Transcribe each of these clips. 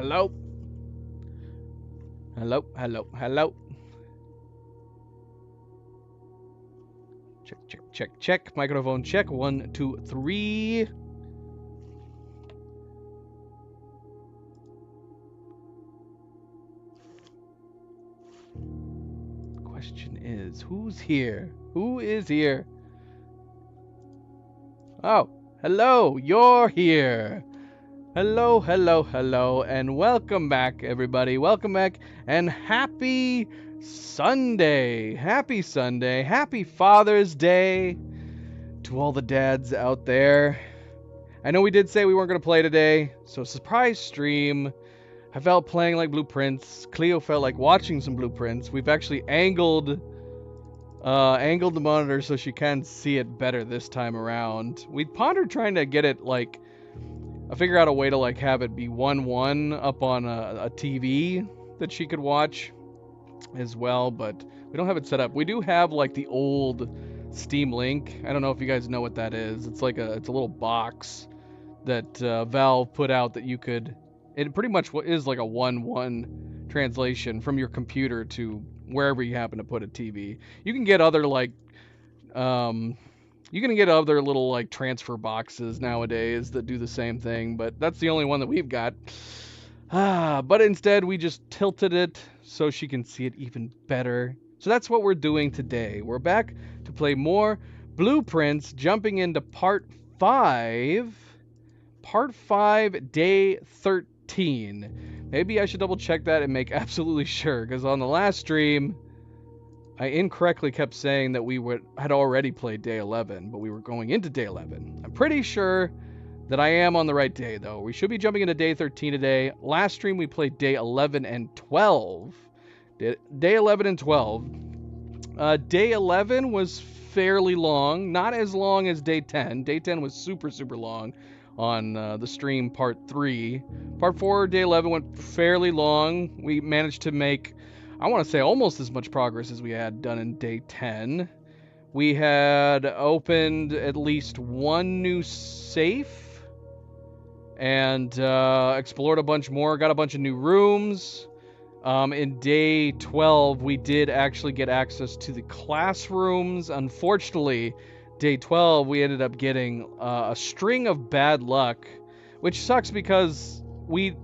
Hello? Hello, hello, hello. Check, check, check, check. Microphone check. 1, 2, 3. Question is, who's here? Who is here? Oh, hello, you're here. Hello, hello, hello, and welcome back, everybody. Welcome back, and happy Sunday. Happy Sunday. Happy Father's Day to all the dads out there. I know we did say we weren't going to play today, so surprise stream. I felt playing like Blueprints. Cleo felt like watching some Blueprints. We've actually angled the monitor so she can see it better this time around. We pondered trying to get it like I figure out a way to like have it be 1-1 up on a TV that she could watch as well, but we don't have it set up. We do have like the old Steam Link. I don't know if you guys know what that is. It's like it's a little box that Valve put out that you could. It pretty much is like a 1-1 translation from your computer to wherever you happen to put a TV. You can get other like you can get other little like transfer boxes nowadays that do the same thing, but that's the only one that we've got. But instead we just tilted it so she can see it even better. So that's what we're doing today. We're back to play more Blueprints, jumping into part 5. Part 5, day 13. Maybe I should double check that and make absolutely sure, because on the last stream I incorrectly kept saying that we had already played day 11, but we were going into day 11. I'm pretty sure that I am on the right day, though. We should be jumping into day 13 today. Last stream we played day 11 and 12. Day 11 and 12. Day 11 was fairly long, not as long as day 10. Day 10 was super, super long on the stream part 3. Part 4, day 11 went fairly long. We managed to make, I want to say, almost as much progress as we had done in day 10. We had opened at least one new safe and explored a bunch more, got a bunch of new rooms. In day 12, we did actually get access to the classrooms. Unfortunately, day 12, we ended up getting a string of bad luck, which sucks because the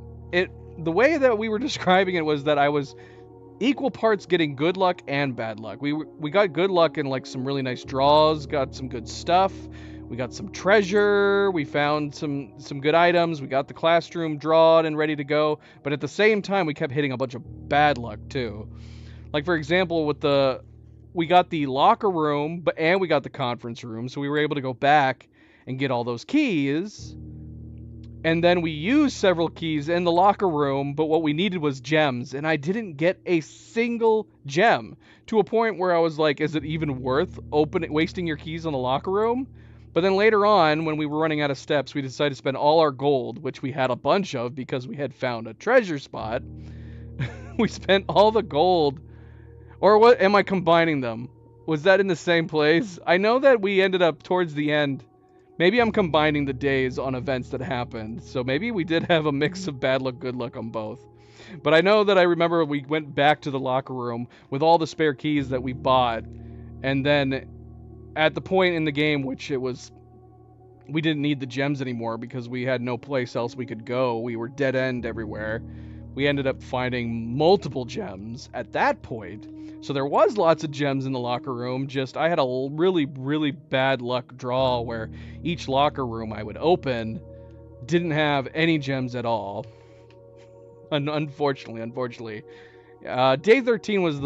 way that we were describing it was that I was equal parts getting good luck and bad luck. We got good luck in like some really nice draws, got some good stuff. We got some treasure, we found some good items, we got the classroom drawn and ready to go, but at the same time we kept hitting a bunch of bad luck too. Like for example, we got the locker room, and we got the conference room, so we were able to go back and get all those keys. And then we used several keys in the locker room, but what we needed was gems, and I didn't get a single gem, to a point where I was like, is it even worth wasting your keys on the locker room? But then later on, when we were running out of steps, we decided to spend all our gold, which we had a bunch of because we had found a treasure spot. We spent all the gold. Or what? Am I combining them? Was that in the same place? I know that we ended up towards the end. Maybe I'm combining the days on events that happened. So maybe we did have a mix of bad luck, good luck on both. But I know that I remember we went back to the locker room with all the spare keys that we bought. And then at the point in the game, which it was, we didn't need the gems anymore because we had no place else we could go. We were dead end everywhere. We ended up finding multiple gems at that point. So there was lots of gems in the locker room, just I had a really, really bad luck draw where each locker room I would open didn't have any gems at all. Unfortunately. Day 13 was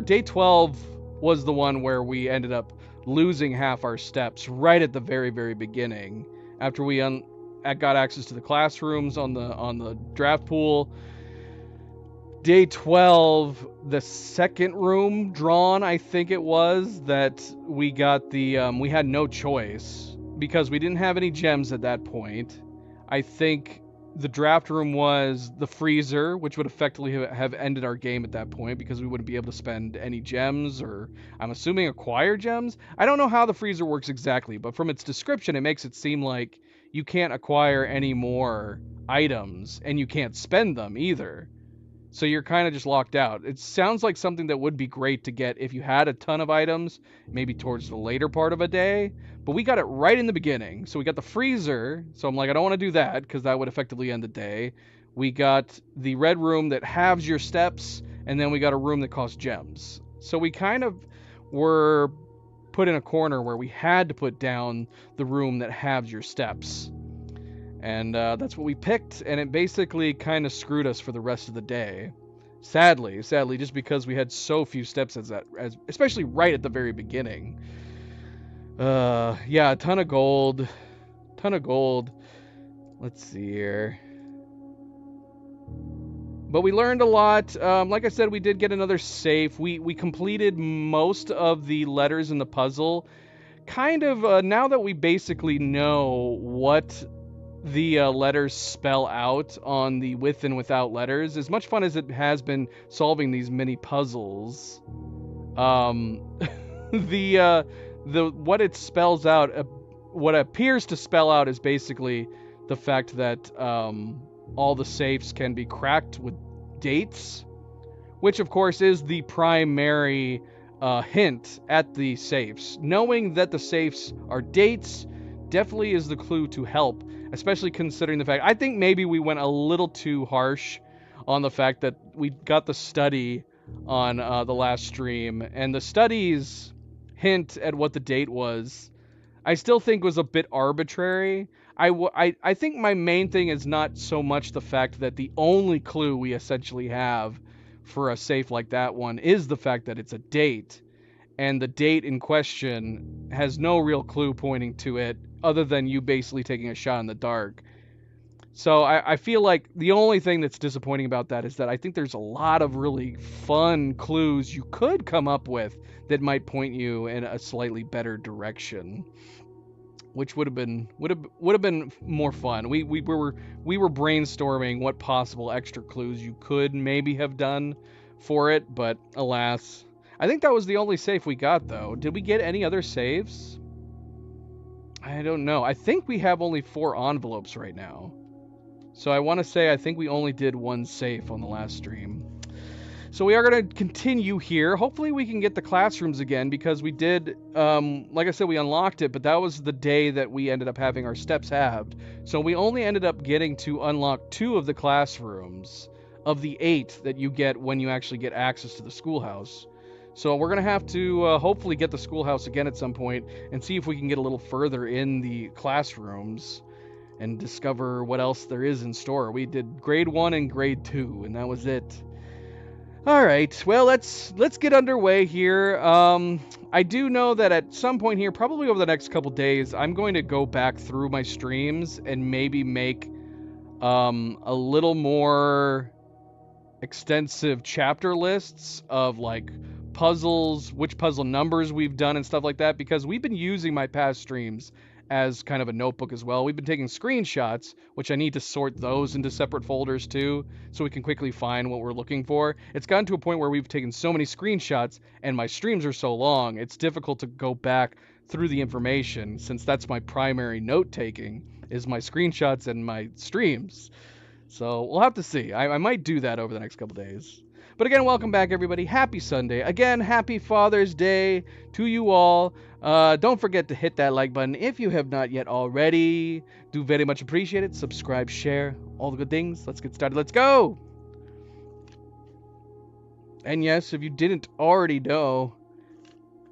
day 12 was the one where we ended up losing half our steps right at the very, very beginning. After we got access to the classrooms on the draft pool. Day 12, the second room drawn, I think it was, that we got we had no choice because we didn't have any gems at that point. I think the draft room was the freezer, which would effectively have ended our game at that point because we wouldn't be able to spend any gems or, I'm assuming, acquire gems. I don't know how the freezer works exactly, but from its description, it makes it seem like you can't acquire any more items and you can't spend them either. So you're kind of just locked out. It sounds like something that would be great to get if you had a ton of items, maybe towards the later part of a day. But we got it right in the beginning. So we got the freezer. So I'm like, I don't want to do that because that would effectively end the day. We got the red room that halves your steps, and then we got a room that costs gems. So we kind of were put in a corner where we had to put down the room that halves your steps. And that's what we picked, and it basically kind of screwed us for the rest of the day. Sadly, just because we had so few steps as especially right at the very beginning. Yeah, a ton of gold. Let's see here. But we learned a lot. Like I said, we did get another safe. We completed most of the letters in the puzzle. Kind of, now that we basically know what the letters spell out on the with and without letters, as much fun as it has been solving these mini puzzles, the what it spells out, what appears to spell out, is basically the fact that all the safes can be cracked with dates, which of course is the primary hint at the safes. Knowing that the safes are dates definitely is the clue to help, especially considering the fact, I think maybe we went a little too harsh on the fact that we got the study on the last stream, and the study's hint at what the date was, I still think was a bit arbitrary. I think my main thing is not so much the fact that the only clue we essentially have for a safe like that one is the fact that it's a date, and the date in question has no real clue pointing to it other than you basically taking a shot in the dark. So I feel like the only thing that's disappointing about that is that I think there's a lot of really fun clues you could come up with that might point you in a slightly better direction, which would have been more fun. We were brainstorming what possible extra clues you could maybe have done for it, but alas, I think that was the only save we got though. Did we get any other saves? I don't know. I think we have only 4 envelopes right now. So I want to say I think we only did 1 safe on the last stream. So we are going to continue here. Hopefully we can get the classrooms again, because we did, like I said, we unlocked it, but that was the day that we ended up having our steps halved. So we only ended up getting to unlock 2 of the classrooms of the 8 that you get when you actually get access to the schoolhouse. So we're going to have to hopefully get the schoolhouse again at some point and see if we can get a little further in the classrooms and discover what else there is in store. We did grade 1 and grade 2, and that was it. All right, well, let's get underway here. I do know that at some point here, probably over the next couple days, I'm going to go back through my streams and maybe make a little more extensive chapter lists of like puzzles, which puzzle numbers we've done and stuff like that, because we've been using my past streams as kind of a notebook as well. We've been taking screenshots, which I need to sort those into separate folders too, so we can quickly find what we're looking for. It's gotten to a point where we've taken so many screenshots and my streams are so long, it's difficult to go back through the information, since that's my primary note taking, is my screenshots and my streams. So we'll have to see. I might do that over the next couple days. But again, welcome back, everybody. Happy Sunday. Again, happy Father's Day to you all. Don't forget to hit that like button if you have not yet already. Do very much appreciate it. Subscribe, share, all the good things. Let's get started. Let's go. And yes, if you didn't already know,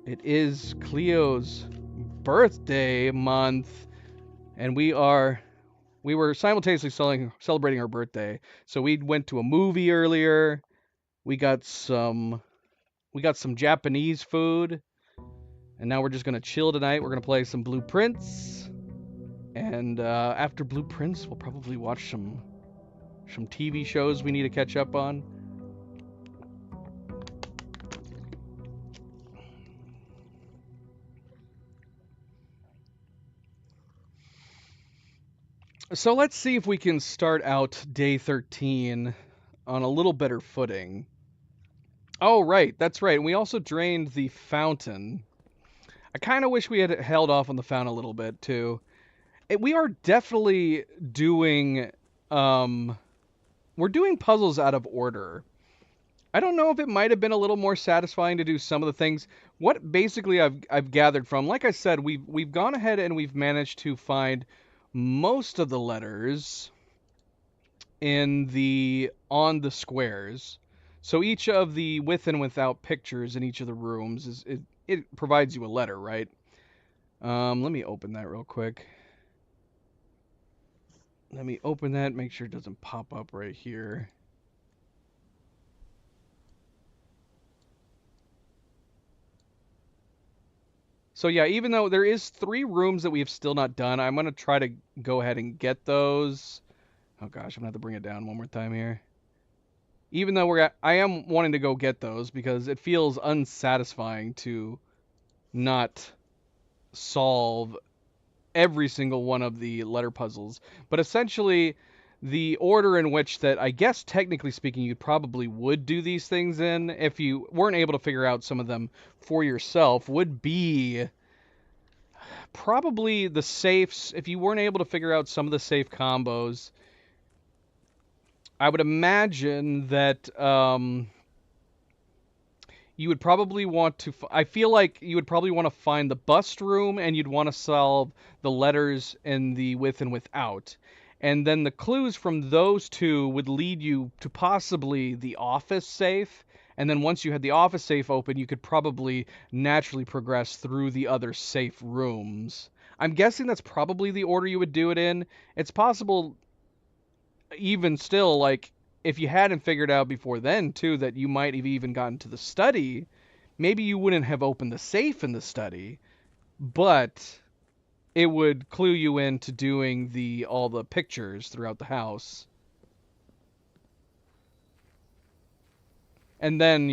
it is Cleo's birthday month, and we were simultaneously celebrating her birthday. So we went to a movie earlier. We got some Japanese food, and now we're just gonna chill tonight. We're gonna play some Blueprints, and after Blueprints, we'll probably watch some TV shows we need to catch up on. So let's see if we can start out day 13 on a little better footing. Oh, right, that's right. We also drained the fountain. I kind of wish we had held off on the fountain a little bit too. We are definitely doing we're doing puzzles out of order. I don't know if it might have been a little more satisfying to do some of the things. What basically I've gathered from, like I said, we've gone ahead and we've managed to find most of the letters in the on the squares. So each of the with and without pictures in each of the rooms it provides you a letter, right? Let me open that real quick. Let me open that, make sure it doesn't pop up right here. So yeah, even though there is 3 rooms that we have still not done, I'm gonna try to go ahead and get those. Oh gosh, I'm gonna have to bring it down one more time here. Even though I am wanting to go get those because it feels unsatisfying to not solve every single one of the letter puzzles. But essentially, the order in which that I guess technically speaking you probably would do these things in if you weren't able to figure out some of them for yourself would be probably the safes. If you weren't able to figure out some of the safe combos, I would imagine that you would probably want to. I feel like you would probably want to find the bust room, and you'd want to solve the letters in the with and without. And then the clues from those two would lead you to possibly the office safe. And then once you had the office safe open, you could probably naturally progress through the other safe rooms. I'm guessing that's probably the order you would do it in. It's possible, even still, like, if you hadn't figured out before then, too, that you might have even gotten to the study, maybe you wouldn't have opened the safe in the study, but it would clue you into doing all the pictures throughout the house. And then,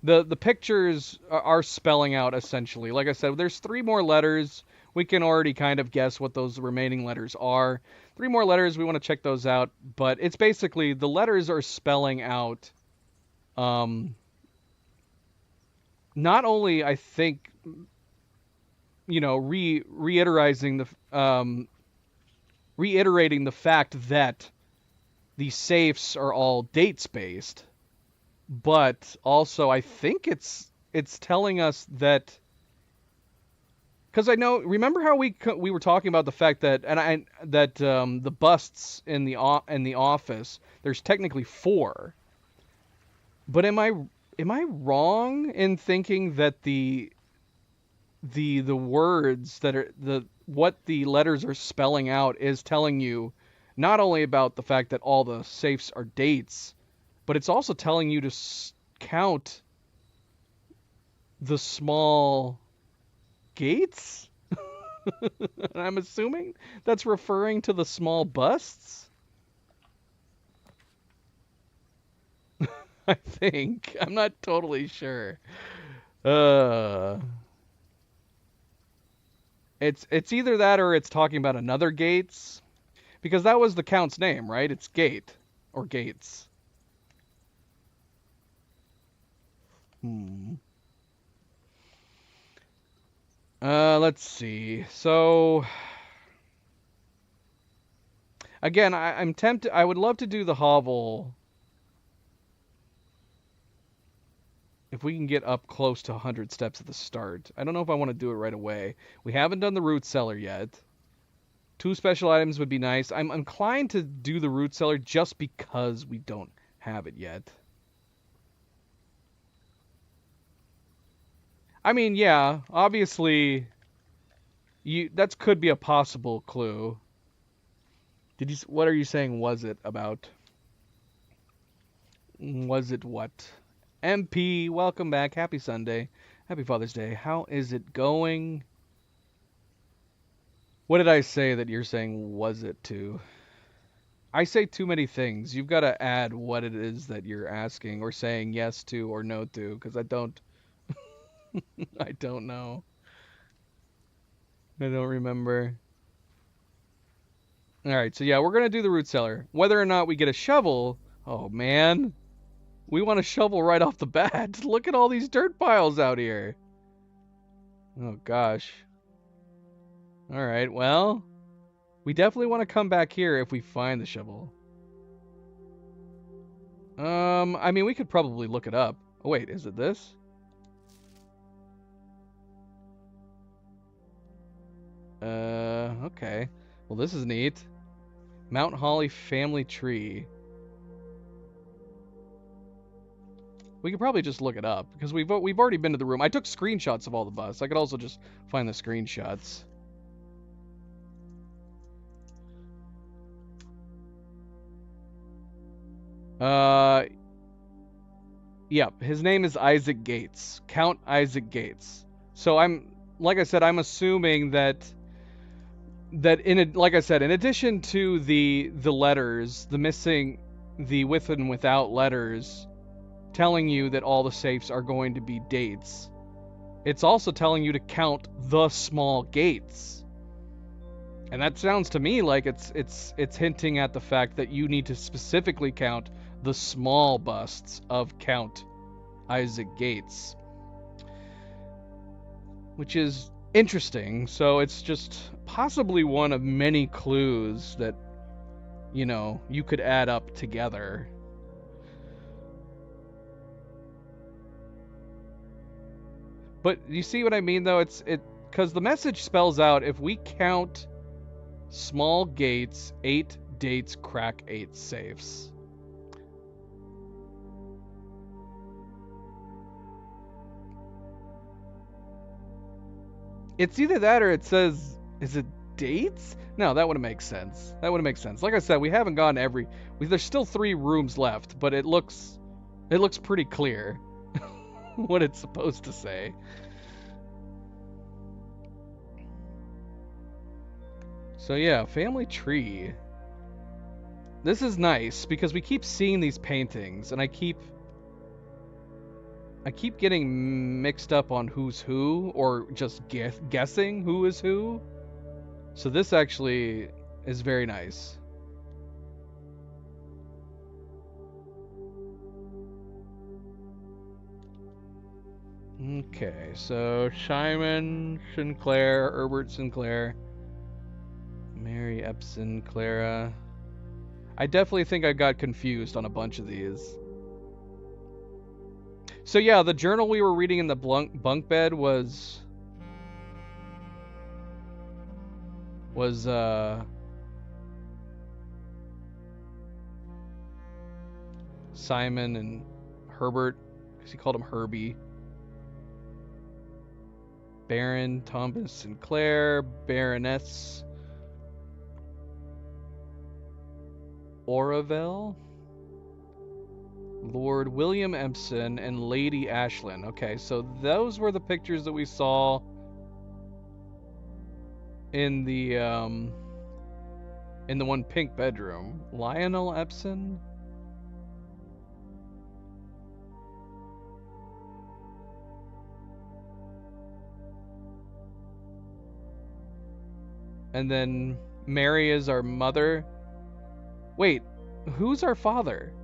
the pictures are spelling out essentially. Like I said, there's 3 more letters. We can already kind of guess what those remaining letters are. 3 more letters, we want to check those out, but it's basically the letters are spelling out not only I think reiterating the fact that the safes are all dates based, but also I think it's telling us that because I know remember how we were talking about the fact that the busts in the office there's technically 4, but am I wrong in thinking that the words that are what the letters are spelling out is telling you not only about the fact that all the safes are dates, but it's also telling you to count the small gates? I'm assuming that's referring to the small busts? I think. I'm not totally sure. Uh it's either that or it's talking about another Gates because that was the count's name, right? It's Gate or Gates. Hmm. Let's see. So again, I'm tempted. I would love to do the hovel if we can get up close to 100 steps at the start. I don't know if I want to do it right away. We haven't done the root cellar yet. 2 special items would be nice. I'm inclined to do the root cellar just because we don't have it yet. I mean, yeah, obviously, that could be a possible clue. What are you saying? Was it about? Was it what? MP, welcome back. Happy Sunday. Happy Father's Day. How is it going? What did I say that you're saying was it to? I say too many things. You've got to add what it is that you're asking or saying yes to or no to because I don't I don't know. I don't remember. Alright, so yeah, we're gonna do the root cellar. Whether or not we get a shovel, oh man. We want a shovel right off the bat. Look at all these dirt piles out here. Oh gosh. Alright, well, we definitely want to come back here if we find the shovel. I mean, we could probably look it up. Oh wait, is it this? Okay. Well, this is neat. Mount Holly family tree. We could probably just look it up because we've already been to the room. I took screenshots of all the busts. I could also just find the screenshots. Yeah, his name is Isaac Gates. Count Isaac Gates. So like I said, I'm assuming that like I said, in addition to the letters, the with and without letters telling you that all the safes are going to be dates, it's also telling you to count the small gates. And that sounds to me like it's hinting at the fact that you need to specifically count the small busts of Count Isaac Gates, which is interesting. So it's just possibly one of many clues that, you know, you could add up together. But you see what I mean, though? Because the message spells out, if we count small gates, 8 dates crack 8 safes. It's either that or it says, is it dates? No, that wouldn't make sense. That wouldn't make sense. Like I said, we haven't gone there's still 3 rooms left, but it looks pretty clear what it's supposed to say. So yeah, family tree. This is nice because we keep seeing these paintings and I keep getting mixed up on who's who, or just guessing who is who. So this actually is very nice. Okay, so Simon Sinclair, Herbert Sinclair, Mary Epson, Clara. I definitely think I got confused on a bunch of these. So yeah, the journal we were reading in the bunk bed was Simon and Herbert, because he called him Herbie. Baron Thomas Sinclair, Baroness Oroville, Lord William Empson, and Lady Ashlyn. Okay, so those were the pictures that we saw in the one pink bedroom. Lionel Epson? And then Mary is our mother. Wait, who's our father?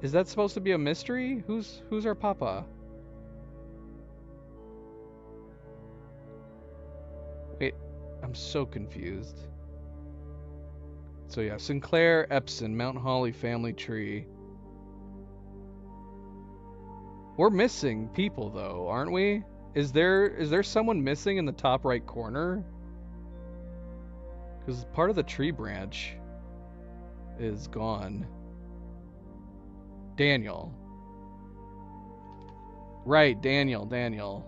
Is that supposed to be a mystery? Who's our papa? Wait, I'm so confused. So yeah, Sinclair, Epson, Mount Holly family tree. We're missing people though, aren't we? Is there someone missing in the top right corner? Because part of the tree branch is gone. Daniel. Right, Daniel.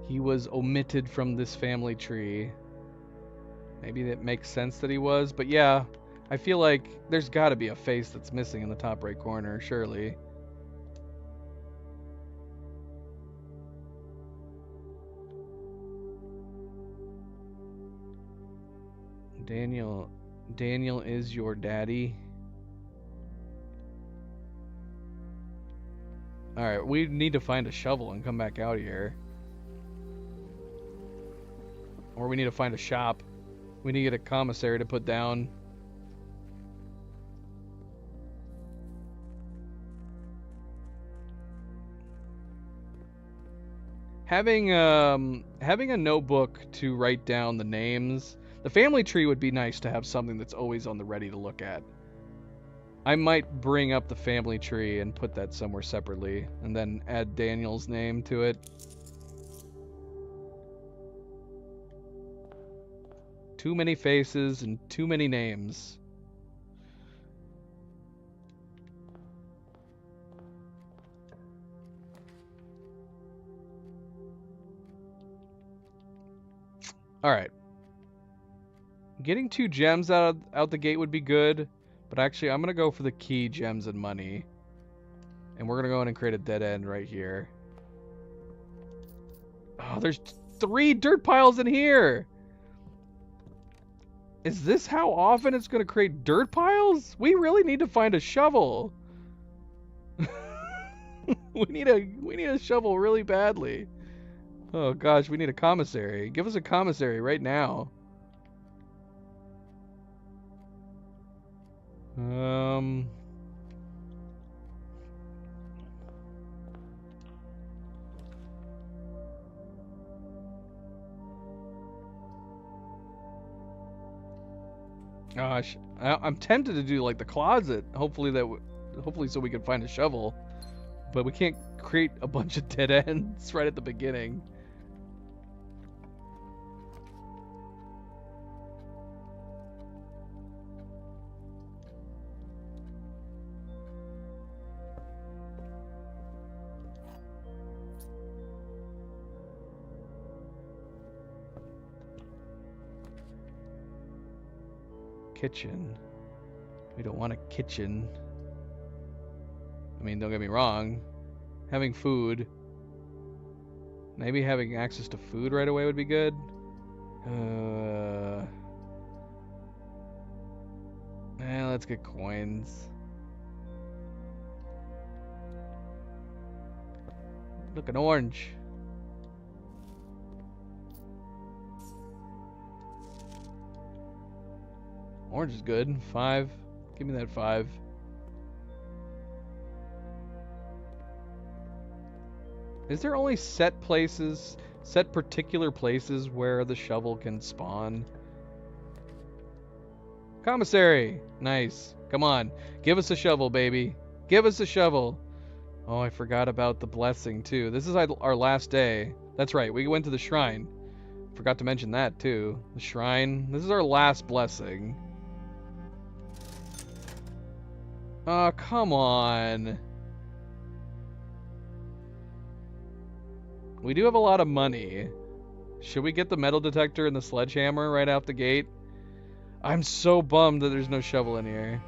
He was omitted from this family tree. Maybe that makes sense that he was, but yeah, I feel like there's got to be a face that's missing in the top right corner, surely. Daniel is your daddy. Alright, we need to find a shovel and come back out here. Or we need to find a shop. We need to get a commissary to put down. Having a notebook to write down the names. The family tree would be nice to have something that's always on the ready to look at. I might bring up the family tree and put that somewhere separately, and then add Daniel's name to it. Too many faces and too many names. Alright. Getting 2 gems out the gate would be good, but actually I'm going to go for the key, gems, and money. And we're going to go in and create a dead end right here. Oh, there's 3 dirt piles in here! Is this how often it's going to create dirt piles? We really need to find a shovel. we need a shovel really badly. Oh gosh, we need a commissary. Give us a commissary right now. Gosh, I'm tempted to do like the closet. Hopefully so we can find a shovel, but we can't create a bunch of dead ends right at the beginning. Kitchen. We don't want a kitchen. I mean, don't get me wrong. Having food. Maybe having access to food right away would be good. Let's get coins. Look, an orange. Orange is good. 5. Give me that 5. Is there only set particular places where the shovel can spawn? Commissary! Nice. Come on. Give us a shovel, baby. Give us a shovel. Oh, I forgot about the blessing, too. This is our last day. That's right. We went to the shrine. Forgot to mention that, too. The shrine. This is our last blessing. Oh, come on. We do have a lot of money. Should we get the metal detector and the sledgehammer right out the gate? I'm so bummed that there's no shovel in here.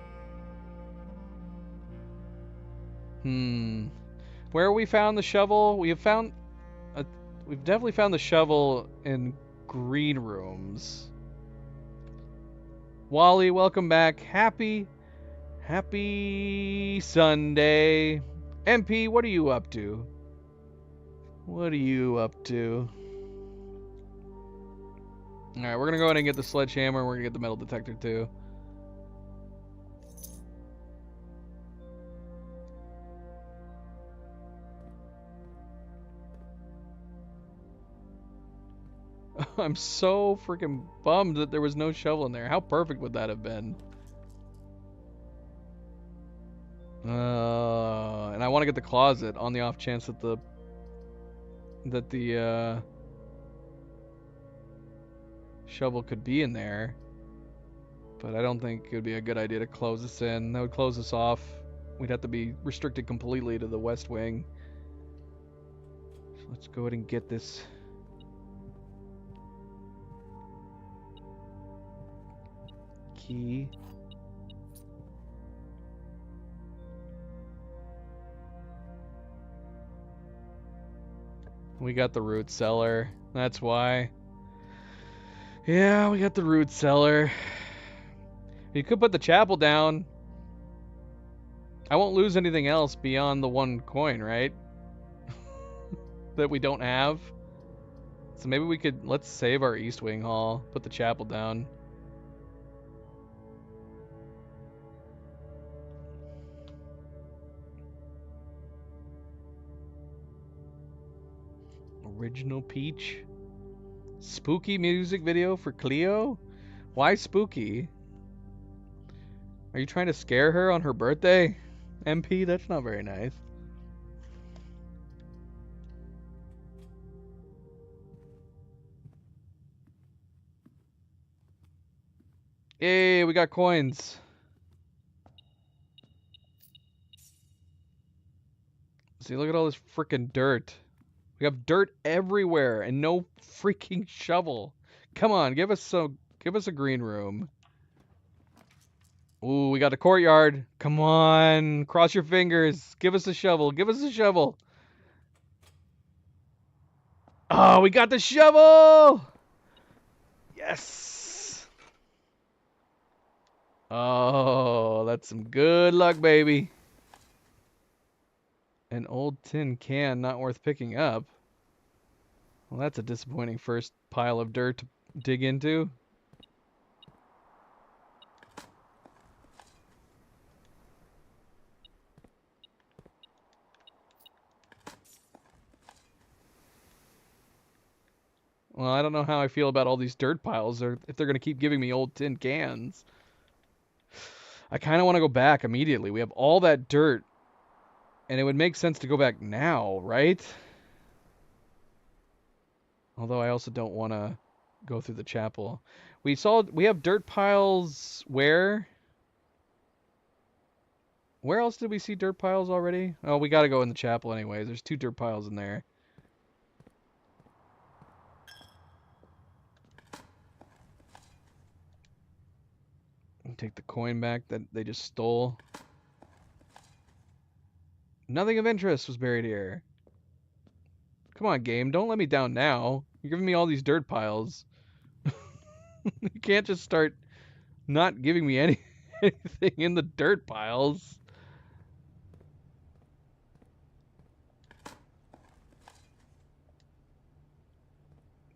Where have we found the shovel? We've definitely found the shovel in green rooms. Wally, welcome back. Happy Sunday. MP, what are you up to? What are you up to? Alright, we're gonna go ahead and get the sledgehammer, and we're gonna get the metal detector too. I'm so freaking bummed that there was no shovel in there. How perfect would that have been? And I want to get the closet on the off chance that the shovel could be in there. But I don't think it would be a good idea to close this in. That would close us off. We'd have to be restricted completely to the west wing. So let's go ahead and get this. Key. We got the root cellar. That's why. Yeah, we got the root cellar. You could put the chapel down. I won't lose anything else beyond the 1 coin, right? That we don't have. So maybe we could, let's save our East Wing Hall, put the chapel down. Original Peach. Spooky music video for Cleo? Why spooky? Are you trying to scare her on her birthday? MP, that's not very nice. Yay, we got coins. See, look at all this freaking dirt. We have dirt everywhere and no freaking shovel. Come on, give us a green room. Ooh, we got a courtyard. Come on, cross your fingers. Give us a shovel. Give us a shovel. Oh, we got the shovel! Yes! Oh, that's some good luck, baby. An old tin can not worth picking up. Well, that's a disappointing first pile of dirt to dig into. Well, I don't know how I feel about all these dirt piles, or if they're going to keep giving me old tin cans. I kind of want to go back immediately. We have all that dirt, and it would make sense to go back now, right? Although I also don't want to go through the chapel. We have dirt piles where? Where else did we see dirt piles already? Oh, we got to go in the chapel anyways. There's 2 dirt piles in there. Take the coin back that they just stole. Nothing of interest was buried here. Come on, game. Don't let me down now. You're giving me all these dirt piles. You can't just start not giving me anything in the dirt piles.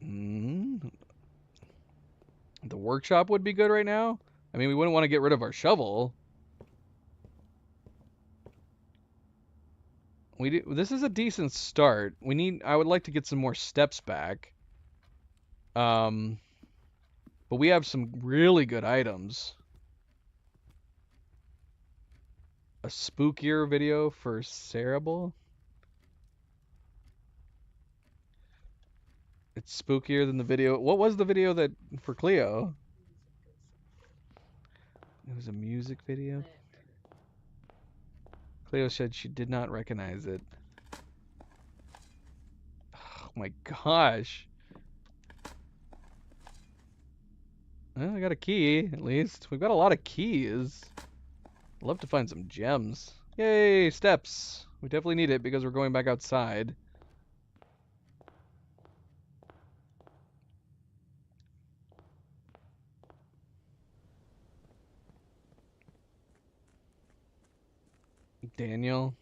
The workshop would be good right now. I mean, we wouldn't want to get rid of our shovel. This is a decent start. I would like to get some more steps back. But we have some really good items. A spookier video for Cerebral. It's spookier than the video. What was the video that for Cleo? It was a music video. Cleo said she did not recognize it. Oh my gosh. Well, I got a key, at least. We've got a lot of keys. I'd love to find some gems. Yay, steps. We definitely need it because we're going back outside. Daniel.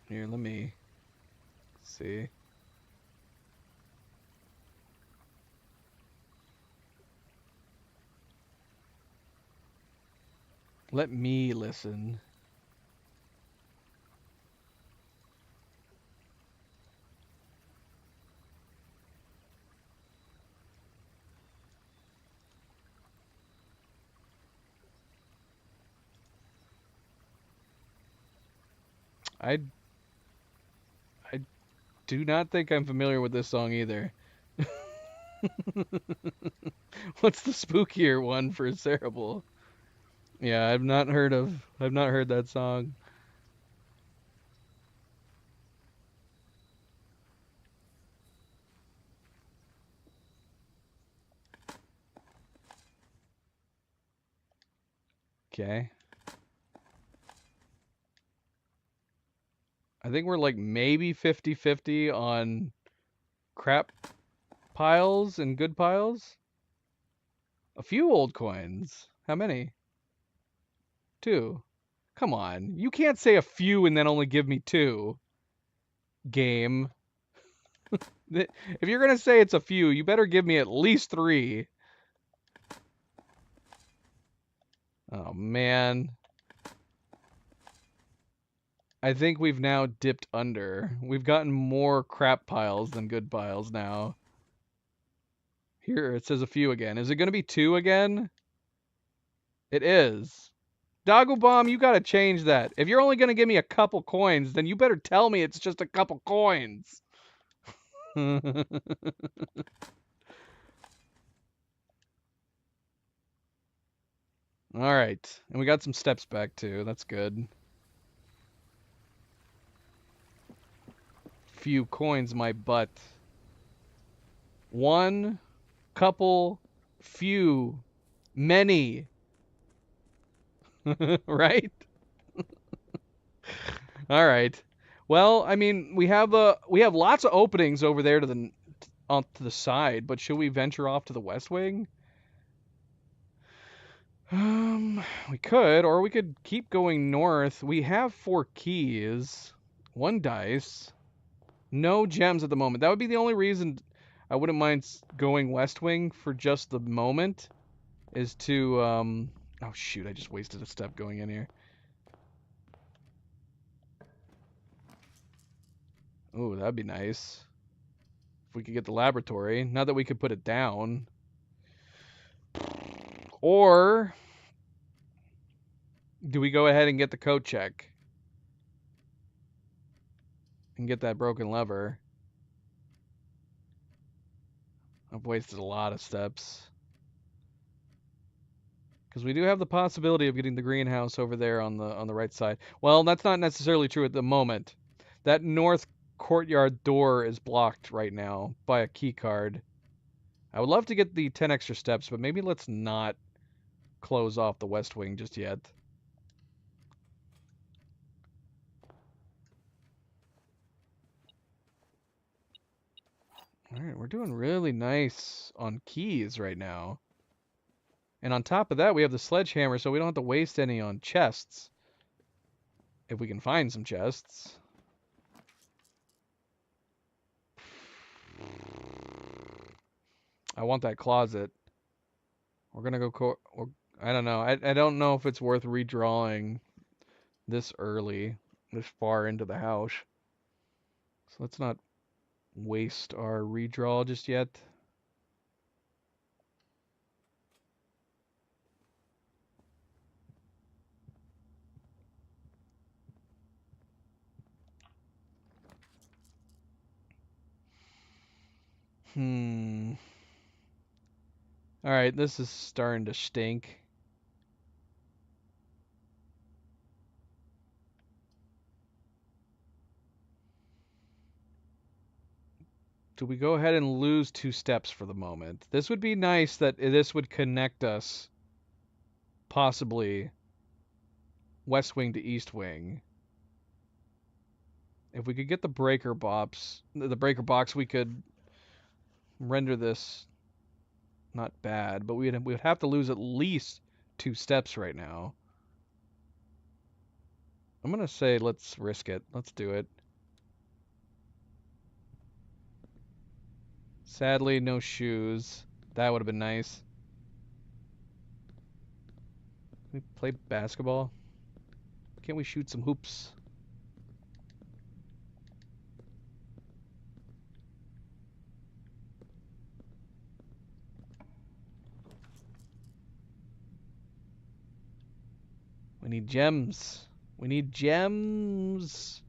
Here, let me see. Let me listen. I do not think I'm familiar with this song either. What's the spookier one for Cerebral? Yeah, I've not heard that song. Okay. I think we're like maybe 50-50 on crap piles and good piles? A few old coins. How many? 2. Come on. You can't say a few and then only give me 2. Game. If you're going to say it's a few, you better give me at least 3. Oh, man. I think we've now dipped under. We've gotten more crap piles than good piles now. Here, it says a few again. Is it going to be 2 again? It is. Doggo Bomb, you gotta change that. If you're only gonna give me a couple coins, then you better tell me it's just a couple coins. Alright. And we got some steps back too. That's good. Few coins, my butt. 1, couple, few, many. Right? Alright. Well, I mean, we have lots of openings over there to the side, but should we venture off to the west wing? We could, or we could keep going north. We have 4 keys, 1 dice, no gems at the moment. That would be the only reason I wouldn't mind going west wing for just the moment, is to, oh shoot, I just wasted a step going in here. Ooh, that'd be nice. If we could get the laboratory, not that we could put it down. Or do we go ahead and get the code check? And get that broken lever? I've wasted a lot of steps. Because we do have the possibility of getting the greenhouse over there on the right side. Well, that's not necessarily true at the moment. That north courtyard door is blocked right now by a key card. I would love to get the 10 extra steps, but maybe let's not close off the west wing just yet. Alright, we're doing really nice on keys right now. And on top of that, we have the sledgehammer, so we don't have to waste any on chests. If we can find some chests. I want that closet. We're gonna go. I don't know. I don't know if it's worth redrawing this early, this far into the house. So let's not waste our redraw just yet. Alright, this is starting to stink. Do we go ahead and lose 2 steps for the moment? This would be nice that this would connect us, possibly, west wing to east wing. If we could get the breaker box, we could render this not bad, but we would have to lose at least 2 steps right now. I'm gonna say let's risk it. Let's do it. Sadly, no shoes. That would have been nice. Can we play basketball? Can't we shoot some hoops? We need gems. We need gems.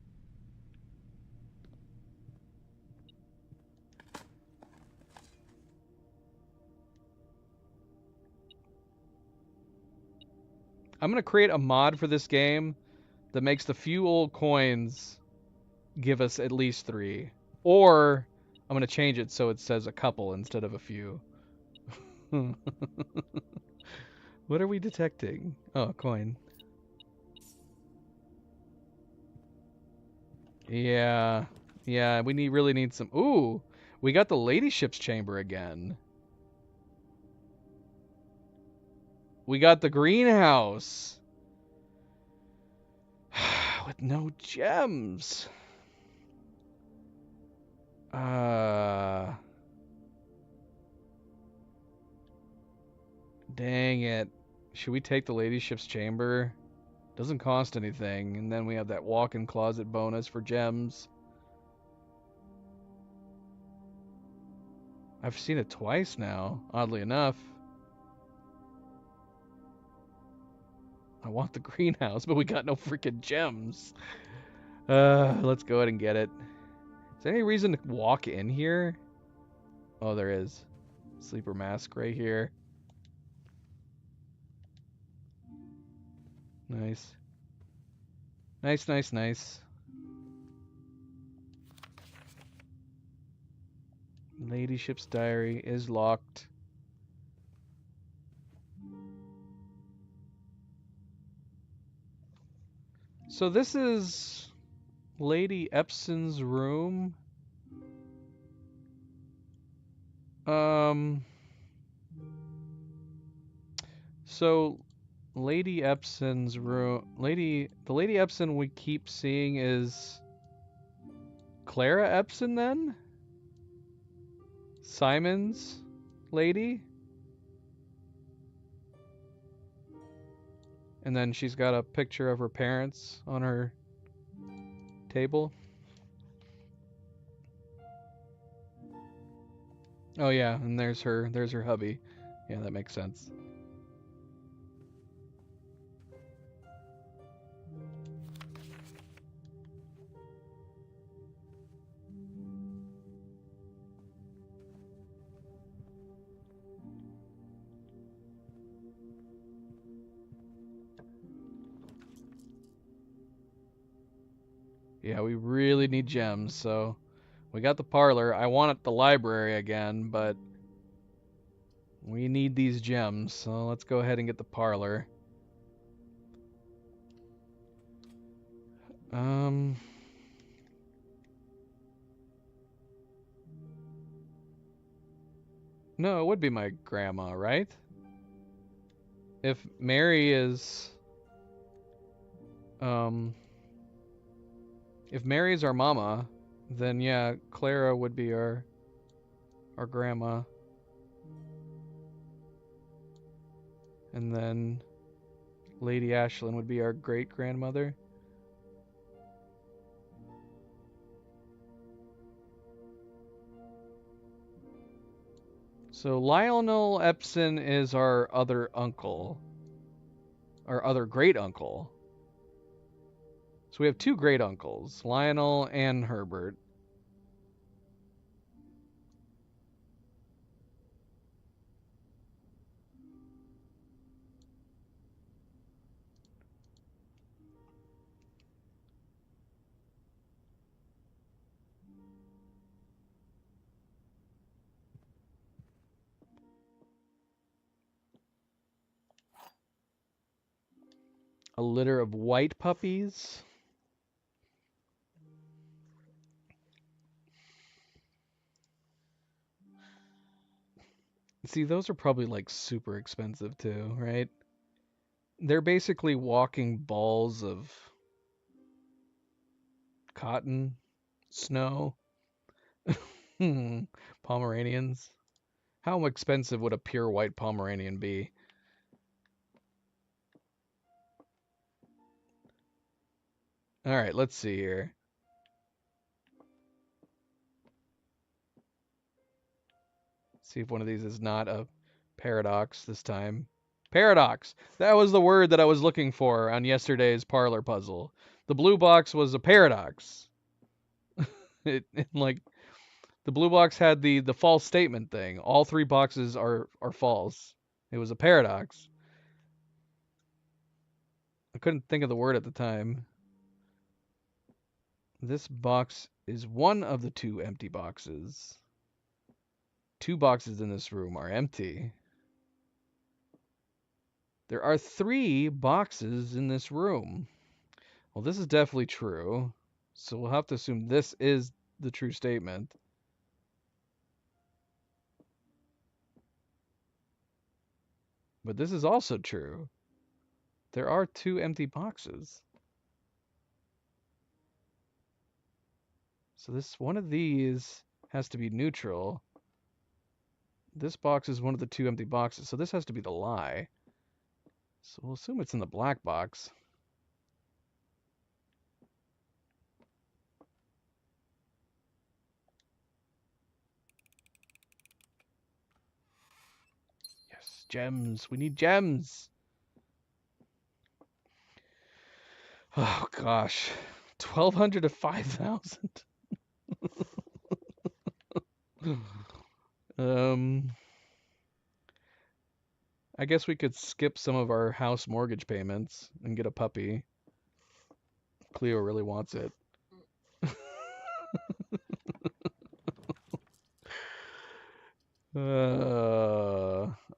I'm going to create a mod for this game that makes the few old coins give us at least 3. Or I'm going to change it so it says a couple instead of a few. What are we detecting? Oh, a coin. Yeah. Yeah, we really need some... Ooh! We got the ladyship's chamber again. We got the greenhouse. With no gems. Dang it. Should we take the ladyship's chamber? Doesn't cost anything. And then we have that walk-in closet bonus for gems. I've seen it twice now, oddly enough. I want the greenhouse, but we got no freaking gems. Let's go ahead and get it. Is there any reason to walk in here? Oh, there is. Sleeper mask right here. Nice. Nice, nice, nice. Ladyship's diary is locked. So this is Lady Epson's room. So Lady Epson's room, the Lady Epson we keep seeing is Clara Epson then? Simon's lady? And then she's got a picture of her parents on her table. Oh yeah, and there's her hubby. Yeah, that makes sense. Yeah, we really need gems, so we got the parlor. I want the library again, but we need these gems, so let's go ahead and get the parlor. No, it would be my grandma, right? If Mary is if Mary is our mama, then yeah, Clara would be our grandma. And then Lady Ashlyn would be our great grandmother. So Lionel Epson is our other uncle. Our other great uncle. So we have two great uncles, Lionel and Herbert. A litter of white puppies. See, those are probably like super expensive too, right? They're basically walking balls of cotton, snow. Pomeranians. How expensive would a pure white Pomeranian be? All right, let's see here. See if one of these is not a paradox this time. Paradox. That was the word that I was looking for on yesterday's parlor puzzle. The blue box was a paradox. Like the blue box had the false statement thing. All three boxes are false. It was a paradox. I couldn't think of the word at the time. This box is one of the two empty boxes. Two boxes in this room are empty. There are three boxes in this room. Well, this is definitely true. So we'll have to assume this is the true statement. But this is also true. There are 2 empty boxes. So this one of these has to be neutral. This box is one of the 2 empty boxes, so this has to be the lie. So we'll assume it's in the black box. Yes, gems. We need gems. Oh gosh. 1,200 to 5,000. I guess we could skip some of our house mortgage payments and get a puppy. Cleo really wants it.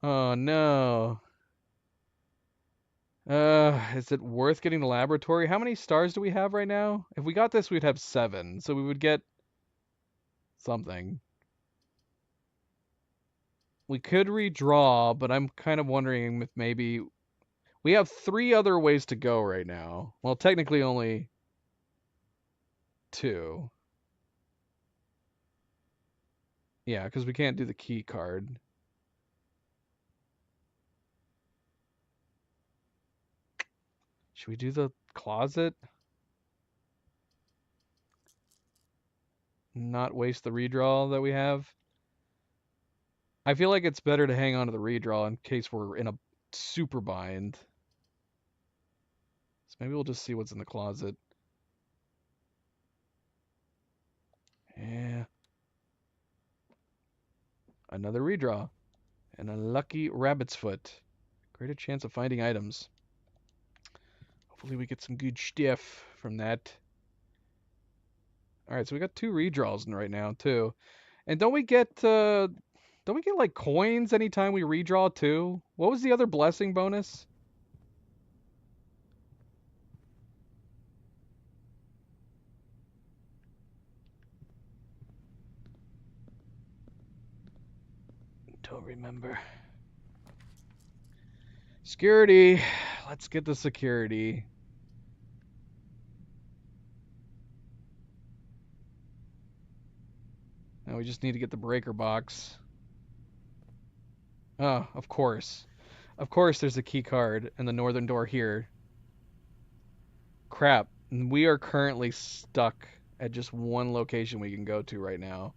Oh no. Is it worth getting the laboratory? How many stars do we have right now? If we got this, we'd have 7, so we would get something. We could redraw, but I'm kind of wondering if maybe we have 3 other ways to go right now. Well, technically only 2. Yeah, because we can't do the key card. Should we do the closet? Not waste the redraw that we have? I feel like it's better to hang on to the redraw in case we're in a super bind. So maybe we'll just see what's in the closet. Yeah. Another redraw. And a lucky rabbit's foot. Greater chance of finding items. Hopefully we get some good stuff from that. Alright, so we got 2 redraws in right now too. And don't we get like coins anytime we redraw too? What was the other blessing bonus? Don't remember. Security. Let's get the security. Now we just need to get the breaker box. Oh, of course. Of course there's a key card in the northern door here. Crap. We are currently stuck at just one location we can go to right now.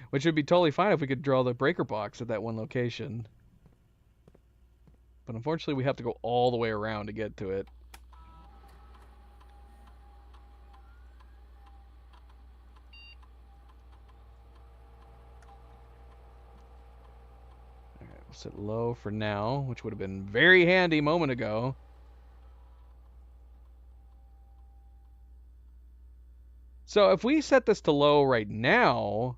Which would be totally fine if we could draw the breaker box at that one location. But unfortunately we have to go all the way around to get to it. Alright, we'll sit low for now, which would have been very handy a moment ago. So if we set this to low right now,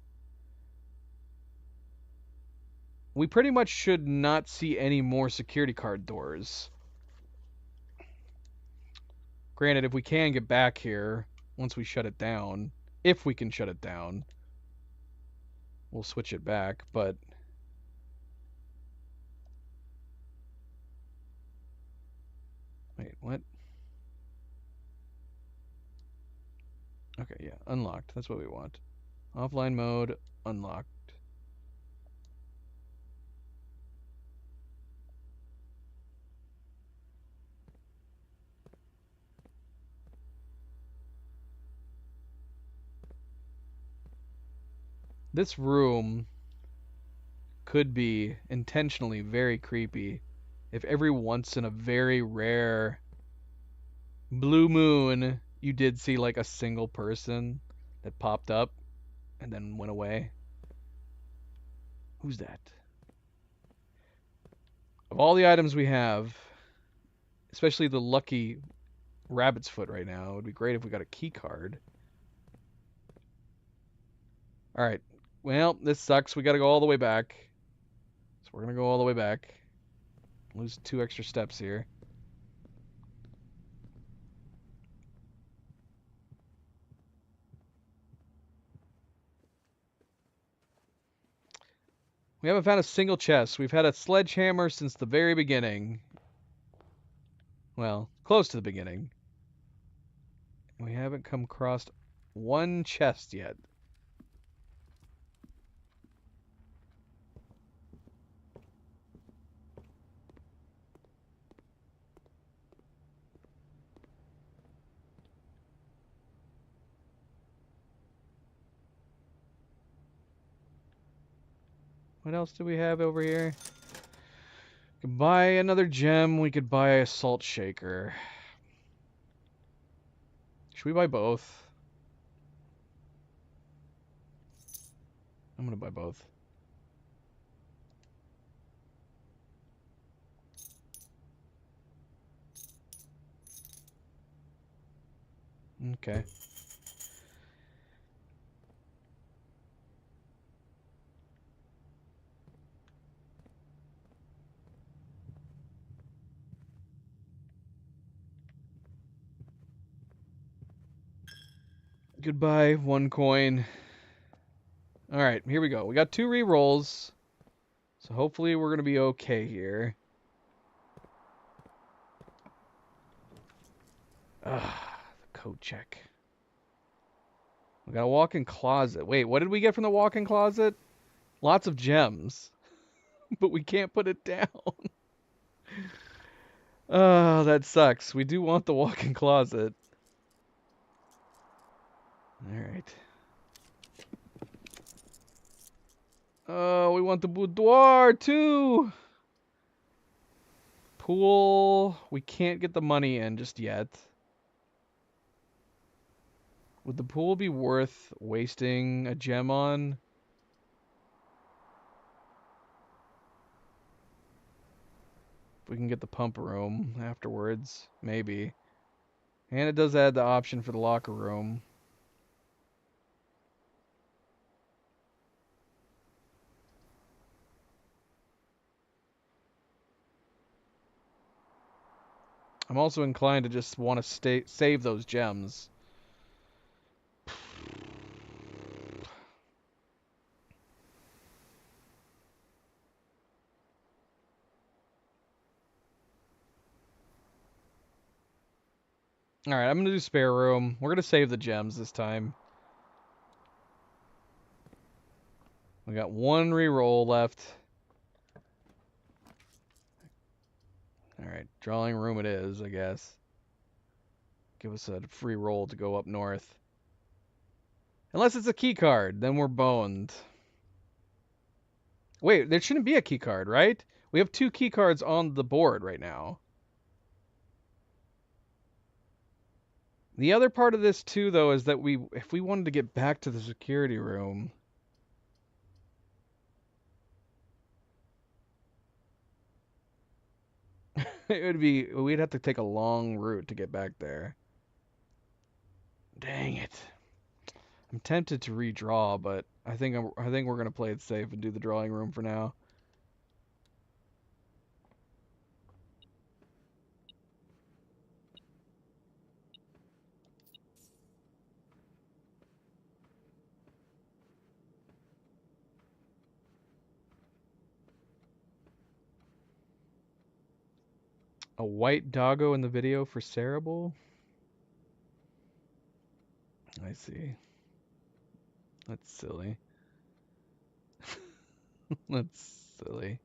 we pretty much should not see any more security card doors. Granted, if we can get back here, once we shut it down, if we can shut it down, we'll switch it back, but... Wait, what? Okay, yeah, unlocked. That's what we want. Offline mode, unlocked. This room could be intentionally very creepy if every once in a very rare blue moon you did see like a single person that popped up and then went away. Who's that? Of all the items we have, especially the lucky rabbit's foot right now, it would be great if we got a key card. Alright. Well, this sucks. We gotta go all the way back. So we're gonna go all the way back. Lose 2 extra steps here. We haven't found a single chest. We've had a sledgehammer since the very beginning. Well, close to the beginning. We haven't come across one chest yet. What else do we have over here? We could buy another gem. We could buy a salt shaker. Should we buy both? I'm gonna buy both. Okay. Goodbye, 1 coin. Alright, here we go. We got 2 re-rolls. So hopefully we're gonna be okay here. Ah, the code check. We got a walk-in closet. Wait, what did we get from the walk-in closet? Lots of gems. But we can't put it down. Oh, that sucks. We do want the walk-in closet. Alright. Oh, we want the boudoir too. Pool. We can't get the money in just yet. Would the pool be worth wasting a gem on? If we can get the pump room afterwards, maybe. And it does add the option for the locker room. I'm also inclined to just want to save those gems. Alright, I'm going to do spare room. We're going to save the gems this time. We got 1 reroll left. Alright, drawing room it is, I guess. Give us a free roll to go up north. Unless it's a key card, then we're boned. Wait, there shouldn't be a key card, right? We have 2 key cards on the board right now. The other part of this too, though, is that if we wanted to get back to the security room, we'd have to take a long route to get back there. Dang it. I'm tempted to redraw, but I think we're gonna play it safe and do the drawing room for now. A white doggo in the video for Cerebral? I see. That's silly. That's silly.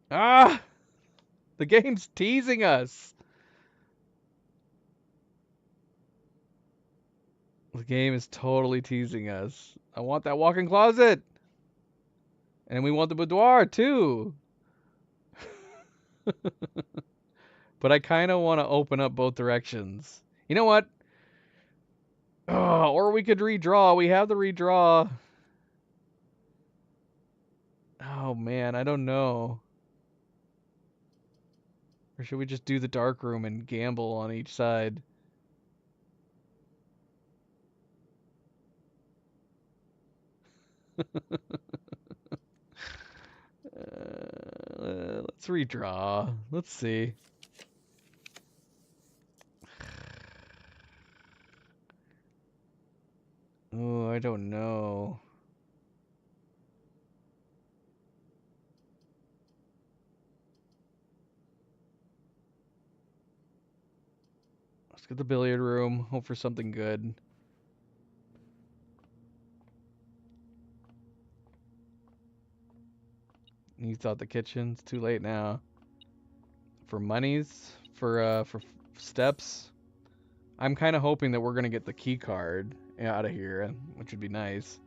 Ah! The game's teasing us! The game is totally teasing us. I want that walk-in closet! And we want the boudoir, too! But I kind of want to open up both directions. You know what? Oh, or we could redraw. We have the redraw. Oh, man, I don't know. Or should we just do the dark room and gamble on each side? Let's redraw. Let's see. Oh, I don't Oh no. Let's get the billiard room. Hope for something good. You thought the kitchen's too late now. For monies? For steps? I'm kind of hoping that we're going to get the key card out of here, which would be nice.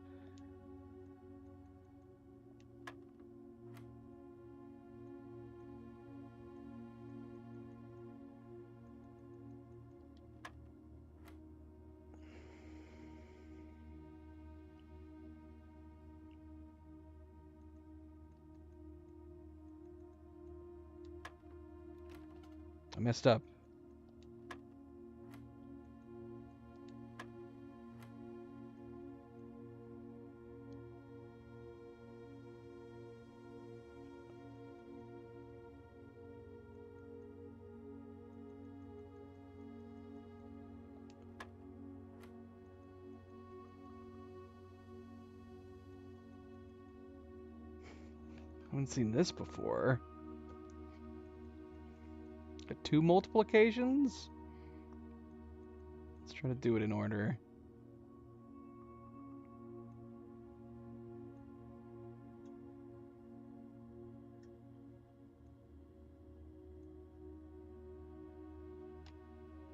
I messed up. I haven't seen this before. Got 2 multiplications? Let's try to do it in order.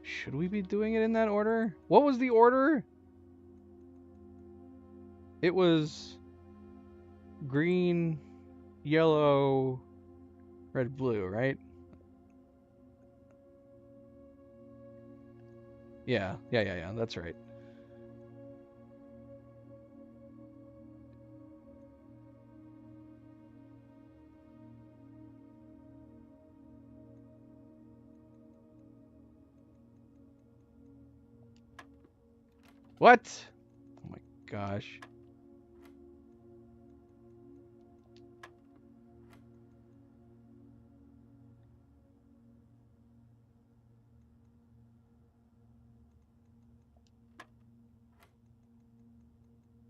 Should we be doing it in that order? What was the order? It was green, yellow, red, blue, right? Yeah, that's right. What? Oh my gosh.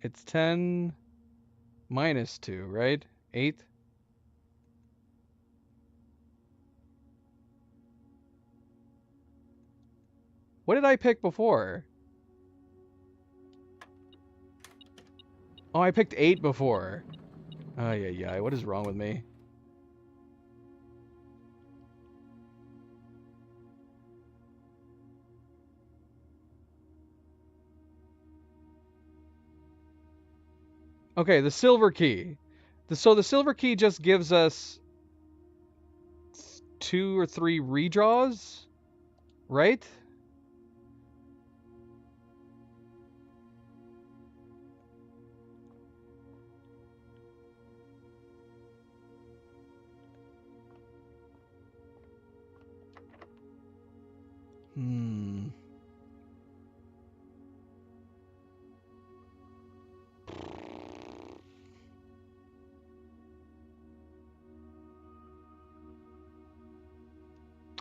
It's 10 minus 2, right? 8? What did I pick before? Oh, I picked 8 before. Oh, yeah. What is wrong with me? Okay, the silver key. So the silver key just gives us 2 or 3 redraws, right? Hmm.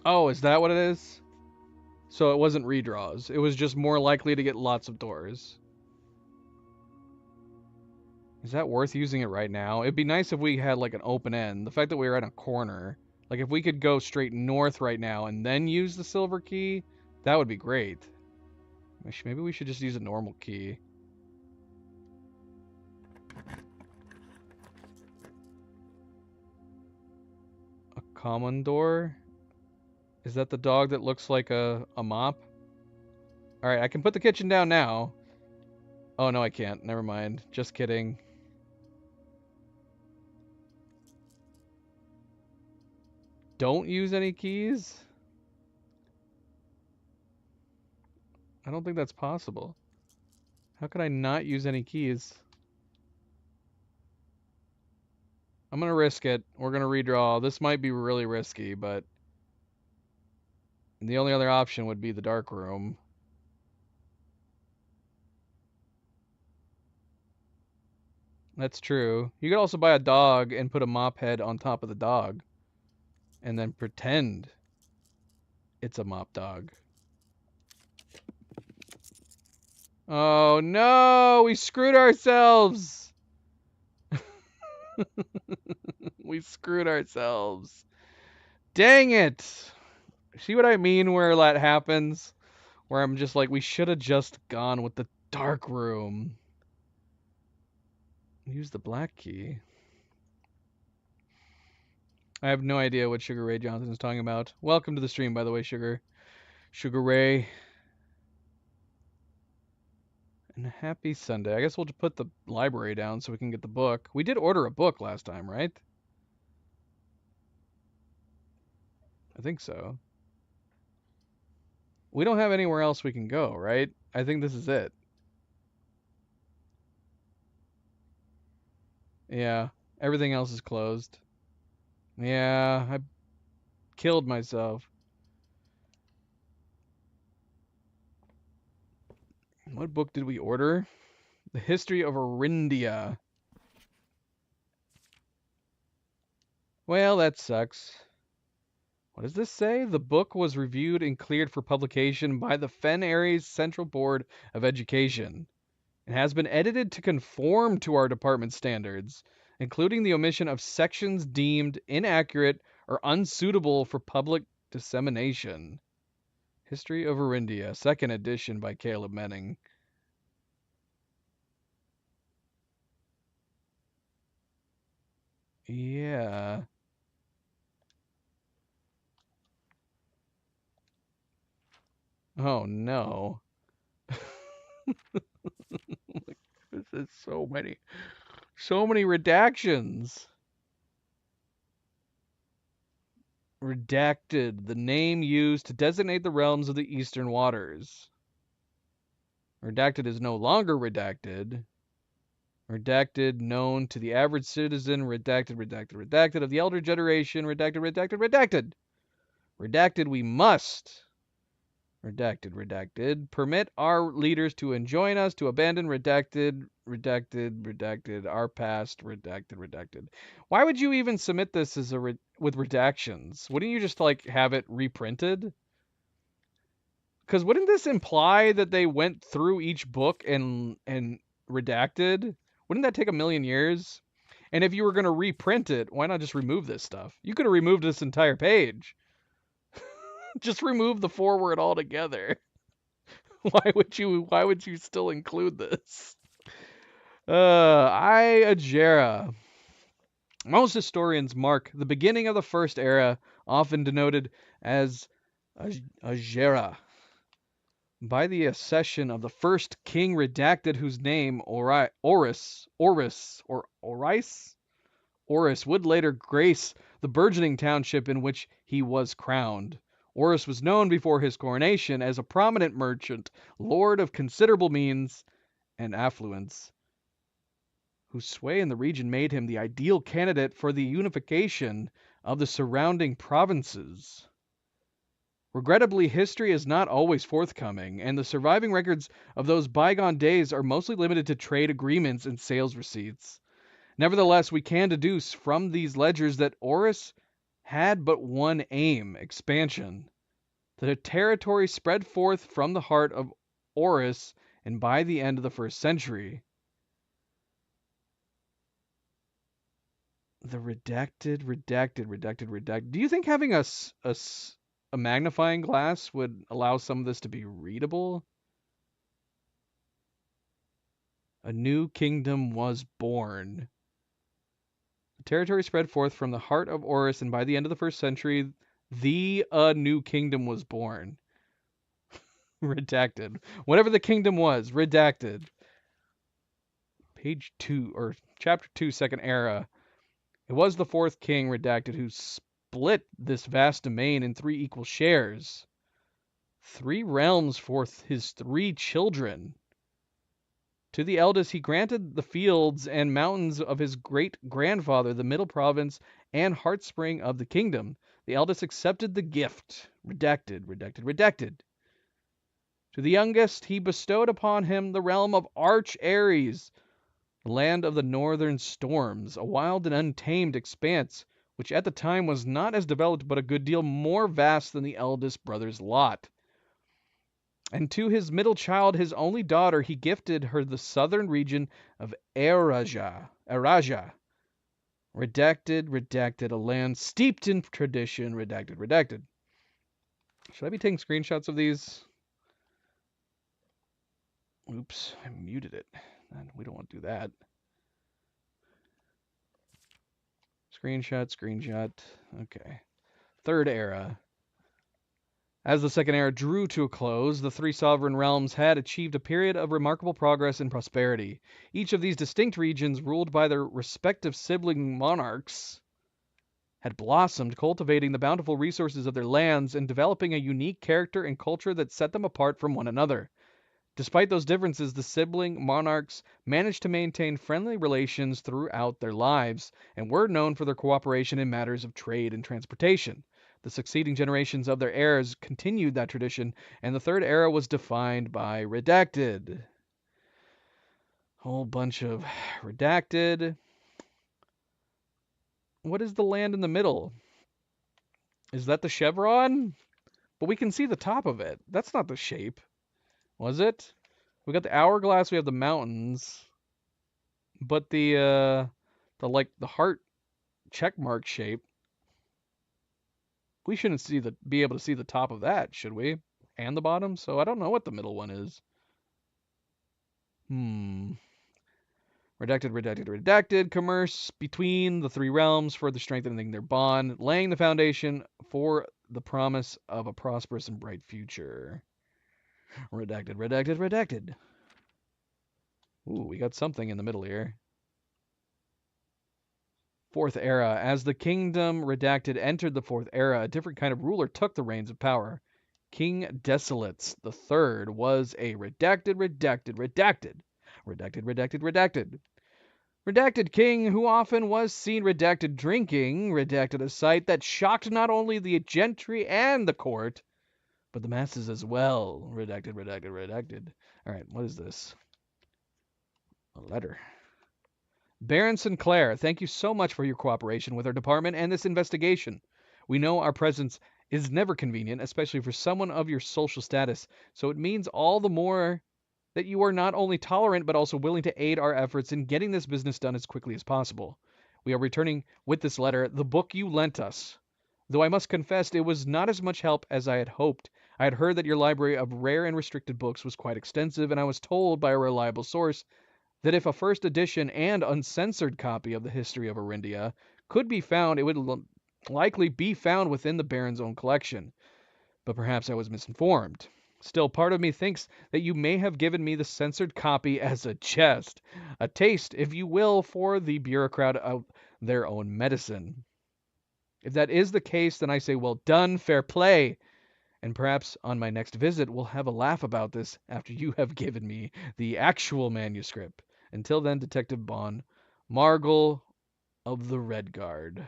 Oh, is that what it is? So it wasn't redraws. It was just more likely to get lots of doors. Is that worth using it right now? It'd be nice if we had like an open end. The fact that we were at a corner. Like if we could go straight north right now and then use the silver key, that would be great. Maybe we should just use a normal key. A common door? Is that the dog that looks like a mop? Alright, I can put the kitchen down now. Oh, no, I can't. Never mind. Just kidding. Don't use any keys? I don't think that's possible. How could I not use any keys? I'm gonna risk it. We're gonna redraw. This might be really risky, but the only other option would be the dark room. That's true. You could also buy a dog and put a mop head on top of the dog. And then pretend it's a mop dog. Oh no, we screwed ourselves. We screwed ourselves. Dang it. See what I mean where that happens? Where I'm just like, we should have just gone with the dark room. Use the black key. I have no idea what Sugar Ray Johnson is talking about. Welcome to the stream, by the way, Sugar. Sugar Ray. And happy Sunday. I guess we'll just put the library down so we can get the book. We did order a book last time, right? I think so. We don't have anywhere else we can go, right? I think this is it. Yeah. Everything else is closed. Yeah, I killed myself. What book did we order? The History of Arindia. Well, that sucks. What does this say? The book was reviewed and cleared for publication by the Fen Areas Central Board of Education. It has been edited to conform to our department standards, including the omission of sections deemed inaccurate or unsuitable for public dissemination. History of Arindia, second edition by Caleb Menning. Yeah. Oh no. This is so many redactions. Redacted, the name used to designate the realms of the eastern waters. Redacted is no longer redacted. Redacted, known to the average citizen. Redacted of the elder generation. Redacted. Redacted, we must. Redacted. Permit our leaders to enjoin us to abandon redacted, our past, redacted. Why would you even submit this as with redactions? Wouldn't you just like have it reprinted? Because wouldn't this imply that they went through each book and redacted? Wouldn't that take a million years? And if you were going to reprint it, why not just remove this stuff? You could have removed this entire page. Just remove the foreword altogether. Why would you still include this? Ajera. Most historians mark the beginning of the first era, often denoted as Ajera, by the accession of the first king redacted, whose name Oris would later grace the burgeoning township in which he was crowned. Oris was known before his coronation as a prominent merchant, lord of considerable means and affluence, whose sway in the region made him the ideal candidate for the unification of the surrounding provinces. Regrettably, history is not always forthcoming, and the surviving records of those bygone days are mostly limited to trade agreements and sales receipts. Nevertheless, we can deduce from these ledgers that Oris had but one aim: expansion. The territory spread forth from the heart of Oris, and by the end of the first century, the redacted. Do you think having a magnifying glass would allow some of this to be readable? A new kingdom was born. The territory spread forth from the heart of Oris, and by the end of the first century, a new kingdom was born. Redacted. Whatever the kingdom was, redacted. Page 2, or chapter 2, second era. It was the fourth king, redacted, who split this vast domain in 3 equal shares. 3 realms for his 3 children. To the eldest he granted the fields and mountains of his great-grandfather, the middle province and heartspring of the kingdom. The eldest accepted the gift. Redacted. To the youngest he bestowed upon him the realm of Arch Ares, the land of the northern storms, a wild and untamed expanse, which at the time was not as developed but a good deal more vast than the eldest brother's lot. And to his middle child, his only daughter, he gifted her the southern region of Eraja. Redacted, a land steeped in tradition. Redacted. Should I be taking screenshots of these? Oops, I muted it. We don't want to do that. Screenshot. Okay. Third era. As the Second Era drew to a close, the three sovereign realms had achieved a period of remarkable progress and prosperity. Each of these distinct regions, ruled by their respective sibling monarchs, had blossomed, cultivating the bountiful resources of their lands and developing a unique character and culture that set them apart from one another. Despite those differences, the sibling monarchs managed to maintain friendly relations throughout their lives and were known for their cooperation in matters of trade and transportation. The succeeding generations of their heirs continued that tradition, and the third era was defined by redacted. Whole bunch of redacted. What is the land in the middle? Is that the chevron? But we can see the top of it. That's not the shape. Was it? We got the hourglass, we have the mountains. But the heart check mark shape, we shouldn't be able to see the top of that, should we? And the bottom? So I don't know what the middle one is. Redacted. Commerce between the three realms, further strengthening their bond, laying the foundation for the promise of a prosperous and bright future. Redacted. Ooh, we got something in the middle here. Fourth era. As the kingdom redacted entered the fourth era, a different kind of ruler took the reins of power. King Desolates III was a redacted king who often was seen redacted drinking, redacted a sight that shocked not only the gentry and the court, but the masses as well. Redacted. All right, what is this? A letter. Baron Sinclair, thank you so much for your cooperation with our department and this investigation. We know our presence is never convenient, especially for someone of your social status, so it means all the more that you are not only tolerant but also willing to aid our efforts in getting this business done as quickly as possible. We are returning with this letter the book you lent us. Though I must confess it was not as much help as I had hoped. I had heard that your library of rare and restricted books was quite extensive, and I was told by a reliable source that if a first edition and uncensored copy of the history of Arindia could be found, it would likely be found within the Baron's own collection. But perhaps I was misinformed. Still, part of me thinks that you may have given me the censored copy as a jest, a taste, if you will, for the bureaucrat of their own medicine. If that is the case, then I say well done, fair play. And perhaps on my next visit we'll have a laugh about this after you have given me the actual manuscript. Until then, Detective Bond, Margle of the Red Guard.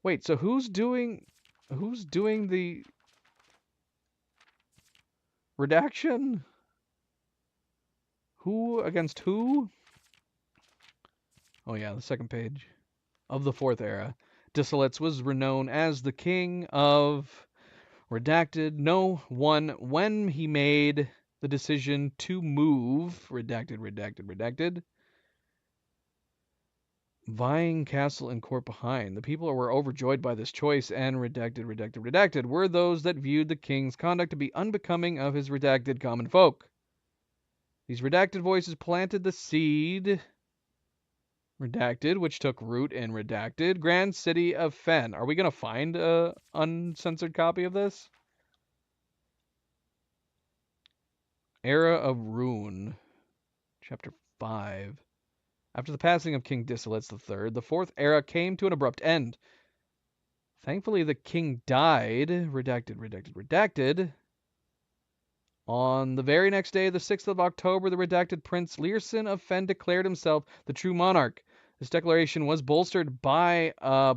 Wait, so who's doing the redaction? Who against who? Oh yeah, the second page. Of the fourth era, Desolates was renowned as the king of redacted. No one when he made the decision to move redacted. Vying castle and court behind. The people were overjoyed by this choice, and redacted were those that viewed the king's conduct to be unbecoming of his redacted common folk. These redacted voices planted the seed, redacted, which took root in redacted, grand city of Fen. Are we going to find a uncensored copy of this? Era of Ruin, Chapter 5. After the passing of King Desolates III, the fourth era came to an abrupt end. Thankfully, the king died, redacted. On the very next day, the 6th of October, the redacted Prince Learson of Fen declared himself the true monarch. This declaration was bolstered by a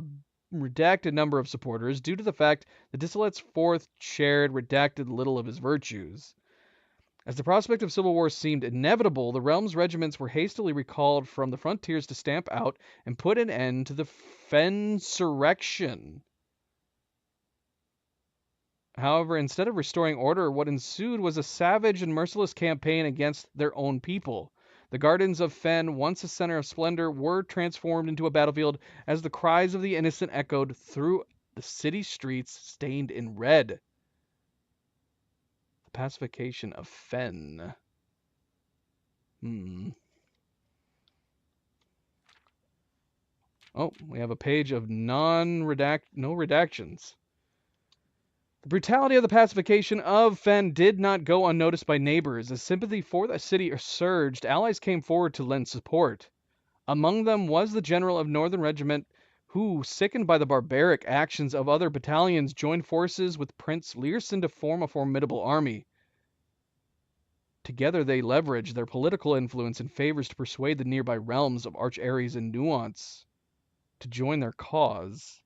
redacted number of supporters due to the fact that Desolates IV shared redacted little of his virtues. As the prospect of civil war seemed inevitable, the realm's regiments were hastily recalled from the frontiers to stamp out and put an end to the Fensurrection. However, instead of restoring order, what ensued was a savage and merciless campaign against their own people. The gardens of Fen, once a center of splendor, were transformed into a battlefield as the cries of the innocent echoed through the city streets stained in red. The pacification of Fen. Oh, we have a page of no redactions. The brutality of the pacification of Fen did not go unnoticed by neighbors. As sympathy for the city surged, allies came forward to lend support. Among them was the general of Northern Regiment, who, sickened by the barbaric actions of other battalions, joined forces with Prince Learson to form a formidable army. Together they leveraged their political influence and favors to persuade the nearby realms of Arch Ares and Nuance to join their cause.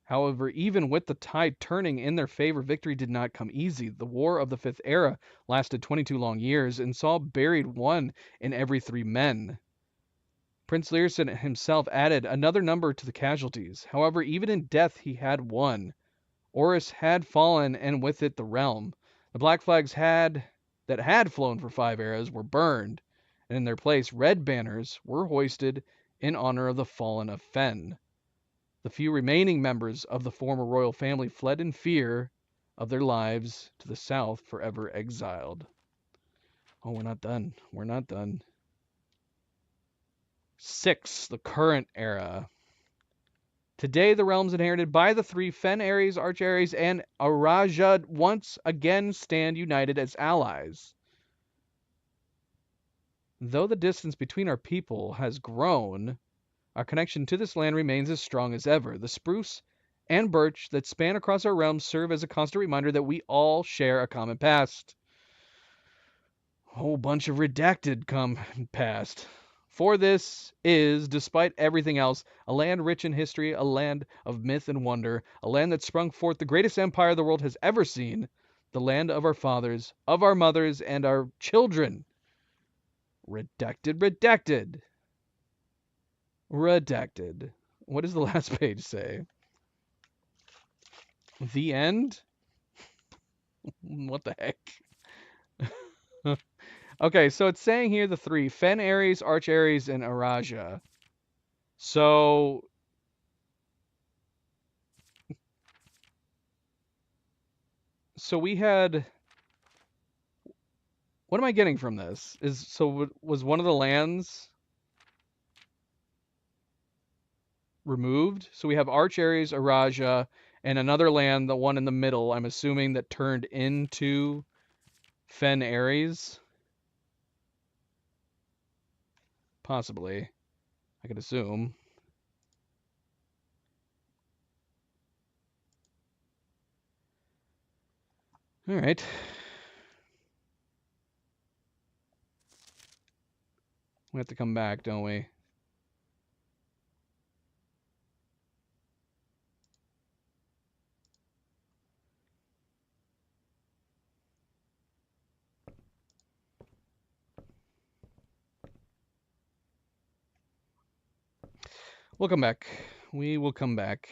However, even with the tide turning in their favor, victory did not come easy. The War of the Fifth Era lasted 22 long years and saw buried 1 in every 3 men. Prince Learson himself added another number to the casualties. However, even in death he had won. Oris had fallen, and with it the realm. The black flags that had flown for 5 eras were burned, and in their place red banners were hoisted in honor of the fallen of Fen. The few remaining members of the former royal family fled in fear of their lives to the south, forever exiled. Oh, we're not done. We're not done. 6. The current era. Today, the realms inherited by the 3 Fen Ares, Arch Ares, and Araja once again stand united as allies. Though the distance between our people has grown, our connection to this land remains as strong as ever. The spruce and birch that span across our realms serve as a constant reminder that we all share a common past. A whole bunch of redacted past. For this is, despite everything else, a land rich in history, a land of myth and wonder, a land that sprung forth the greatest empire the world has ever seen, the land of our fathers, of our mothers, and our children. Redacted, redacted. Redacted. What does the last page say? The end? What the heck? Okay, so it's saying here the 3. Fen Ares, Arch Ares, and Araja. So we had... What am I getting from this? Was one of the lands removed? So we have Arch Ares, Araja, and another land, the one in the middle, I'm assuming, that turned into Fen Ares. Possibly. I could assume. All right. We have to come back, don't we? We'll come back. We will come back.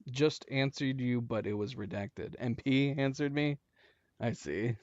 Just answered you, but it was redacted. MP answered me? I see.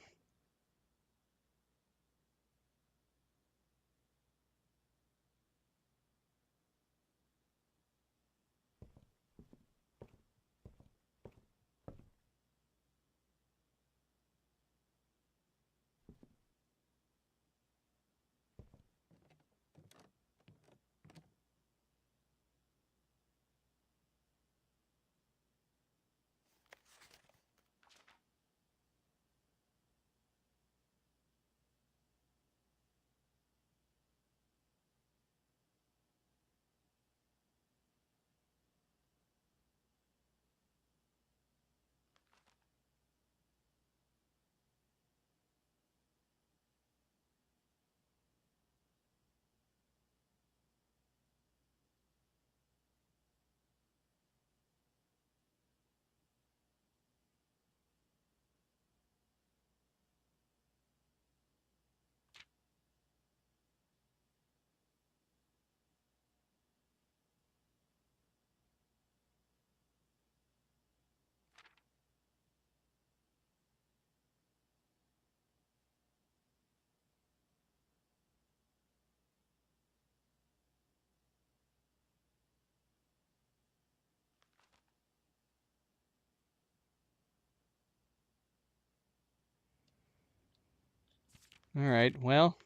All right, well.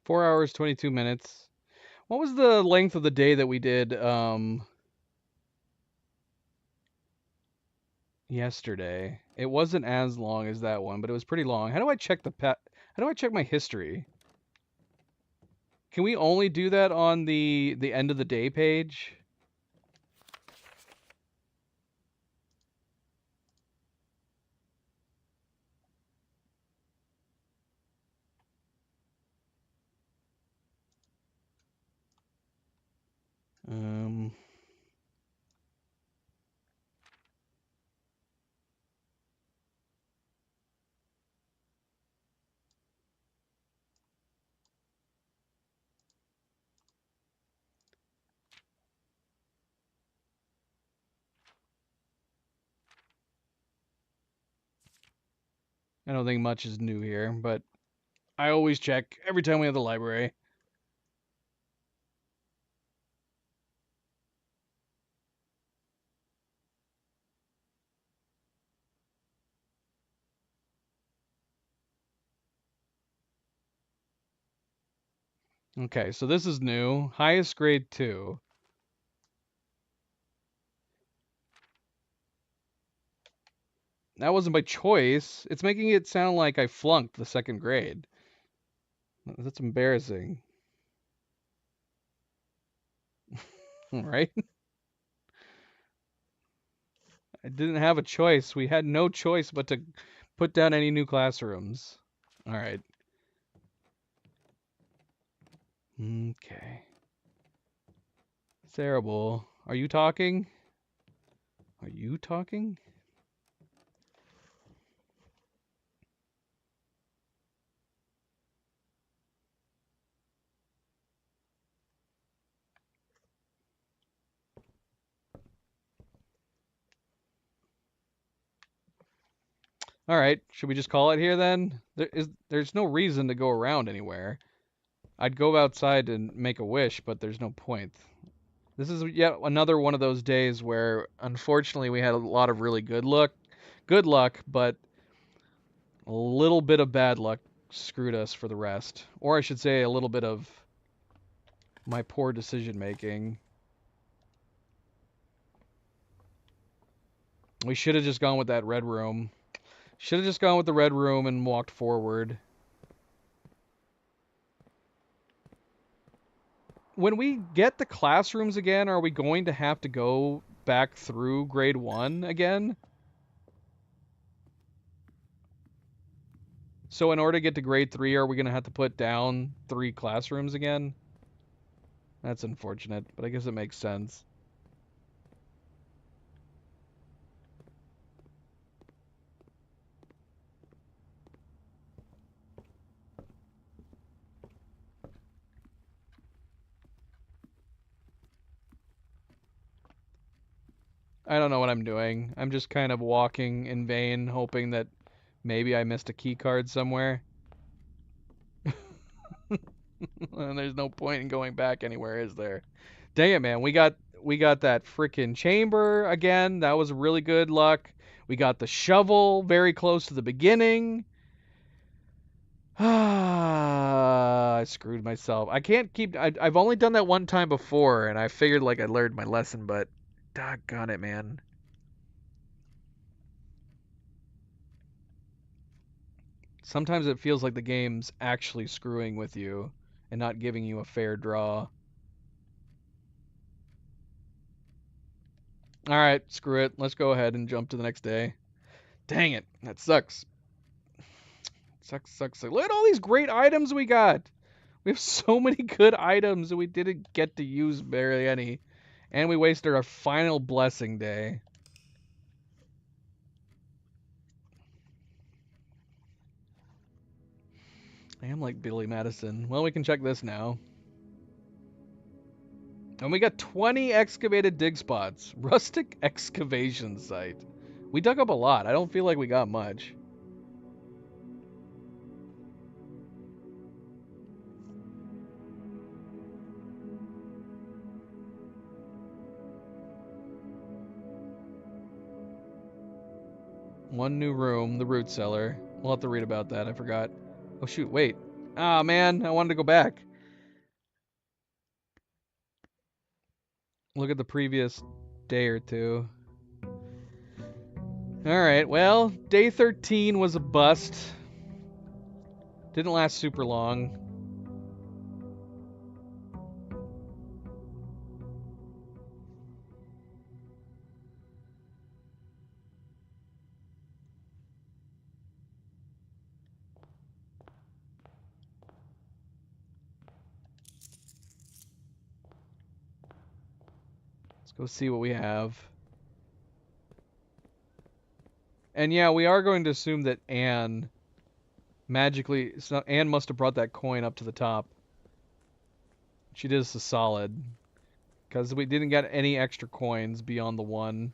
Four hours, 22 minutes. What was the length of the day that we did yesterday? It wasn't as long as that one, but it was pretty long. How do I check how do I check my history? Can we only do that on the end of the day page? Um I don't think much is new here, but I always check every time we have the library. Okay, so this is new. Highest grade 2. That wasn't by choice. It's making it sound like I flunked the second grade. That's embarrassing. Right? I didn't have a choice. We had no choice but to put down any new classrooms. All right. Okay. Terrible. Are you talking? Are you talking? All right. Should we just call it here then? There's no reason to go around anywhere. I'd go outside and make a wish, but there's no point. This is yet another one of those days where unfortunately we had a lot of really good luck, but a little bit of bad luck screwed us for the rest. Or I should say a little bit of my poor decision making. We should have just gone with that red room. Should have just gone with the red room and walked forward. When we get the classrooms again, are we going to have to go back through grade 1 again? So in order to get to grade 3, are we going to have to put down 3 classrooms again? That's unfortunate, but I guess it makes sense. I don't know what I'm doing. I'm just kind of walking in vain, hoping that maybe I missed a key card somewhere. And there's no point in going back anywhere, is there? Dang it, man. We got that freaking chamber again. That was really good luck. We got the shovel very close to the beginning. Ah, I screwed myself. I can't keep. I've only done that one time before, and I figured like I learned my lesson, but doggone it, man. Sometimes it feels like the game's actually screwing with you and not giving you a fair draw. All right, screw it. Let's go ahead and jump to the next day. Dang it, that sucks. Sucks. Look at all these great items we got. We have so many good items and we didn't get to use barely any. And we wasted our final blessing day. I am like Billy Madison. Well, we can check this now. And we got 20 excavated dig spots. Rustic excavation site. We dug up a lot. I don't feel like we got much. One new room, the root cellar. We'll have to read about that. I forgot. Oh, shoot. Wait. Ah, man. I wanted to go back. Look at the previous day or two. Alright, well, day 13 was a bust. Didn't last super long. Let's go see what we have. And yeah, we are going to assume that Anne magically... Anne must have brought that coin up to the top. She did us a solid. Because we didn't get any extra coins beyond the one.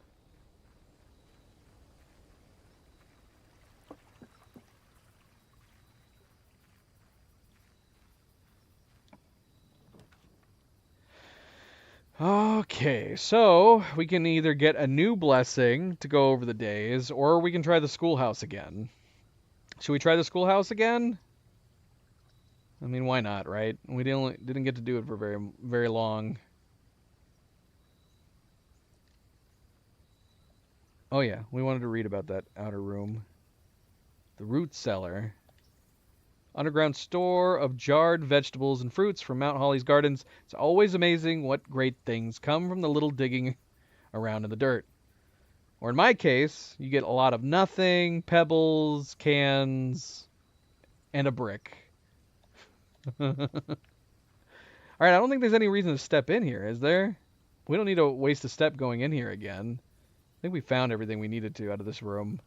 Okay, so we can either get a new blessing to go over the days, or we can try the schoolhouse again. Should we try the schoolhouse again? I mean, why not, right? We didn't get to do it for very long. Oh yeah, we wanted to read about that outer room. The root cellar. Underground store of jarred vegetables and fruits from Mount Holly's gardens. It's always amazing what great things come from the little digging around in the dirt. Or in my case, you get a lot of nothing, pebbles, cans, and a brick. Alright, I don't think there's any reason to step in here, is there? We don't need to waste a step going in here again. I think we found everything we needed to out of this room.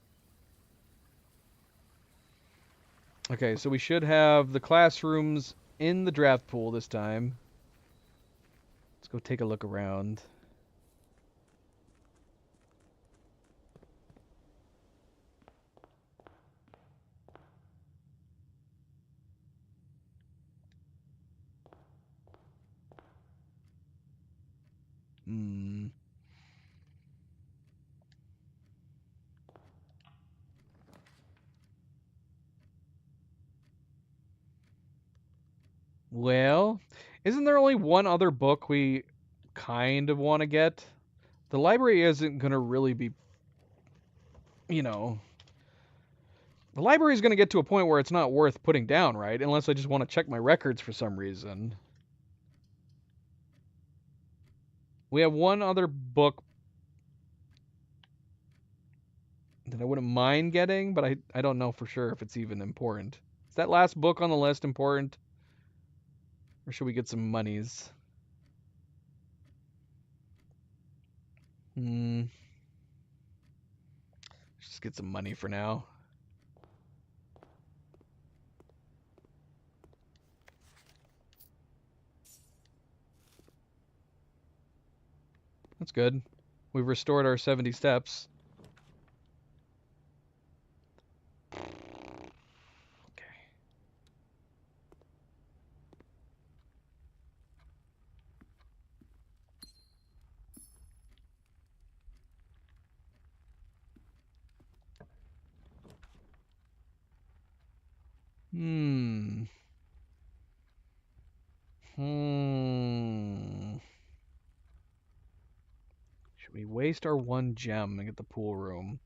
Okay, so we should have the classrooms in the draft pool this time. Let's go take a look around. Hmm. Well, isn't there only one other book we kind of want to get? The library isn't going to really be, you know... The library is going to get to a point where it's not worth putting down, right? Unless I just want to check my records for some reason. We have one other book that I wouldn't mind getting, but I don't know for sure if it's even important. Is that last book on the list important? Or should we get some monies? Just get some money for now. That's good. We've restored our 70 steps. Okay. Hmm. Should we waste our one gem and get the pool room?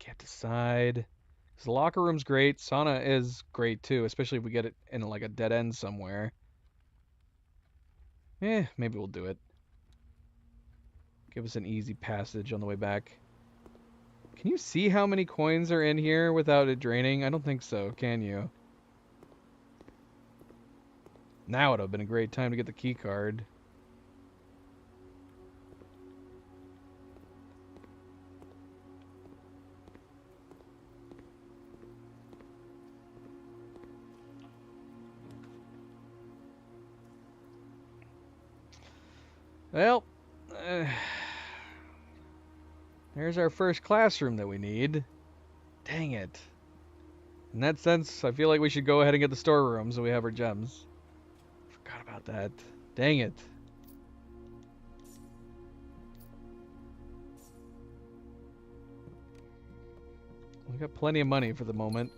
Can't decide. The locker room's great. Sauna is great too, especially if we get it in like a dead end somewhere. Maybe we'll do it. Give us an easy passage on the way back. Can you see how many coins are in here without it draining? I don't think so, can you? Now would have been a great time to get the key card. Well, There's our first classroom that we need. Dang it. In that sense, I feel like we should go ahead and get the storeroom so we have our gems. Forgot about that. Dang it. We got plenty of money for the moment.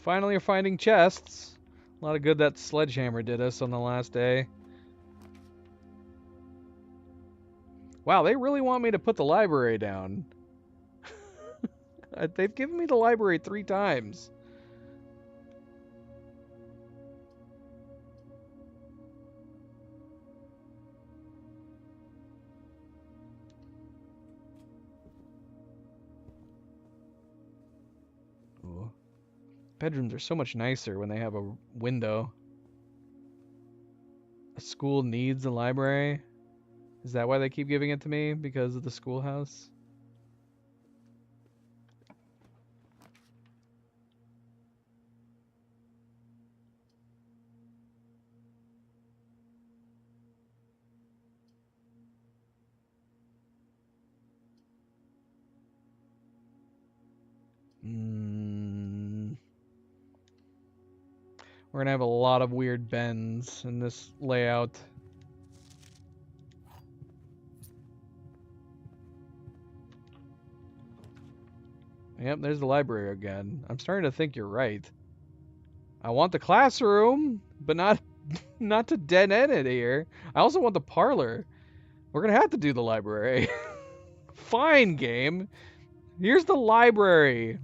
Finally, we're finding chests. A lot of good that sledgehammer did us on the last day. Wow, they really want me to put the library down. They've given me the library 3 times. Ooh. Bedrooms are so much nicer when they have a window. A school needs a library? Is that why they keep giving it to me? Because of the schoolhouse? We're gonna have a lot of weird bends in this layout. Yep, there's the library again. I'm starting to think you're right. I want the classroom, but not not to dead end it here. I also want the parlor. We're gonna have to do the library. Fine, game. Here's the library.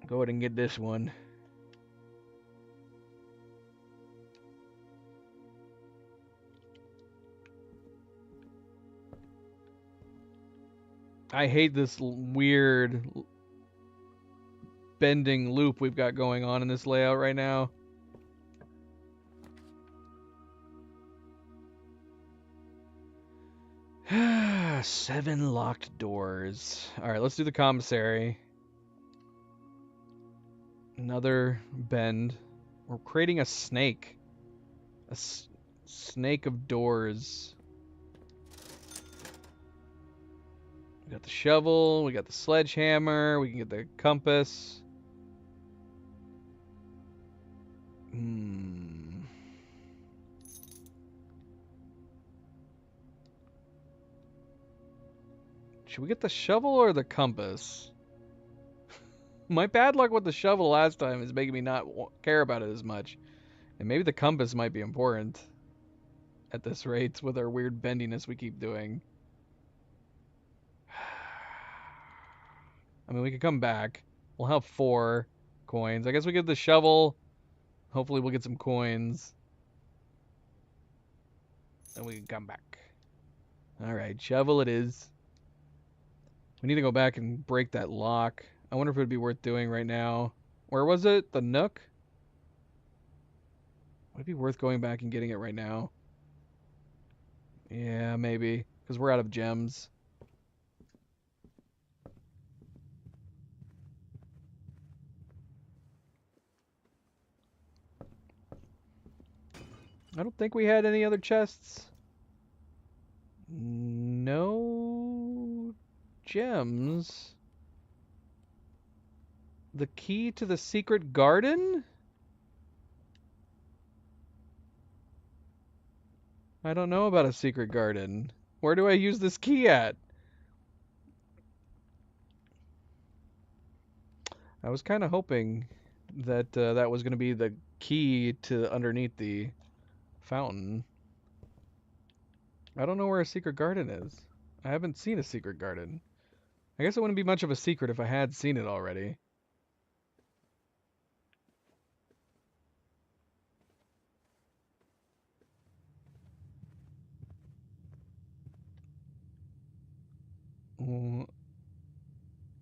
Go ahead and get this one. I hate this weird bending loop we've got going on in this layout right now. Seven locked doors. Alright, let's do the commissary. Another bend. We're creating a snake. A snake of doors. We got the shovel, we got the sledgehammer, we can get the compass. Should we get the shovel or the compass? My bad luck with the shovel last time is making me not care about it as much. And maybe the compass might be important at this rate with our weird bendiness we keep doing. I mean, we could come back. We'll have 4 coins. I guess we get the shovel. Hopefully we'll get some coins. Then we can come back. Alright, shovel it is. We need to go back and break that lock. I wonder if it would be worth doing right now. Where was it? The Nook? Would it be worth going back and getting it right now? Yeah, maybe. Because we're out of gems. I don't think we had any other chests. No gems. The key to the secret garden? I don't know about a secret garden. Where do I use this key at? I was kind of hoping that that was going to be the key to underneath the fountain. I don't know where a secret garden is. I haven't seen a secret garden. I guess it wouldn't be much of a secret if I had seen it already.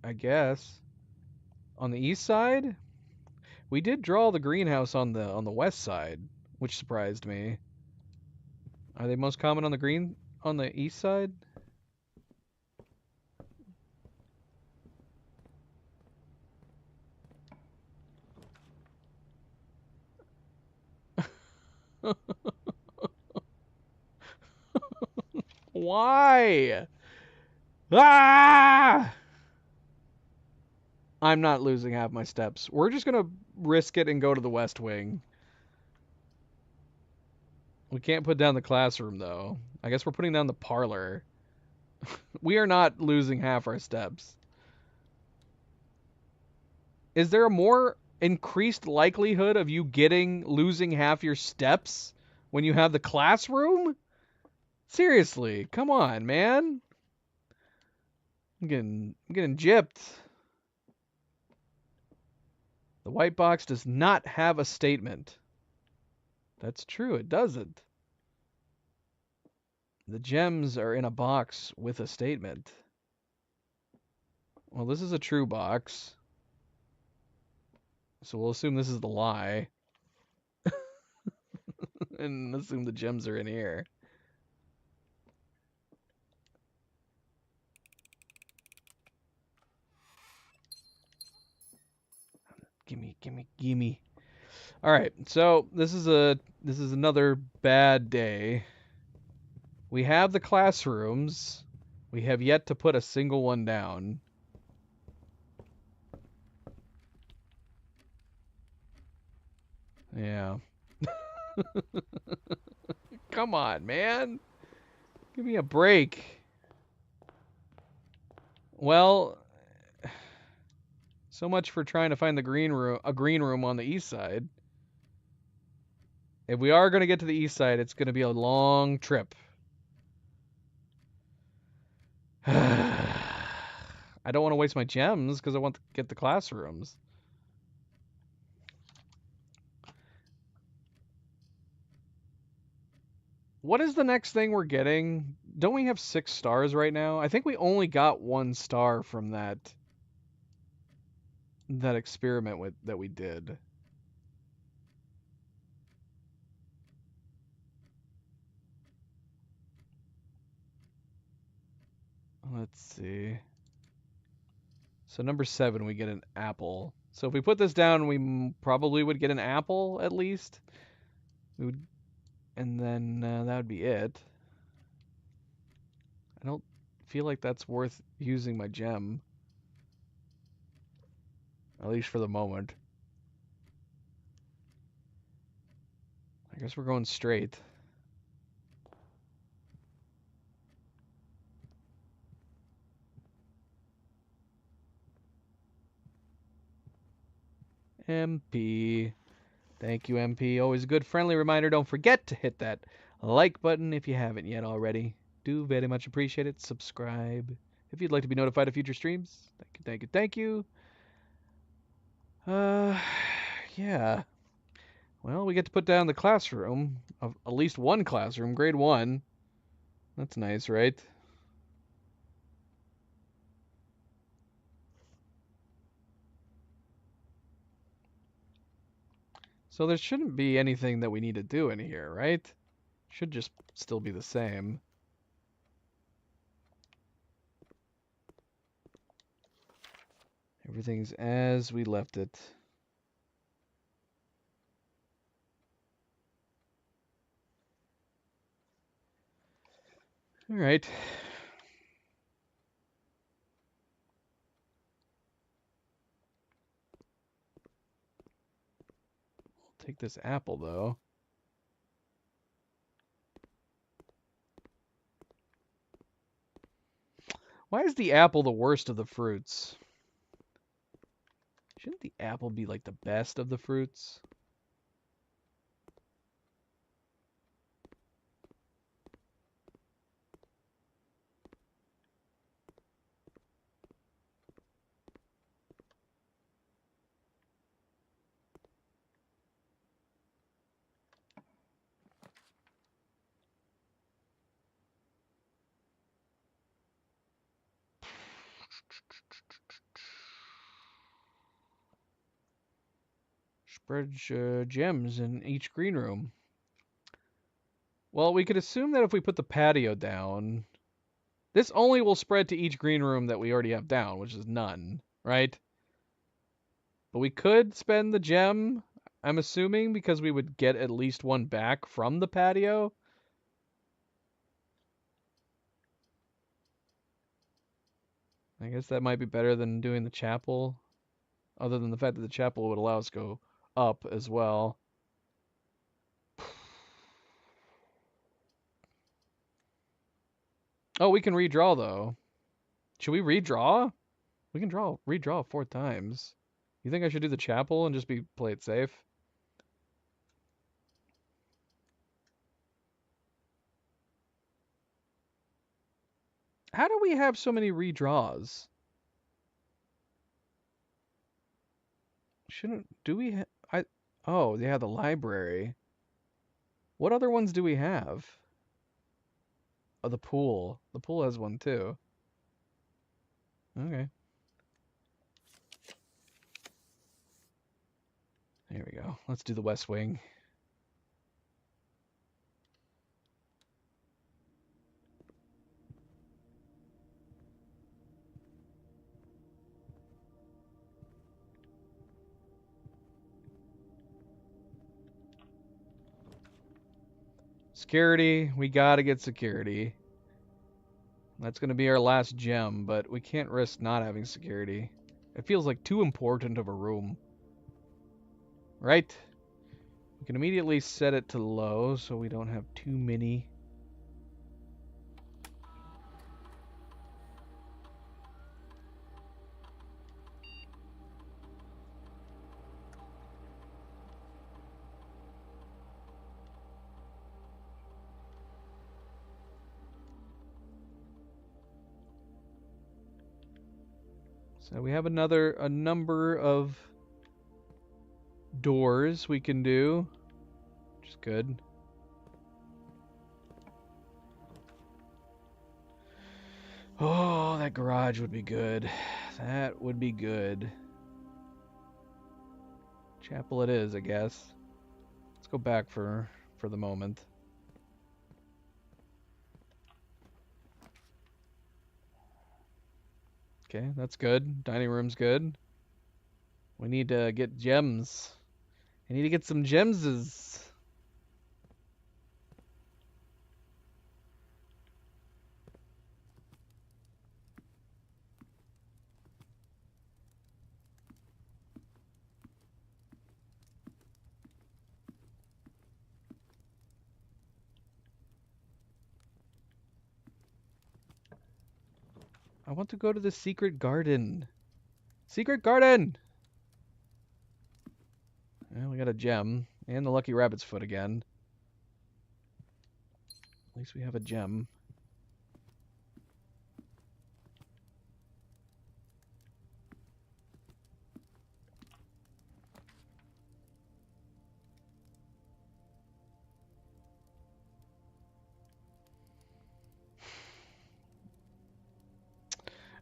I guess. On the east side? We did draw the greenhouse on the west side, which surprised me. Are they most common on the east side? Why? Ah! I'm not losing half my steps. We're just gonna risk it and go to the west wing. We can't put down the classroom though. I guess we're putting down the parlor. We are not losing half our steps. Is there a more increased likelihood of you losing half your steps when you have the classroom? Seriously, come on, man. I'm getting gypped. The white box does not have a statement. That's true, it doesn't. The gems are in a box with a statement. Well, this is a true box. So we'll assume this is the lie. And assume the gems are in here. Gimme, gimme, gimme. All right, so this is another bad day. We have the classrooms. We have yet to put a single one down. Yeah. Come on, man. Give me a break. Well, so much for trying to find a green room on the east side. If we are going to get to the east side, it's going to be a long trip. I don't want to waste my gems because I want to get the classrooms. What is the next thing we're getting? Don't we have 6 stars right now? I think we only got 1 star from that experiment that we did. Let's see. So number 7, we get an apple. So if we put this down, we probably would get an apple at least. We would, and then that would be it. I don't feel like that's worth using my gem. At least for the moment. I guess we're going straight. MP. Thank you, MP. Always a good friendly reminder. Don't forget to hit that like button if you haven't yet already. Do very much appreciate it. Subscribe if you'd like to be notified of future streams. Thank you, thank you, thank you. Yeah. Well, we get to put down the classroom, of at least one classroom, grade 1. That's nice, right? So there shouldn't be anything that we need to do in here, right? Should just still be the same. Everything's as we left it. All right. Take this apple, though. Why is the apple the worst of the fruits? Shouldn't the apple be like the best of the fruits? Spread gems in each green room. Well, we could assume that if we put the patio down, this only will spread to each green room that we already have down, which is none, right? But we could spend the gem, I'm assuming, because we would get at least one back from the patio. I guess that might be better than doing the chapel, other than the fact that the chapel would allow us to go up as well. Oh, we can redraw, though. Should we redraw? We can redraw 4 times. You think I should do the chapel and just play it safe? How do we have so many redraws? Do we oh, yeah, the library. What other ones do we have? Oh, the pool. The pool has one too. Okay. There we go. Let's do the West Wing. Security. We gotta get security. That's gonna be our last gem, but we can't risk not having security. It feels like too important of a room. Right? We can immediately set it to low so we don't have too many. So we have a number of doors we can do, which is good. Oh, that garage would be good. That would be good. Chapel it is, I guess. Let's go back for the moment. Okay, that's good. Dining room's good. We need to get gems. I need to get some gemses. I want to go to the secret garden. Secret garden! Well, we got a gem. And the lucky rabbit's foot again. At least we have a gem.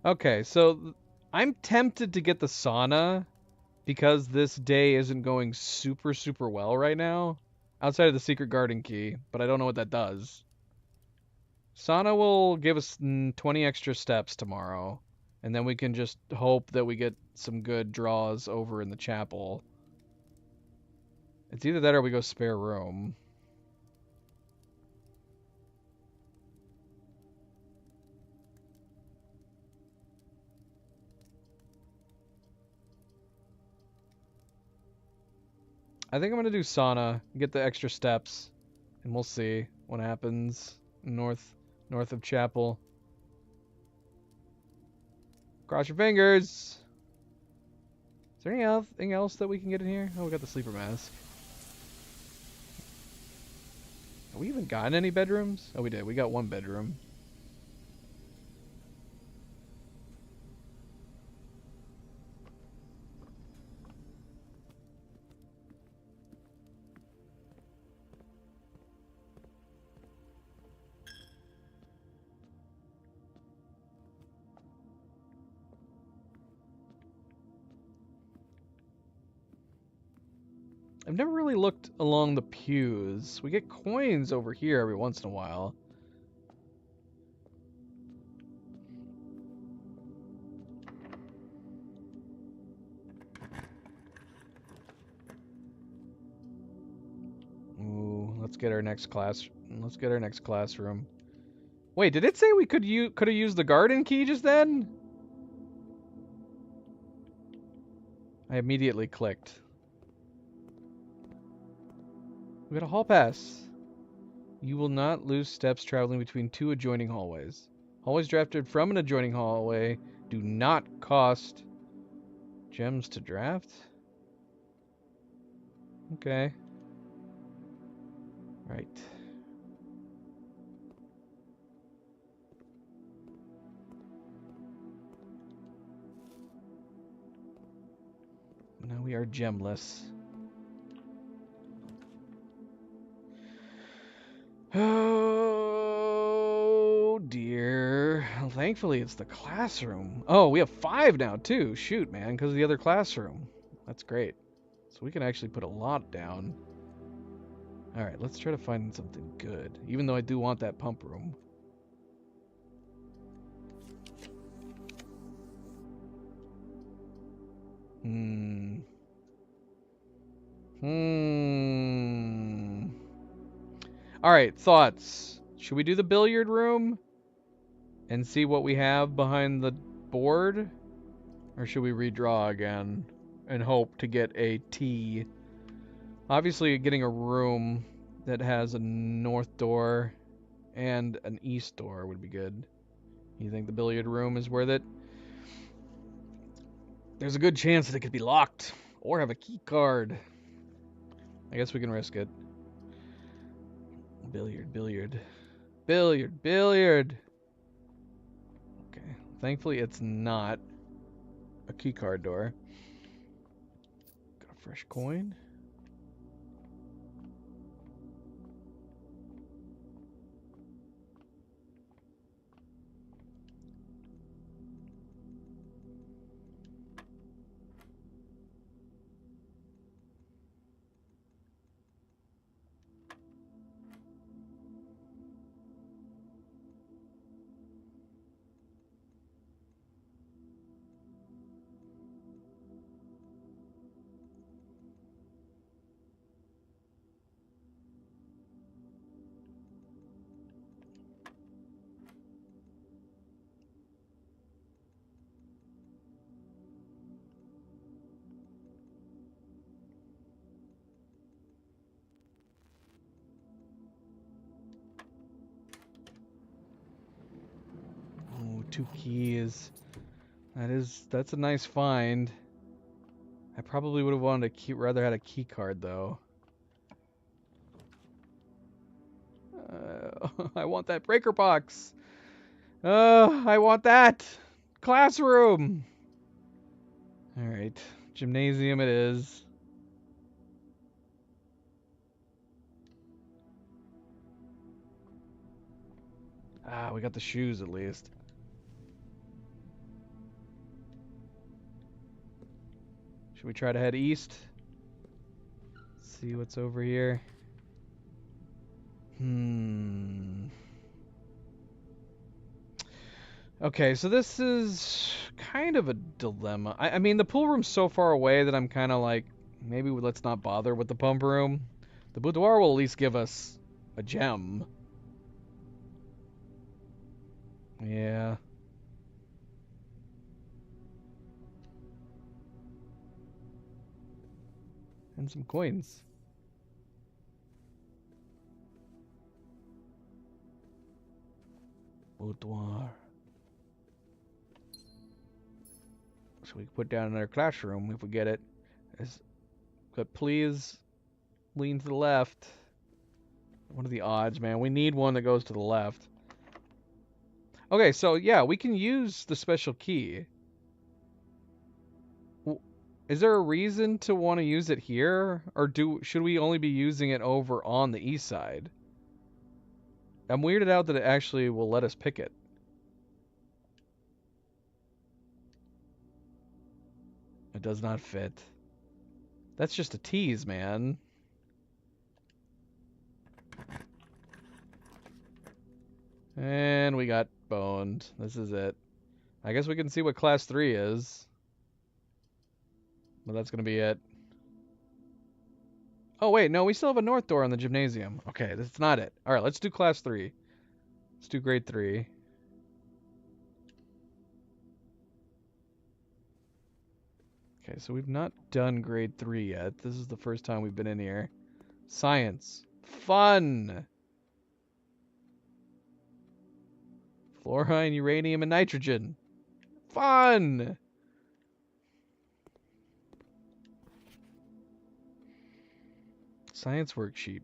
Okay, so I'm tempted to get the sauna because this day isn't going super, super well right now. Outside of the secret garden key, but I don't know what that does. Sauna will give us 20 extra steps tomorrow, and then we can just hope that we get some good draws over in the chapel. It's either that or we go spare room. I think I'm gonna do sauna, get the extra steps, and we'll see what happens north of chapel. Cross your fingers. Is there anything else that we can get in here? Oh, we got the sleeper mask. Have we even gotten any bedrooms? Oh, we did. We got one bedroom. I've never really looked along the pews. We get coins over here every once in a while. Ooh, let's get our next class. Let's get our next classroom. Wait, did it say we could have used the garden key just then? I immediately clicked. We got a hall pass. You will not lose steps traveling between two adjoining hallways. Hallways drafted from an adjoining hallway do not cost gems to draft. Okay. Right. Now we are gemless. Oh dear. Thankfully it's the classroom. Oh, we have 5 now too. Shoot, man, because of the other classroom. That's great. So we can actually put a lot down. Alright, let's try to find something good. Even though I do want that pump room. Alright, thoughts. Should we do the billiard room? And see what we have behind the board? Or should we redraw again? And hope to get a T? Obviously, getting a room that has a north door and an east door would be good. You think the billiard room is worth it? There's a good chance that it could be locked or have a key card. I guess we can risk it. Billiard, billiard. Billiard, billiard. Okay. Thankfully, it's not a key card door. Got a fresh coin. Oh, 2 keys. That's a nice find. I probably would have wanted to rather had a key card though. I want that breaker box. I want that classroom. All right, gymnasium it is. Ah, we got the shoes at least. Should we try to head east? See what's over here. Okay, so this is kind of a dilemma. I mean, the pool room's so far away that I'm kind of like, maybe let's not bother with the pump room. The boudoir will at least give us a gem. Yeah. And some coins. Boudoir. So we can put down another classroom if we get it. But please lean to the left. What are the odds, man? We need one that goes to the left. Okay, so yeah, we can use the special key. Is there a reason to want to use it here? Or should we only be using it over on the east side? I'm weirded out that it actually will let us pick it. It does not fit. That's just a tease, man. And we got boned. This is it. I guess we can see what class 3 is. But that's going to be it. Oh, wait, no, we still have a north door on the gymnasium. Okay, that's not it. All right, let's do class 3. Let's do grade 3. Okay, so we've not done grade 3 yet. This is the first time we've been in here. Science. Fun! Fluorine, uranium, and nitrogen. Fun! Science worksheet.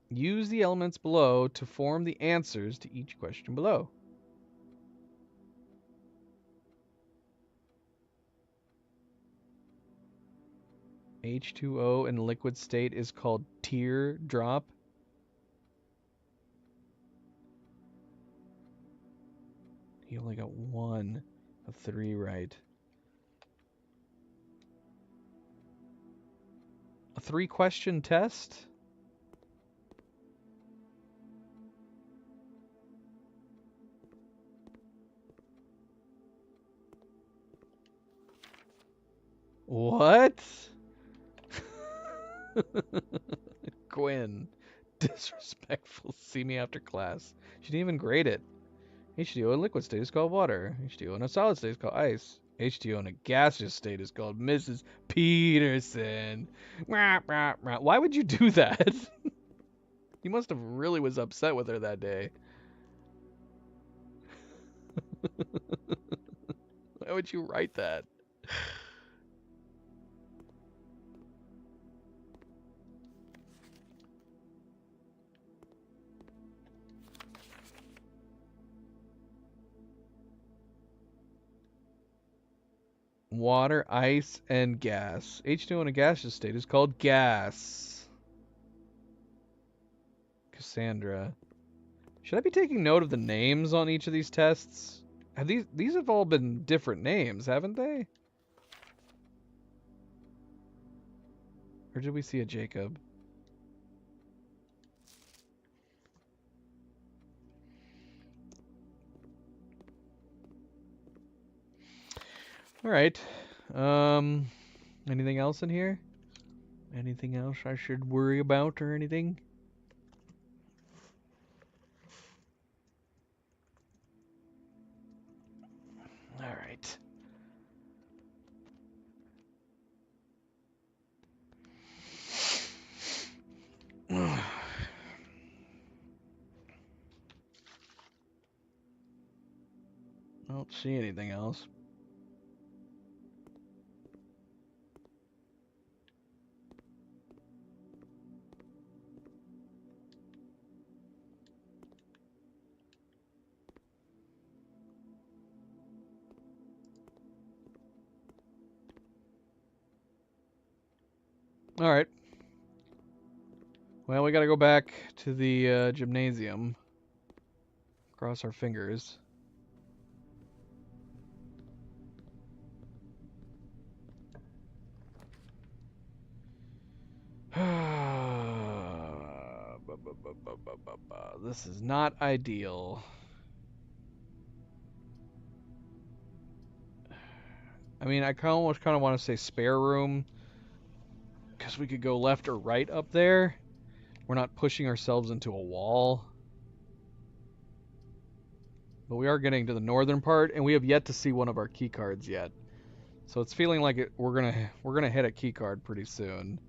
Use the elements below to form the answers to each question below. H2O in liquid state is called teardrop. He only got 1 of 3 right. A 3-question test? What? Quinn. Disrespectful. See me after class. She didn't even grade it. H2O in liquid state is called water. H2O in a solid state is called ice. H2O in a gaseous state is called Mrs. Peterson. Why would you do that? He must have really was upset with her that day. Why would you write that? Water, ice, and gas. H2O in a gaseous state is called gas. Cassandra. Should I be taking note of the names on each of these tests? Have these have all been different names, haven't they? Or did we see a Jacob? All right. Anything else in here? Anything else I should worry about or anything? All right. I don't see anything else. All right. Well, we got to go back to the gymnasium. Cross our fingers. This is not ideal. I mean, I almost kind of want to say spare room, because we could go left or right up there. We're not pushing ourselves into a wall. But we are getting to the northern part, and we have yet to see one of our key cards yet. So it's feeling like we're gonna hit a key card pretty soon.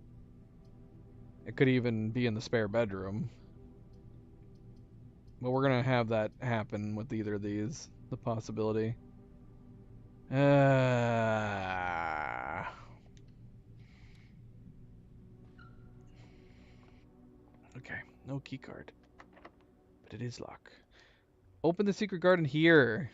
It could even be in the spare bedroom. But we're gonna have that happen with either of these. The possibility. Okay, no key card. But it is lock. Open the secret garden here.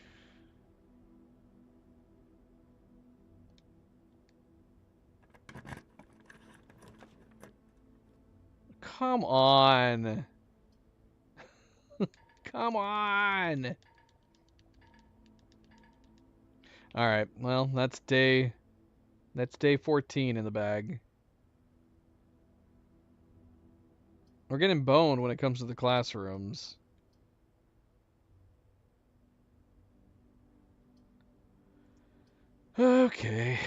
Come on. Come on. All right. Well, that's day 14 in the bag. We're getting boned when it comes to the classrooms. Okay.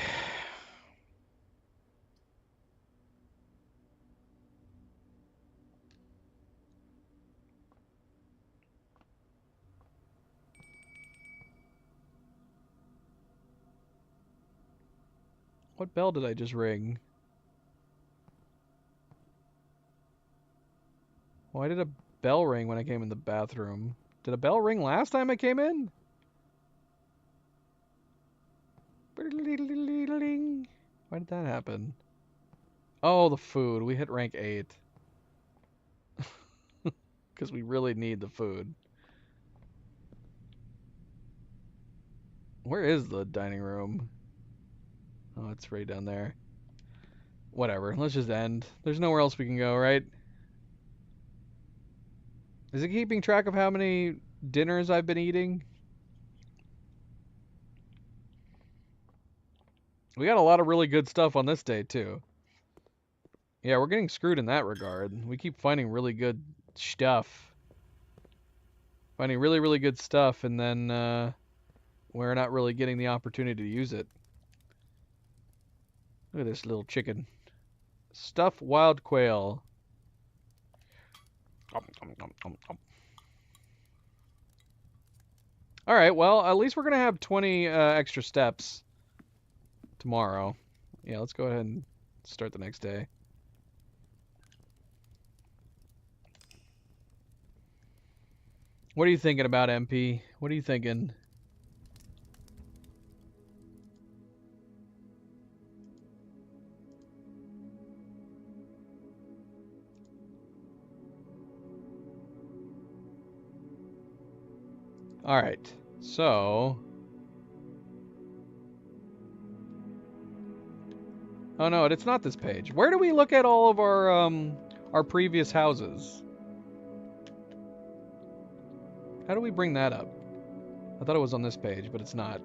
What bell did I just ring? Why did a bell ring when I came in the bathroom? Did a bell ring last time I came in? Why did that happen? Oh, the food. We hit rank 8. Because we really need the food. Where is the dining room? Oh, it's right down there. Whatever. Let's just end. There's nowhere else we can go, right? Is it keeping track of how many dinners I've been eating? We got a lot of really good stuff on this day, too. Yeah, we're getting screwed in that regard. We keep finding really good stuff. Finding really, really good stuff, and then we're not really getting the opportunity to use it. Look at this little chicken. Stuffed wild quail. Alright, well, at least we're going to have 20 extra steps tomorrow. Yeah, let's go ahead and start the next day. What are you thinking about, MP? What are you thinking? Alright, so... Oh no, it's not this page. Where do we look at all of our previous houses? How do we bring that up? I thought it was on this page, but it's not.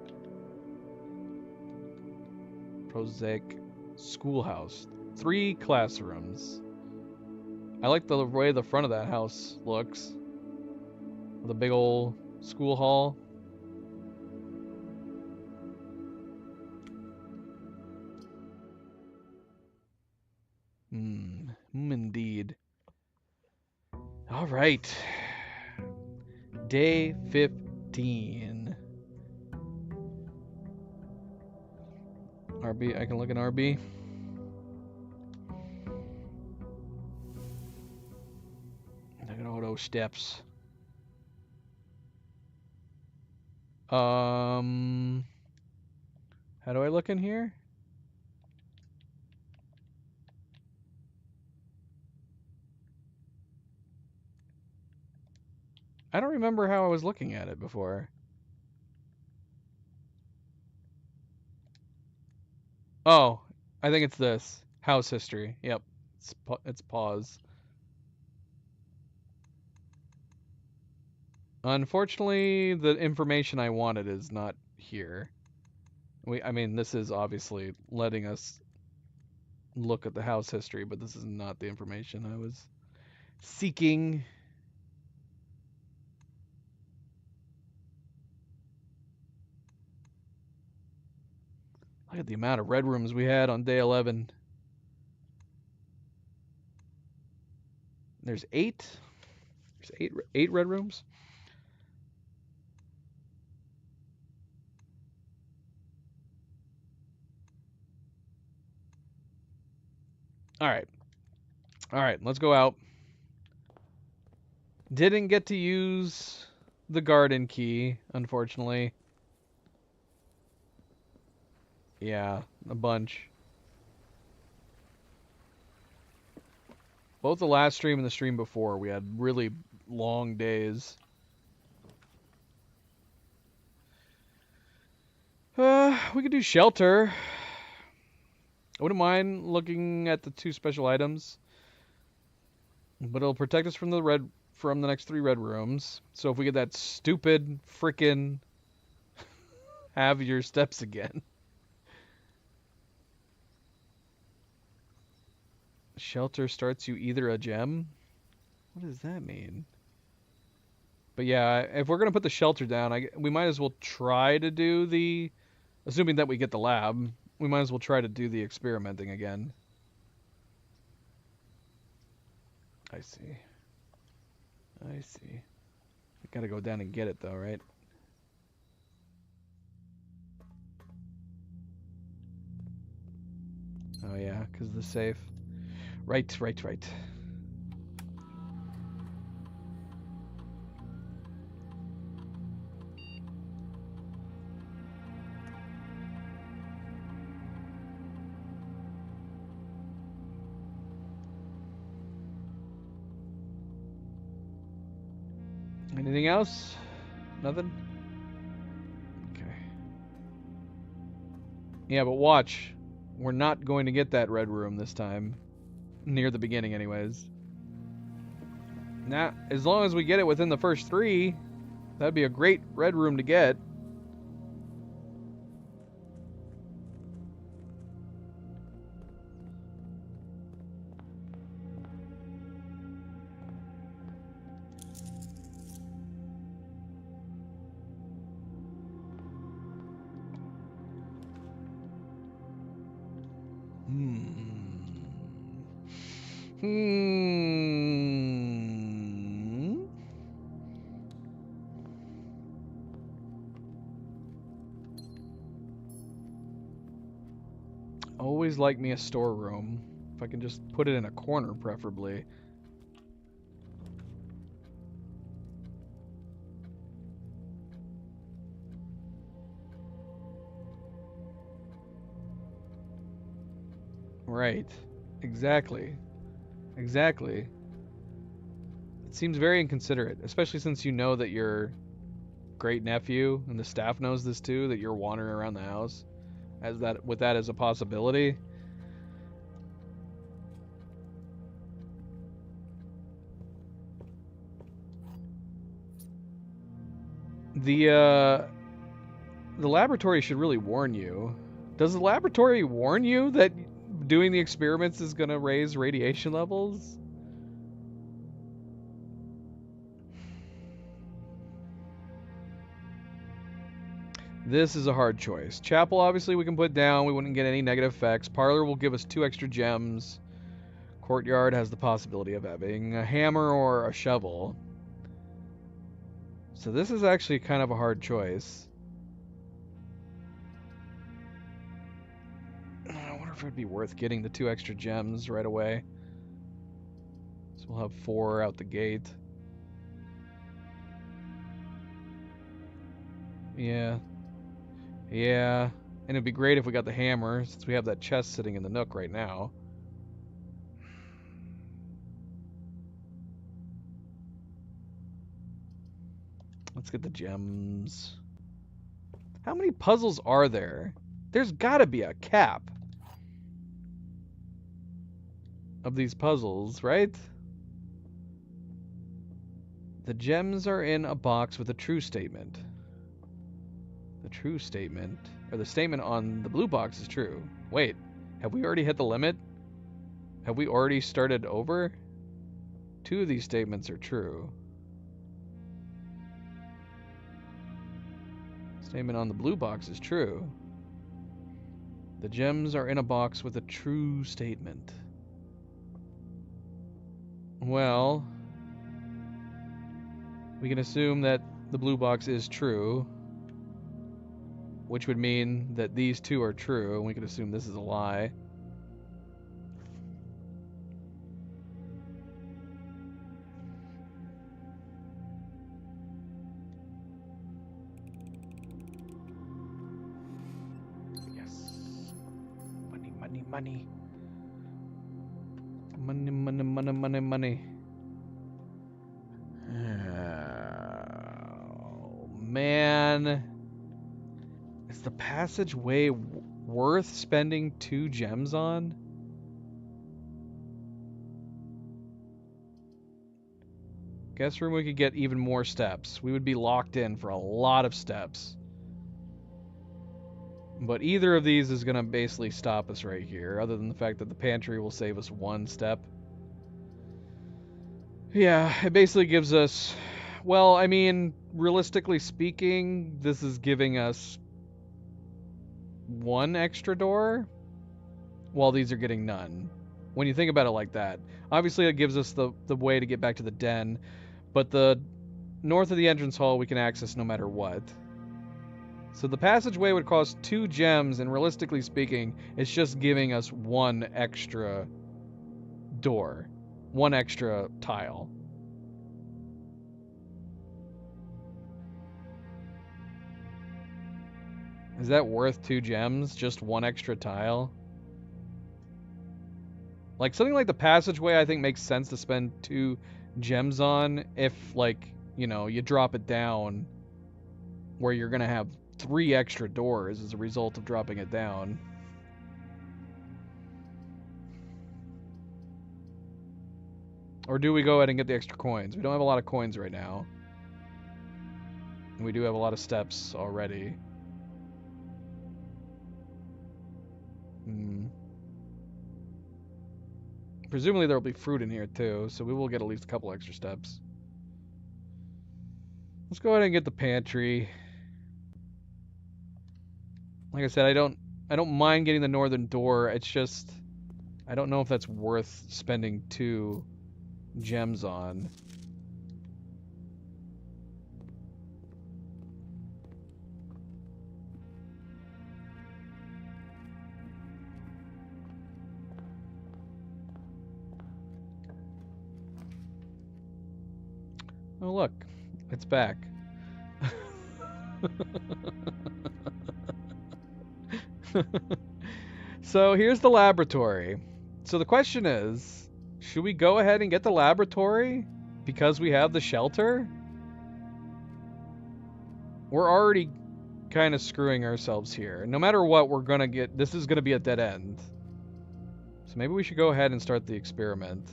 Prosaic schoolhouse. 3 classrooms. I like the way the front of that house looks. With a big old school hall. Indeed. All right. Day 15. RB, I can look in RB. Look at all those steps. How do I look in here? I don't remember how I was looking at it before. Oh, I think it's this. House history. Yep. It's pause. Unfortunately, the information I wanted is not here. I mean, this is obviously letting us look at the house history, but this is not the information I was seeking. Look at the amount of red rooms we had on day 11. There's 8. There's eight red rooms. All right. All right, let's go out. Didn't get to use the garden key, unfortunately. Yeah, a bunch. Both the last stream and the stream before, we had really long days. We could do shelter. I wouldn't mind looking at the 2 special items, but it'll protect us from the next 3 red rooms. So if we get that stupid frickin' have your steps again. Shelter starts you either a gem. What does that mean? But yeah, if we're gonna put the shelter down, we might as well try to do the, assuming that we get the lab, we might as well try to do the experimenting again. I see. I see. We gotta go down and get it though, right? Oh yeah, because of the safe. Right. Anything else? Nothing? Okay. Yeah, but watch. We're not going to get that red room this time. Near the beginning, anyways. Now, as long as we get it within the first 3, that'd be a great red room to get. Always like me a storeroom. If I can just put it in a corner, preferably. Right. Exactly. Exactly. It seems very inconsiderate, especially since you know that your great nephew and the staff knows this too, that you're wandering around the house as that with that as a possibility. The laboratory should really warn you. Does the laboratory warn you that doing the experiments is going to raise radiation levels? This is a hard choice. Chapel, obviously, we can put down. We wouldn't get any negative effects. Parlor will give us 2 extra gems. Courtyard has the possibility of having a hammer or a shovel. So this is actually kind of a hard choice. I wonder if it would be worth getting the 2 extra gems right away. So we'll have 4 out the gate. Yeah. Yeah. And it'd be great if we got the hammer, since we have that chest sitting in the nook right now. Let's get the gems. How many puzzles are there? There's gotta be a cap of these puzzles, right? The gems are in a box with a true statement. The true statement, or the statement on the blue box is true. Wait, have we already hit the limit? Have we already started over? 2 of these statements are true. Statement on the blue box is true. The gems are in a box with a true statement. Well, we can assume that the blue box is true, which would mean that these 2 are true, and we can assume this is a lie. Yes. Money, money, money. Money, money, money, money, money. Oh, man. Is the passageway worth spending 2 gems on? Guest room, we could get even more steps. We would be locked in for a lot of steps. But either of these is going to basically stop us right here, other than the fact that the pantry will save us 1 step. Yeah, it basically gives us, well, I mean, realistically speaking, this is giving us one extra door, while these are getting none. When you think about it like that. Obviously, it gives us the way to get back to the den, but the north of the entrance hall we can access no matter what. So the passageway would cost 2 gems, and realistically speaking, it's just giving us one extra door, one extra tile. Is that worth 2 gems? Just one extra tile? Like, something like the passageway I think makes sense to spend 2 gems on if, like, you know, you drop it down where you're gonna have 3 extra doors as a result of dropping it down. Or do we go ahead and get the extra coins? We don't have a lot of coins right now. And we do have a lot of steps already. Presumably there will be fruit in here too, so we will get at least a couple extra steps. Let's go ahead and get the pantry. Like I said, I don't mind getting the northern door. It's just I don't know if that's worth spending 2 gems on. Oh look, it's back. So here's the laboratory. So the question is, should we go ahead and get the laboratory because we have the shelter? We're already kind of screwing ourselves here. No matter what, we're gonna get, this is gonna be a dead end. So maybe we should go ahead and start the experiment.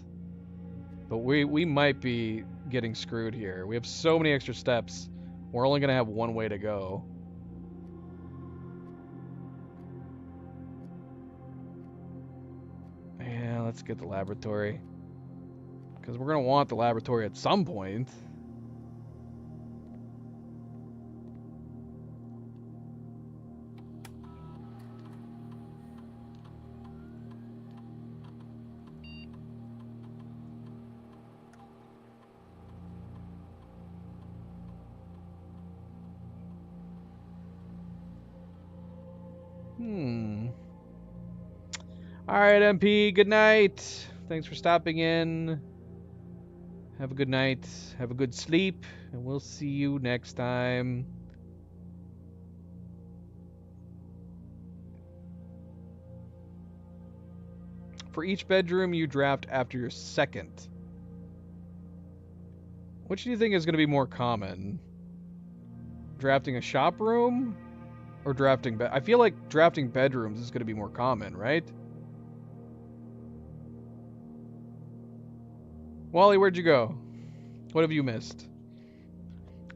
But we might be getting screwed here. We have so many extra steps. We're only gonna have one way to go. Yeah, let's get the laboratory. Because we're gonna want the laboratory at some point. Alright, MP, good night. Thanks for stopping in. Have a good night. Have a good sleep. And we'll see you next time. For each bedroom you draft after your second. Which do you think is going to be more common? Drafting a shop room? Or drafting I feel like drafting bedrooms is going to be more common, right? Wally, where'd you go? What have you missed?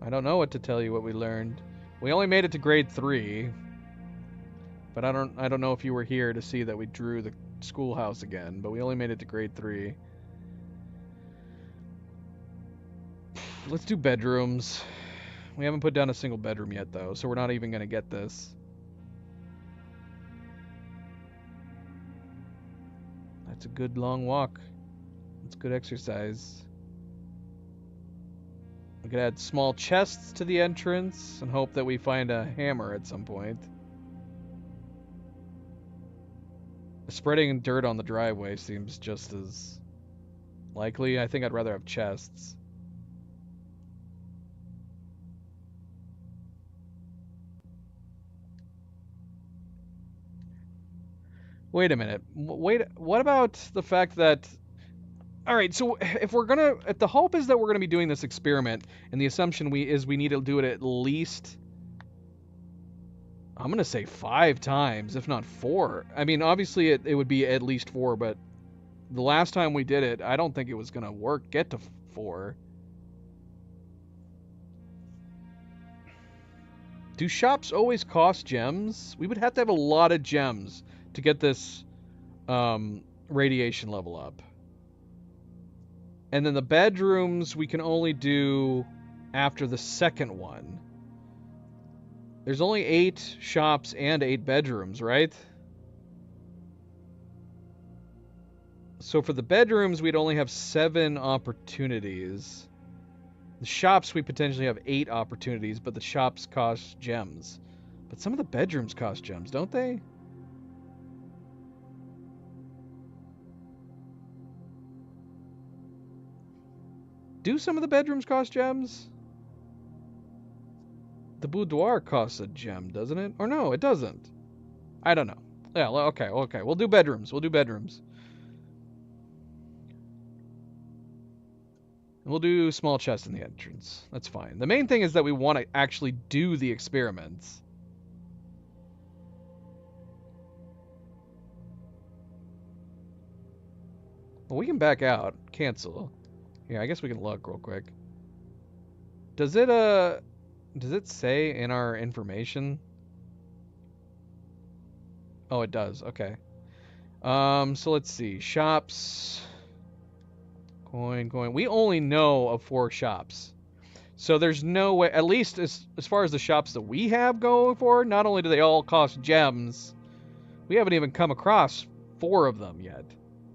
I don't know what to tell you what we learned. We only made it to grade 3. But I don't know if you were here to see that we drew the schoolhouse again, but we only made it to grade 3. Let's do bedrooms. We haven't put down a single bedroom yet though, so we're not even going to get this. That's a good long walk. It's good exercise. We could add small chests to the entrance and hope that we find a hammer at some point. Spreading dirt on the driveway seems just as likely. I think I'd rather have chests. Wait a minute. Wait, what about the fact that... Alright, so if we're gonna... If the hope is that we're gonna be doing this experiment, and the assumption we need to do it at least... I'm gonna say 5 times, if not 4. I mean, obviously it would be at least 4, but the last time we did it, I don't think it was gonna get to 4. Do shops always cost gems? We would have to have a lot of gems to get this radiation level up. And then the bedrooms we can only do after the second one. There's only 8 shops and 8 bedrooms, right? So for the bedrooms, we'd only have 7 opportunities. The shops, we potentially have 8 opportunities, but the shops cost gems. But some of the bedrooms cost gems, don't they? Do some of the bedrooms cost gems? The boudoir costs a gem, doesn't it? Or no, it doesn't. I don't know. Yeah, okay. We'll do bedrooms. We'll do small chest in the entrance. That's fine. The main thing is that we want to actually do the experiments. Well, we can back out. Cancel. Yeah, I guess we can look real quick. Does it say in our information? Oh, it does. Okay. So let's see. Shops. Coin. We only know of 4 shops. So there's no way, at least as far as the shops that we have going for, not only do they all cost gems, we haven't even come across 4 of them yet.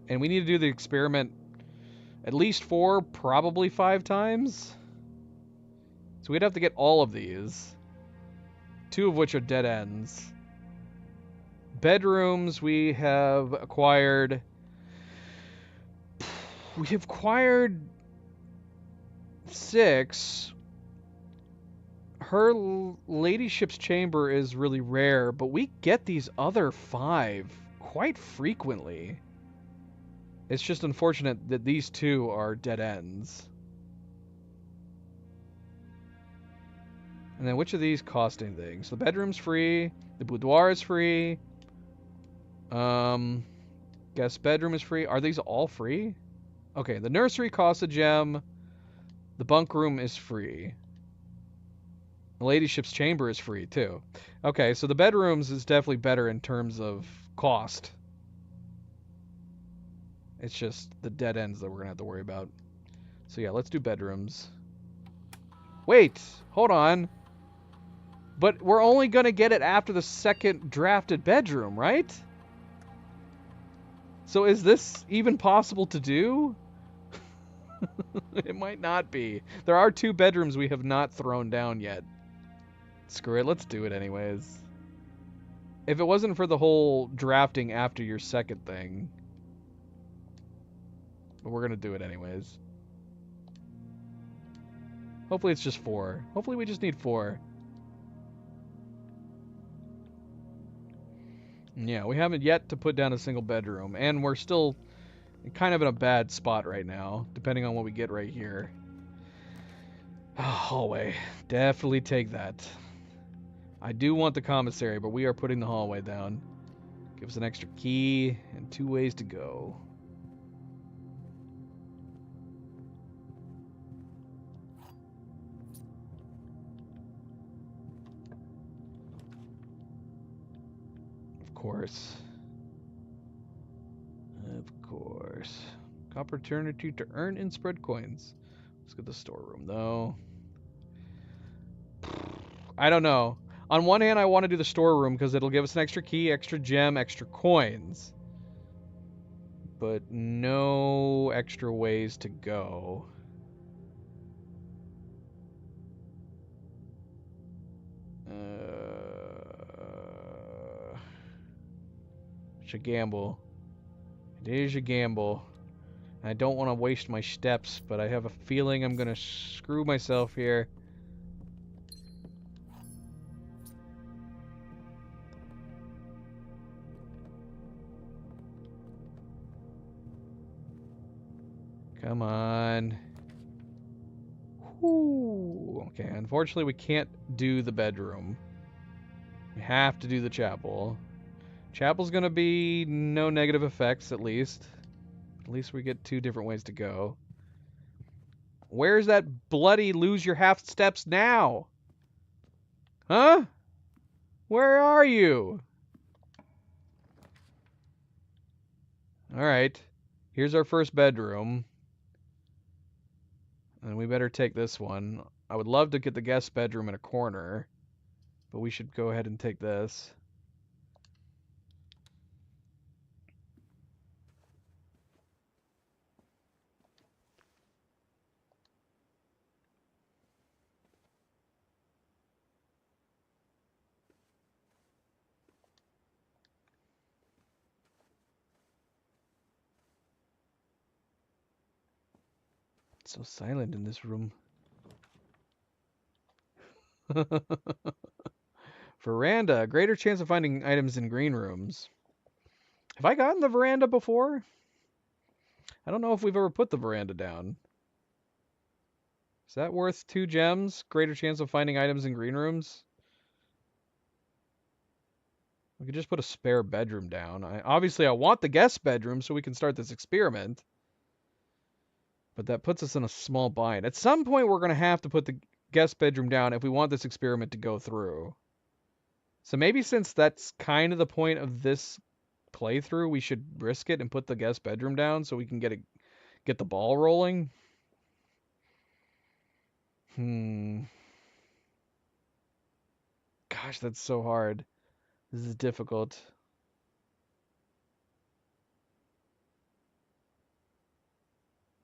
And we need to do the experiment at least 4, probably 5 times. So we'd have to get all of these. 2 of which are dead ends. Bedrooms, we have acquired 6. Her ladyship's chamber is really rare, but we get these other 5 quite frequently. It's just unfortunate that these 2 are dead ends. And then which of these cost anything? So the bedroom's free, the boudoir is free. Guest bedroom is free. Are these all free? Okay, the nursery costs a gem. The bunk room is free. The ladyship's chamber is free too. Okay, so the bedrooms is definitely better in terms of cost. It's just the dead ends that we're gonna have to worry about. So yeah, let's do bedrooms. Wait, hold on. But we're only gonna get it after the second drafted bedroom, right? So is this even possible to do? It might not be. There are 2 bedrooms we have not thrown down yet. Screw it, let's do it anyways. If it wasn't for the whole drafting after your second thing. But we're gonna do it anyways. Hopefully it's just 4. Hopefully we just need 4. Yeah, we haven't yet to put down a single bedroom, and we're still kind of in a bad spot right now, depending on what we get right here. Oh, hallway. Definitely take that. I do want the commissary, but we are putting the hallway down. Give us an extra key and 2 ways to go. Of course. Of course. Opportunity to earn and spread coins. Let's get the storeroom, though. I don't know. On one hand, I want to do the storeroom because it'll give us an extra key, extra gem, extra coins. But no extra ways to go. It's a gamble. It is a gamble. I don't want to waste my steps, but I have a feeling I'm going to screw myself here. Come on. Whew. Okay, unfortunately we can't do the bedroom. We have to do the chapel. Chapel's gonna be no negative effects, at least. At least we get 2 different ways to go. Where's that bloody lose your half steps now? Huh? Where are you? Alright. Here's our first bedroom. And we better take this one. I would love to get the guest bedroom in a corner, but we should go ahead and take this. It's so silent in this room. Veranda, greater chance of finding items in green rooms. Have I gotten the veranda before? I don't know if we've ever put the veranda down. Is that worth 2 gems? Greater chance of finding items in green rooms? We could just put a spare bedroom down. Obviously, I want the guest bedroom so we can start this experiment. But that puts us in a small bind. At some point, we're going to have to put the guest bedroom down if we want this experiment to go through. So maybe since that's kind of the point of this playthrough, we should risk it and put the guest bedroom down so we can get the ball rolling. Gosh, that's so hard. This is difficult.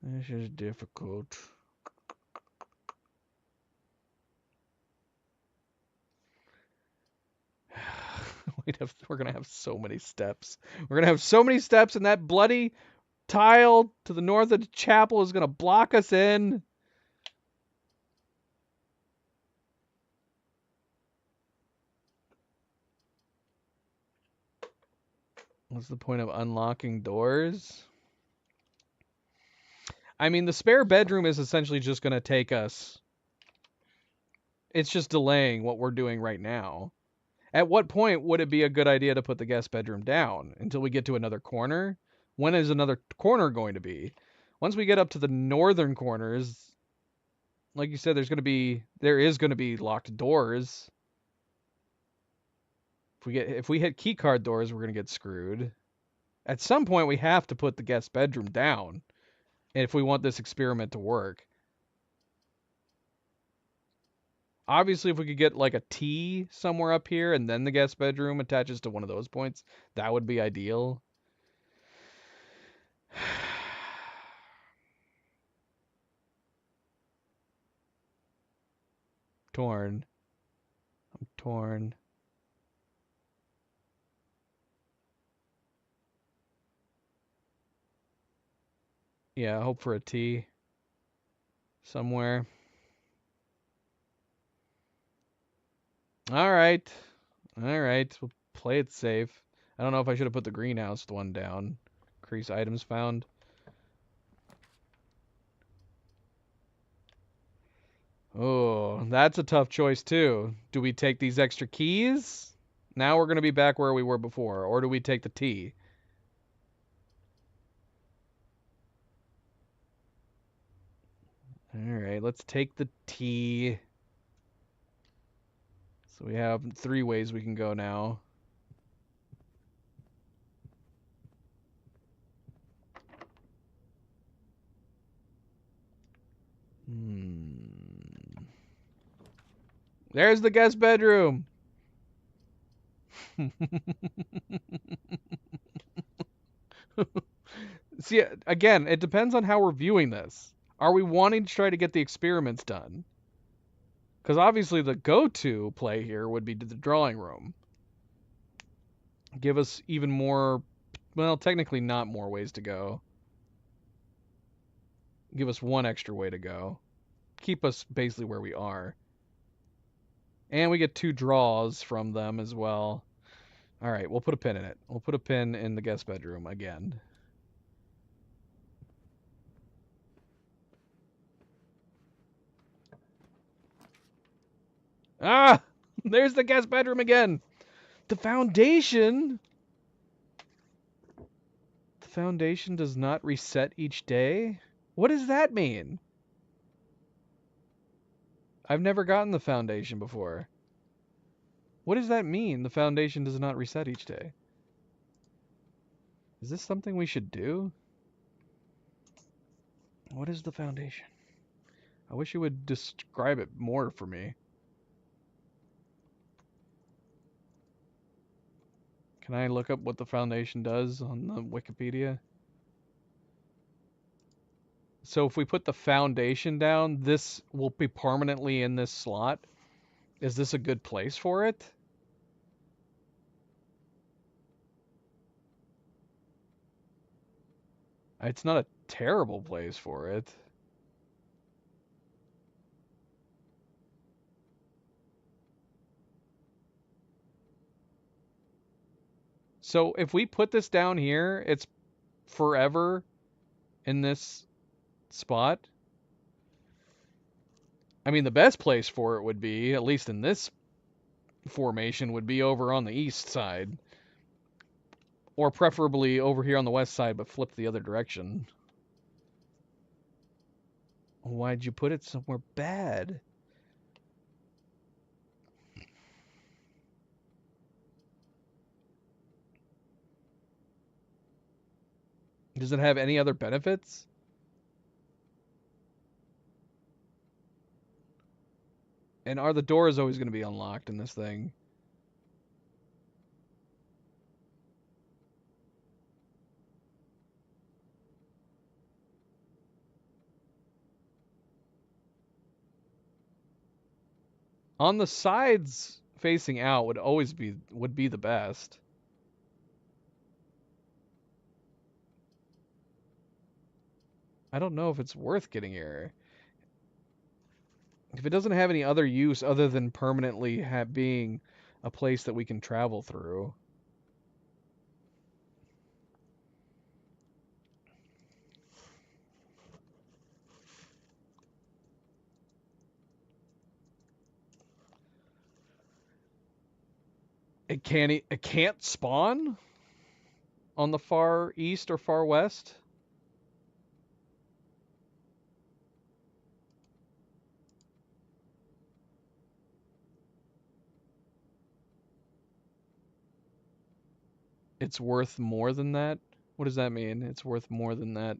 This is difficult. We're gonna have so many steps. We're gonna have so many steps, and that bloody tile to the north of the chapel is gonna block us in. What's the point of unlocking doors? I mean, the spare bedroom is essentially just gonna take us. It's just delaying what we're doing right now. At what point would it be a good idea to put the guest bedroom down? Until we get to another corner? When is another corner going to be? Once we get up to the northern corners, like you said, there is going to be locked doors. If we hit keycard doors, we're going to get screwed. At some point, we have to put the guest bedroom down if we want this experiment to work. Obviously, if we could get like a T somewhere up here and then the guest bedroom attaches to one of those points, that would be ideal. Torn. I'm torn. Yeah, hope for a T somewhere. All right. All right. We'll play it safe. I don't know if I should have put the greenhouse one down. Increase items found. Oh, that's a tough choice too. Do we take these extra keys? Now we're going to be back where we were before. Or do we take the T? All right, let's take the T. So we have 3 ways we can go now. There's the guest bedroom. See, again, it depends on how we're viewing this. Are we wanting to try to get the experiments done? Because obviously the go-to play here would be to the drawing room. Give us even more, well, technically not more ways to go. Give us 1 extra way to go. Keep us basically where we are. And we get 2 draws from them as well. All right, we'll put a pin in it. We'll put a pin in the guest bedroom again. Ah! There's the guest bedroom again! The foundation? The foundation does not reset each day? What does that mean? I've never gotten the foundation before. What does that mean? The foundation does not reset each day. Is this something we should do? What is the foundation? I wish you would describe it more for me. Can I look up what the foundation does on the Wikipedia? So if we put the foundation down, this will be permanently in this slot. Is this a good place for it? It's not a terrible place for it. So if we put this down here, it's forever in this spot. I mean, the best place for it would be, at least in this formation, would be over on the east side. Or preferably over here on the west side, but flip the other direction. Why'd you put it somewhere bad? Does it have any other benefits? And are the doors always going to be unlocked in this thing? On the sides facing out would be the best. I don't know if it's worth getting here. If it doesn't have any other use other than permanently being a place that we can travel through. It can't spawn on the far east or far west. It's worth more than that? What does that mean? It's worth more than that.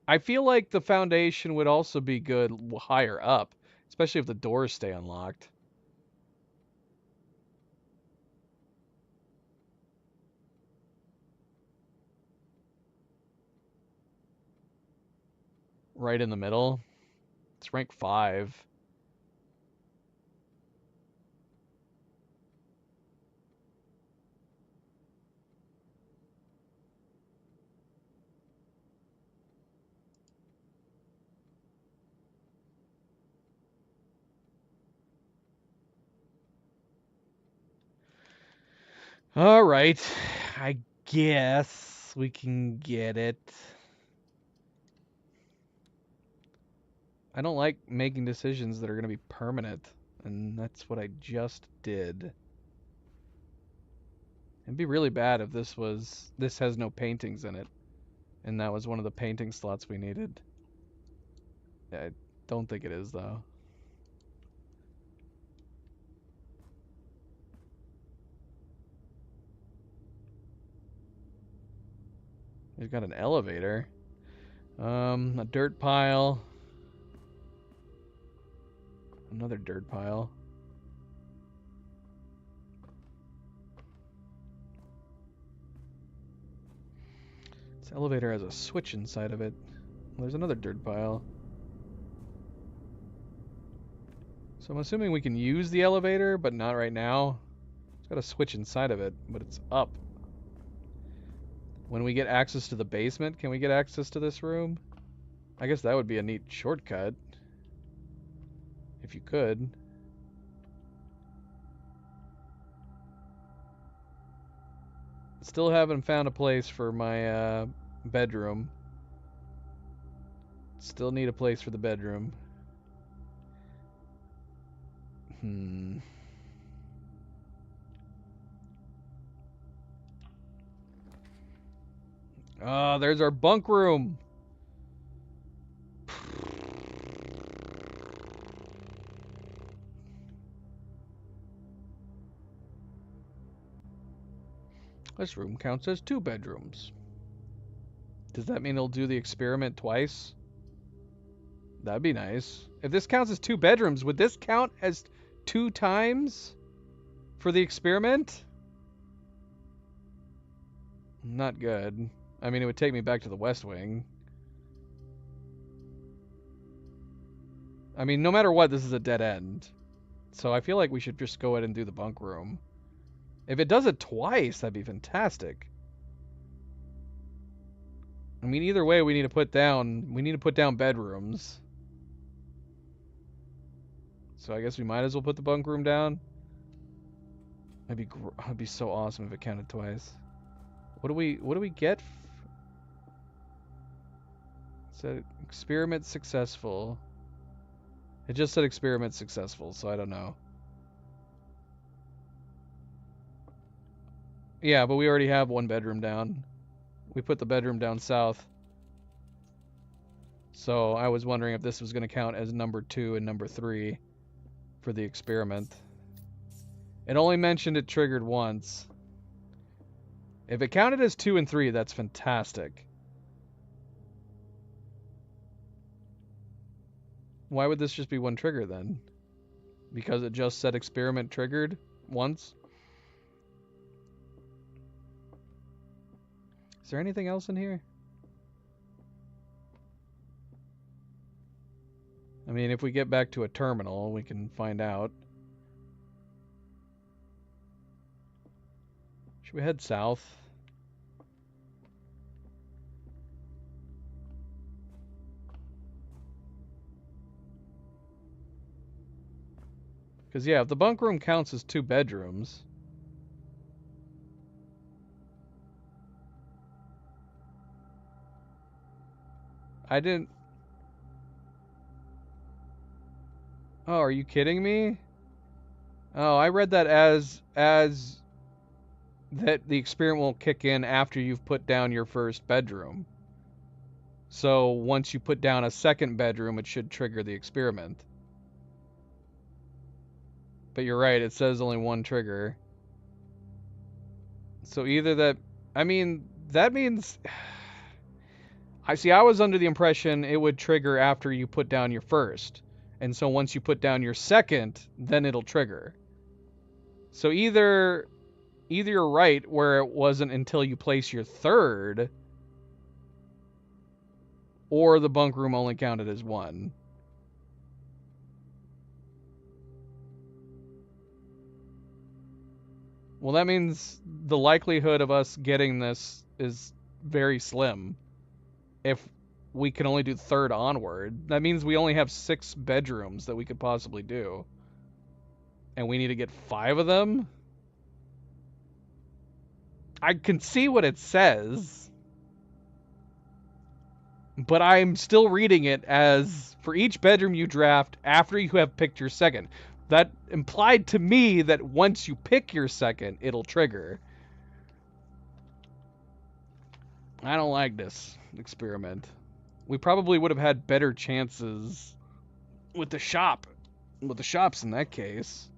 I feel like the foundation would also be good higher up, especially if the doors stay unlocked. Right in the middle. It's rank 5. All right. I guess we can get it. I don't like making decisions that are going to be permanent, and that's what I just did. It'd be really bad if this has no paintings in it, and that was one of the painting slots we needed. I don't think it is, though. We've got an elevator. A dirt pile. Another dirt pile. This elevator has a switch inside of it. There's another dirt pile. So I'm assuming we can use the elevator, but not right now. It's got a switch inside of it, but it's up. When we get access to the basement, can we get access to this room? I guess that would be a neat shortcut. If you could. Still haven't found a place for my bedroom. Still need a place for the bedroom. Oh, there's our bunk room. This room counts as 2 bedrooms. Does that mean it'll do the experiment twice? That'd be nice. If this counts as 2 bedrooms, would this count as 2 times for the experiment? Not good. I mean, it would take me back to the West Wing. I mean, no matter what, this is a dead end. So I feel like we should just go ahead and do the bunk room. If it does it twice, that'd be fantastic. I mean, either way, we need to put down bedrooms. So I guess we might as well put the bunk room down. That'd be so awesome if it counted twice. What do we get? It said experiment successful. It just said experiment successful, so I don't know. Yeah, but we already have 1 bedroom down. We put the bedroom down south. So I was wondering if this was going to count as number 2 and number 3 for the experiment. It only mentioned it triggered once. If it counted as 2 and 3, that's fantastic. Why would this just be 1 trigger then? Because it just said experiment triggered once? Is there anything else in here? I mean, if we get back to a terminal, we can find out. Should we head south? Because, yeah, if the bunk room counts as 2 bedrooms... I didn't... Oh, are you kidding me? Oh, I read that as that the experiment won't kick in after you've put down your first bedroom. So once you put down a second bedroom, it should trigger the experiment. But you're right, it says only 1 trigger. So either that... I mean, that means... I was under the impression it would trigger after you put down your first. And so once you put down your second, then it'll trigger. So either you're right where it wasn't until you place your third, or the bunk room only counted as 1. Well, that means the likelihood of us getting this is very slim. If we can only do 3rd onward, that means we only have 6 bedrooms that we could possibly do. And we need to get 5 of them? I can see what it says, but I'm still reading it as for each bedroom you draft after you have picked your second. That implied to me that once you pick your second, it'll trigger. I don't like this experiment. We probably would have had better chances with the shops in that case.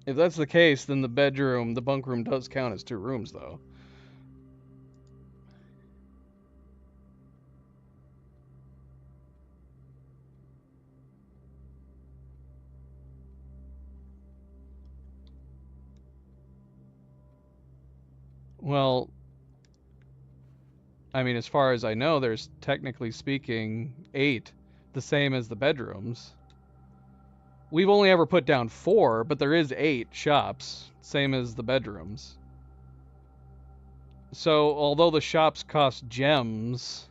If that's the case, then the bunk room does count as 2 rooms, though. Well, I mean, as far as I know, there's technically speaking 8, the same as the bedrooms. We've only ever put down 4, but there is 8 shops, same as the bedrooms. So, although the shops cost gems,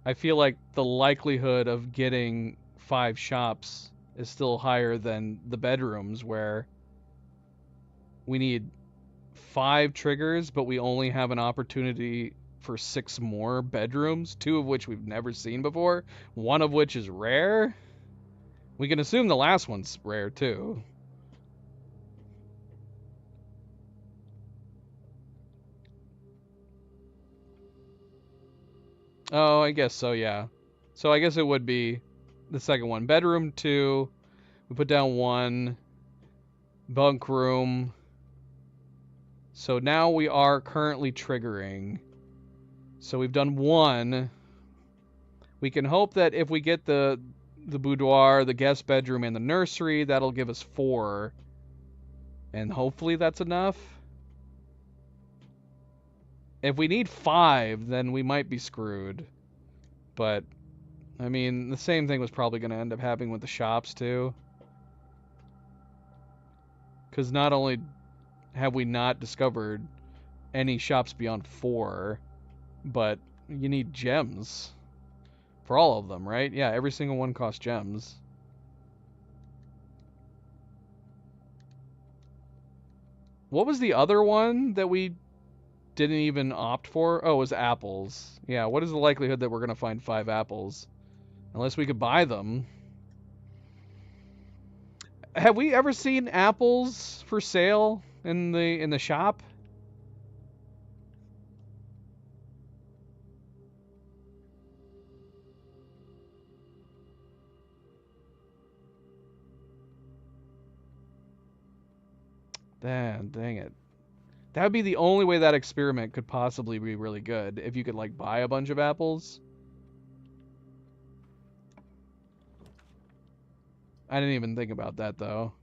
I feel like the likelihood of getting 5 shops is still higher than the bedrooms, where we need 5 triggers, but we only have an opportunity for 6 more bedrooms, 2 of which we've never seen before, 1 of which is rare. We can assume the last one's rare too. Oh, I guess so, yeah. So I guess it would be the second one. Bedroom 2, we put down 1. Bunk room. So now we are currently triggering. So we've done 1. We can hope that if we get the boudoir, the guest bedroom, and the nursery, that'll give us 4. And hopefully that's enough. If we need 5, then we might be screwed. But, I mean, the same thing was probably going to end up happening with the shops, too. Because not only have we not discovered any shops beyond 4, but you need gems for all of them, right? Yeah, every single one costs gems. What was the other one that we didn't even opt for? Oh, it was apples. Yeah, what is the likelihood that we're going to find 5 apples? Unless we could buy them. Have we ever seen apples for sale in the shop? Dang it. That would be the only way that experiment could possibly be really good, if you could, like, buy a bunch of apples. I didn't even think about that, though.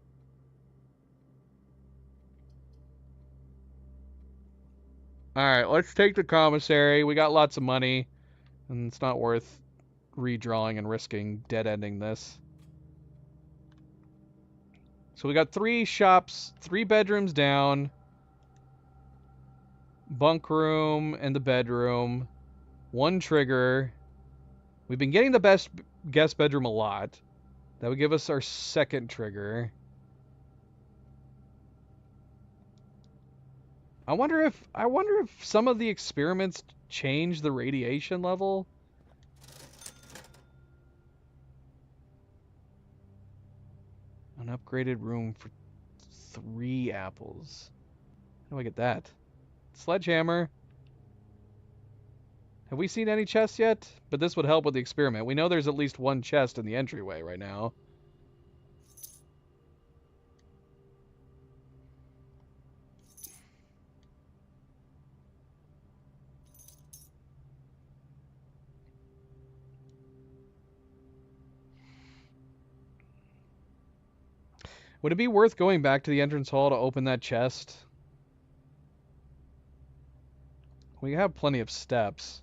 Alright, let's take the commissary. We got lots of money, and it's not worth redrawing and risking dead-ending this. So we got 3 shops, 3 bedrooms down, bunk room and the bedroom, 1 trigger. We've been getting the best guest bedroom a lot. That would give us our 2nd trigger. I wonder if some of the experiments change the radiation level. An upgraded room for 3 apples. How do I get that? Sledgehammer. Have we seen any chests yet? But this would help with the experiment. We know there's at least 1 chest in the entryway right now. Would it be worth going back to the entrance hall to open that chest? We have plenty of steps.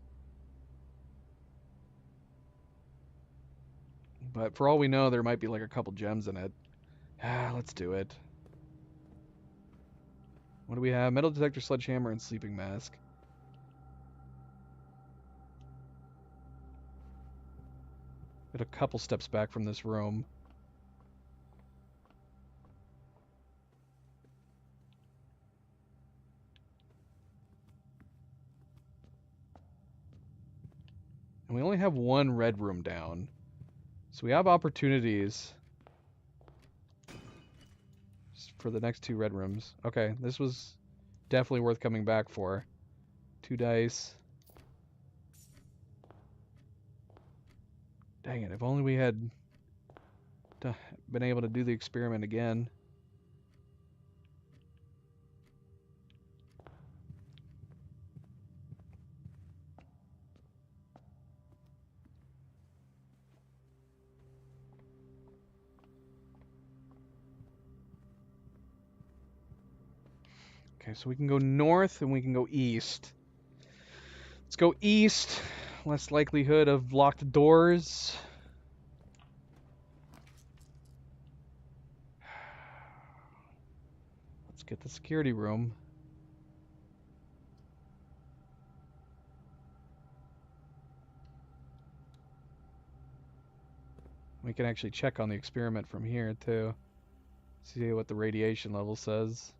But for all we know, there might be like a couple gems in it. Ah, let's do it. What do we have? Metal detector, sledgehammer, and sleeping mask. Get a couple steps back from this room. And we only have 1 red room down. So we have opportunities for the next 2 red rooms. Okay, this was definitely worth coming back for. 2 dice. Dang it, if only we had been able to do the experiment again. Okay, so we can go north and we can go east. Let's go east. Less likelihood of locked doors. Let's get the security room. We can actually check on the experiment from here too. See what the radiation level says.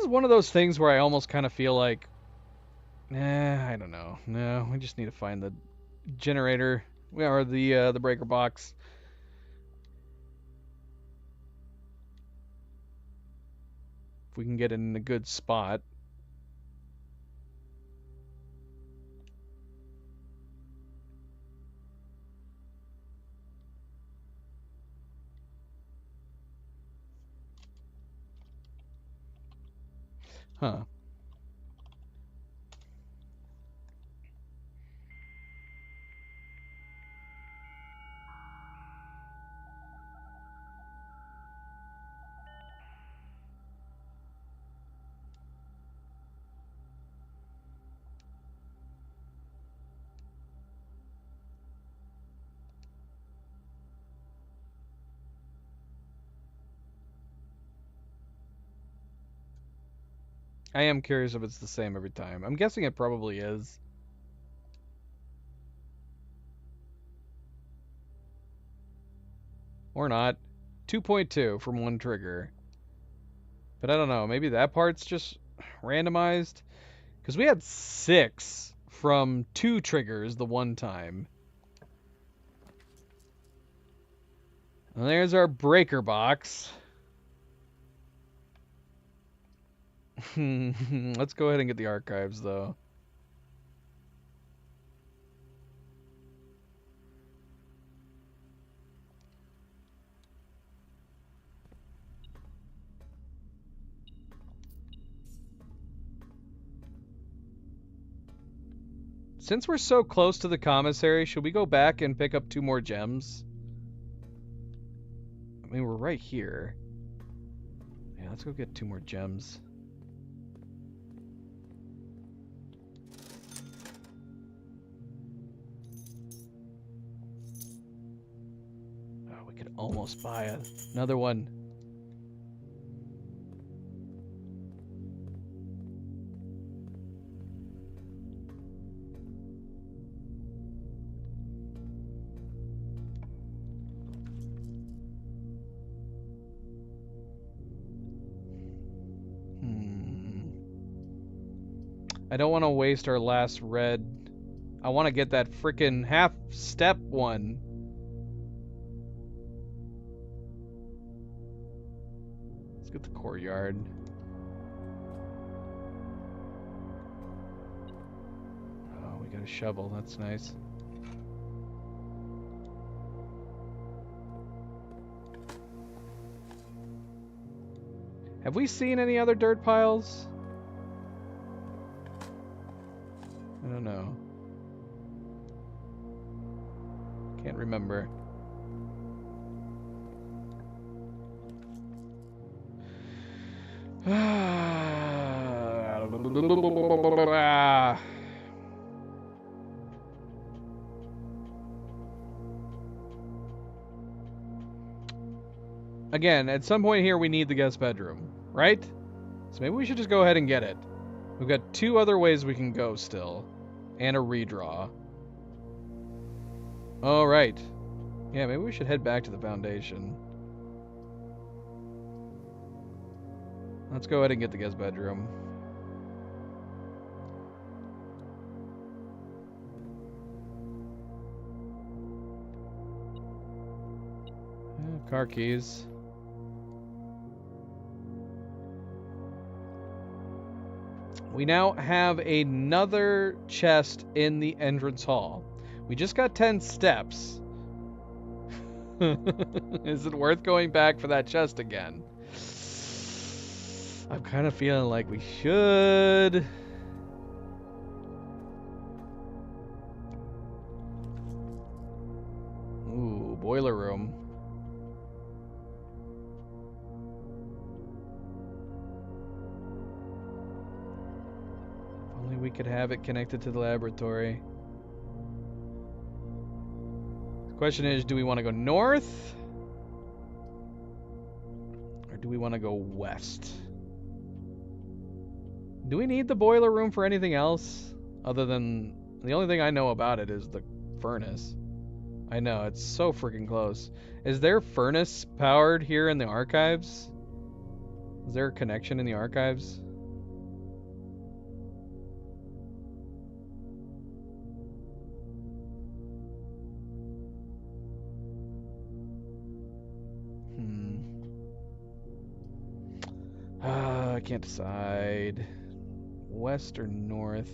is one of those things where I almost kind of feel like, I don't know. No, we just need to find the generator or the breaker box. If we can get it in a good spot. Huh. I am curious if it's the same every time. I'm guessing it probably is. Or not. 2.2 from one trigger. But I don't know. Maybe that part's just randomized. Because we had 6 from 2 triggers the one time. And there's our breaker box. Let's go ahead and get the archives, though. Since we're so close to the commissary, should we go back and pick up 2 more gems? I mean, we're right here. Yeah, let's go get 2 more gems. Oh, we could almost buy another one. I don't want to waste our last red. I want to get that frickin' half-step one. Let's get the courtyard. Oh, we got a shovel. That's nice. Have we seen any other dirt piles? I don't know. Can't remember. Again, at some point here we need the guest bedroom, right? So maybe we should just go ahead and get it. We've got 2 other ways we can go still. And a redraw. Alright. Yeah, maybe we should head back to the foundation. Let's go ahead and get the guest bedroom. Car keys. We now have another chest in the entrance hall. We just got 10 steps. Is it worth going back for that chest again? I'm kind of feeling like we should. Ooh, boiler room. If only we could have it connected to the laboratory. The question is, do we want to go north? Or do we want to go west? Do we need the boiler room for anything else? Other than... the only thing I know about it is the furnace. I know, it's so freaking close. Is there furnace powered here in the archives? Is there a connection in the archives? can't decide. West or north?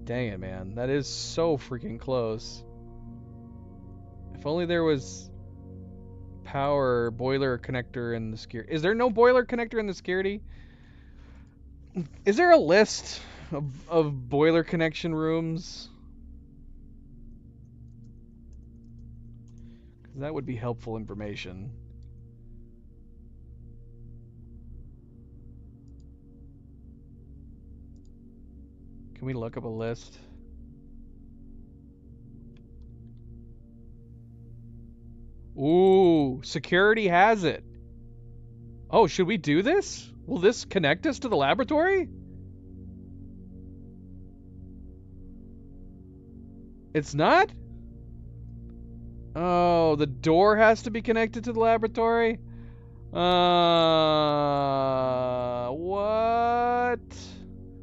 Dang it, man. That is so freaking close. If only there was power boiler connector in the security. Is there no boiler connector in the security? Is there a list of boiler connection rooms? 'Cause that would be helpful information. Can we look up a list? Ooh, security has it. Oh, should we do this? Will this connect us to the laboratory? It's not? Oh, the door has to be connected to the laboratory? What?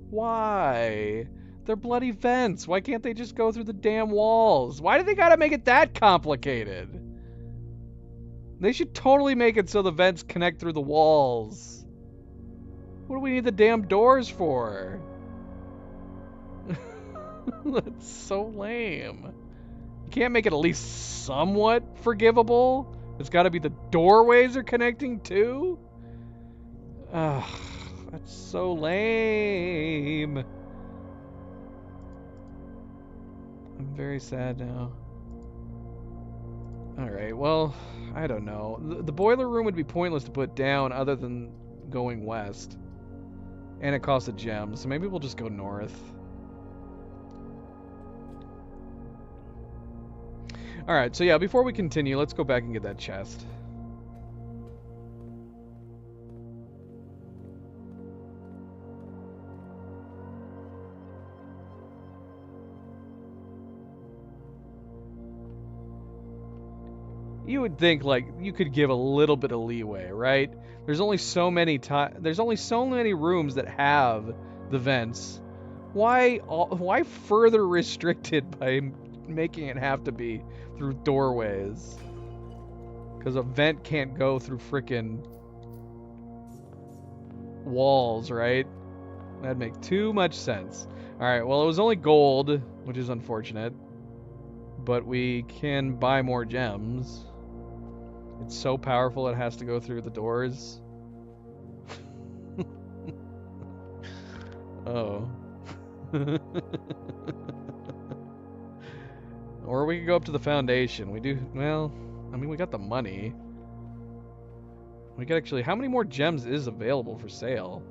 Why? They're bloody vents. Why can't they just go through the damn walls? Why do they gotta make it that complicated? They should totally make it so the vents connect through the walls. What do we need the damn doors for? That's so lame. You can't make it at least somewhat forgivable? It's gotta be the doorways are connecting too? Ugh, that's so lame. I'm very sad now. Alright, well, I don't know. The boiler room would be pointless to put down other than going west. And it costs a gem, so maybe we'll just go north. Alright, so yeah, before we continue, let's go back and get that chest. You would think, like, you could give a little bit of leeway, right? There's only so many rooms that have the vents. Why further restricted by making it have to be through doorways? Because a vent can't go through frickin' walls, right? That'd make too much sense. Alright, well, it was only gold, which is unfortunate. But we can buy more gems. It's so powerful it has to go through the doors. Oh. Or we could go up to the foundation. We do, well, I mean, we got the money. We could actually, how many more gems is available for sale?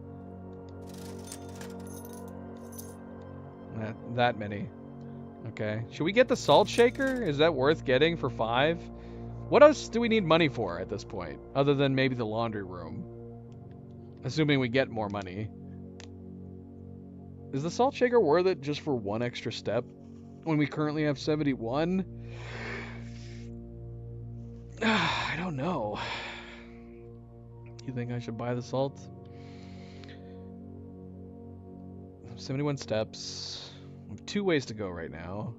That many. Okay. Should we get the salt shaker? Is that worth getting for 5? What else do we need money for at this point? Other than maybe the laundry room. Assuming we get more money. Is the salt shaker worth it just for 1 extra step? When we currently have 71? I don't know. You think I should buy the salt? 71 steps. We have 2 ways to go right now.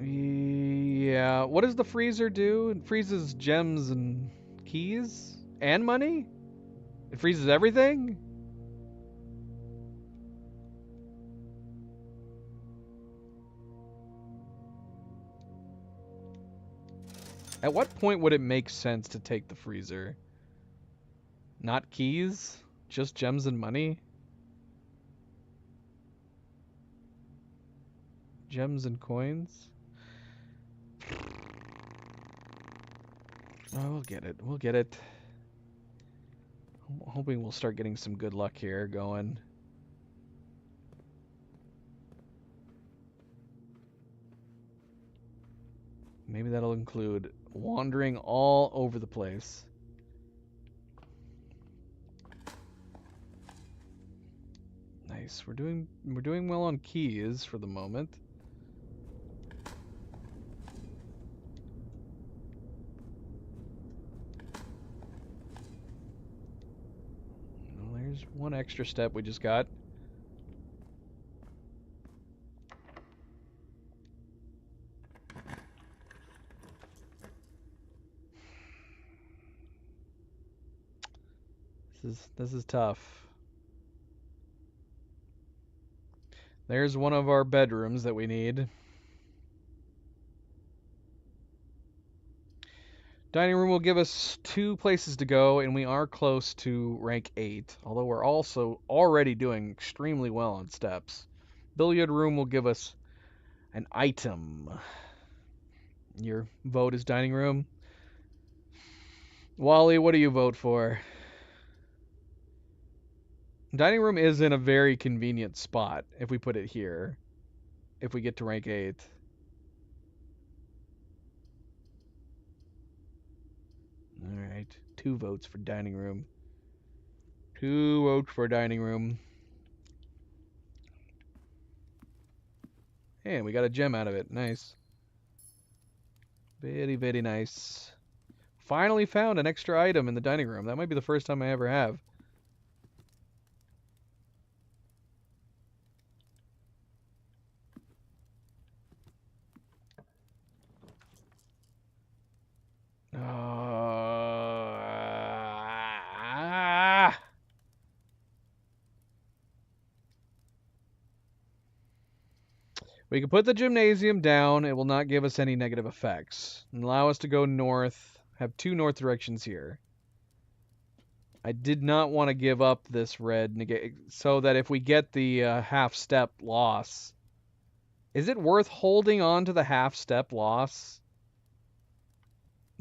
Yeah, what does the freezer do? It freezes gems and keys? And money? It freezes everything? At what point would it make sense to take the freezer? Not keys? Just gems and money? Gems and coins? Oh, we'll get it. We'll get it. I'm hoping we'll start getting some good luck here going. Maybe that'll include wandering all over the place. Nice. We're doing well on keys for the moment. Well, there's 1 extra step we just got. This is tough. There's one of our bedrooms that we need. Dining room will give us 2 places to go, and we are close to rank 8, although we're also already doing extremely well on steps. Billiard room will give us an item. Your vote is dining room. Wally, what do you vote for? Dining room is in a very convenient spot if we put it here. If we get to rank 8. Alright, 2 votes for dining room. 2 votes for dining room. And we got a gem out of it. Nice. Very, very nice. Finally found an extra item in the dining room. That might be the first time I ever have. We can put the gymnasium down. It will not give us any negative effects. And allow us to go north. Have 2 north directions here. I did not want to give up this red so that if we get the half step loss, is it worth holding on to the half step loss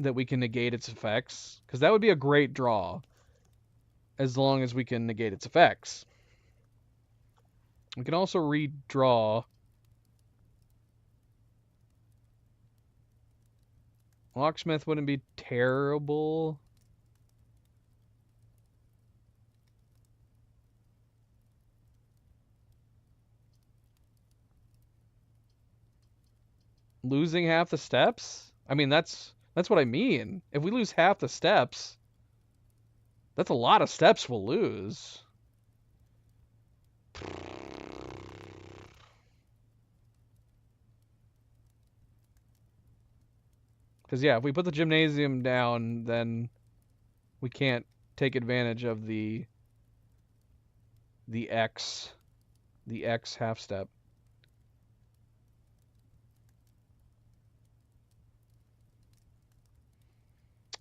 that we can negate its effects? Because that would be a great draw as long as we can negate its effects. We can also redraw. Locksmith wouldn't be terrible. Losing half the steps? I mean, that's what I mean. If we lose half the steps, that's a lot of steps we'll lose. Because, yeah, if we put the gymnasium down, then we can't take advantage of the X half step.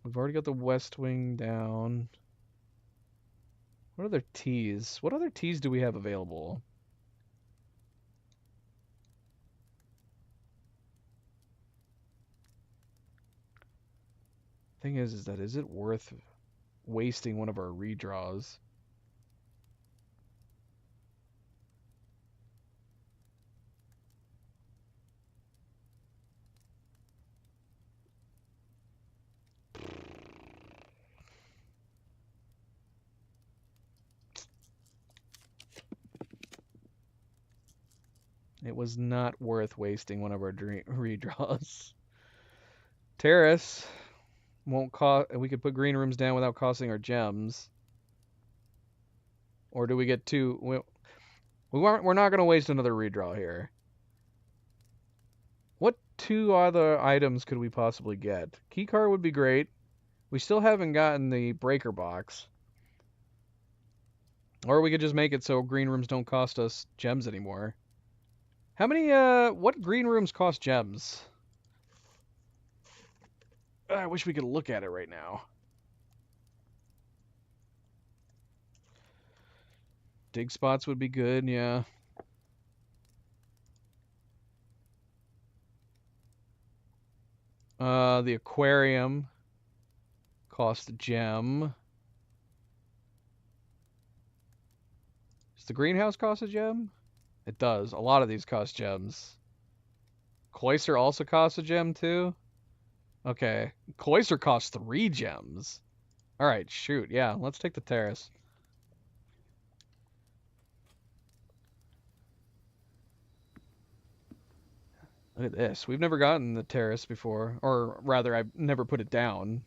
We've already got the west wing down. What other T's? What other T's do we have available? Thing is that is it worth wasting one of our redraws? It was not worth wasting one of our redraws. Terrace won't cost. We could put green rooms down without costing our gems. Or do we get 2? We're not going to waste another redraw here. What 2 other items could we possibly get? Keycard would be great. We still haven't gotten the breaker box. Or we could just make it so green rooms don't cost us gems anymore. How many, what green rooms cost gems? I wish we could look at it right now. Dig spots would be good, yeah. The aquarium costs a gem. Does the greenhouse cost a gem? It does. A lot of these cost gems. Cloister also costs a gem too? Okay. Cloister costs 3 gems. Alright, shoot. Yeah, let's take the terrace. Look at this. We've never gotten the terrace before. Or rather, I've never put it down.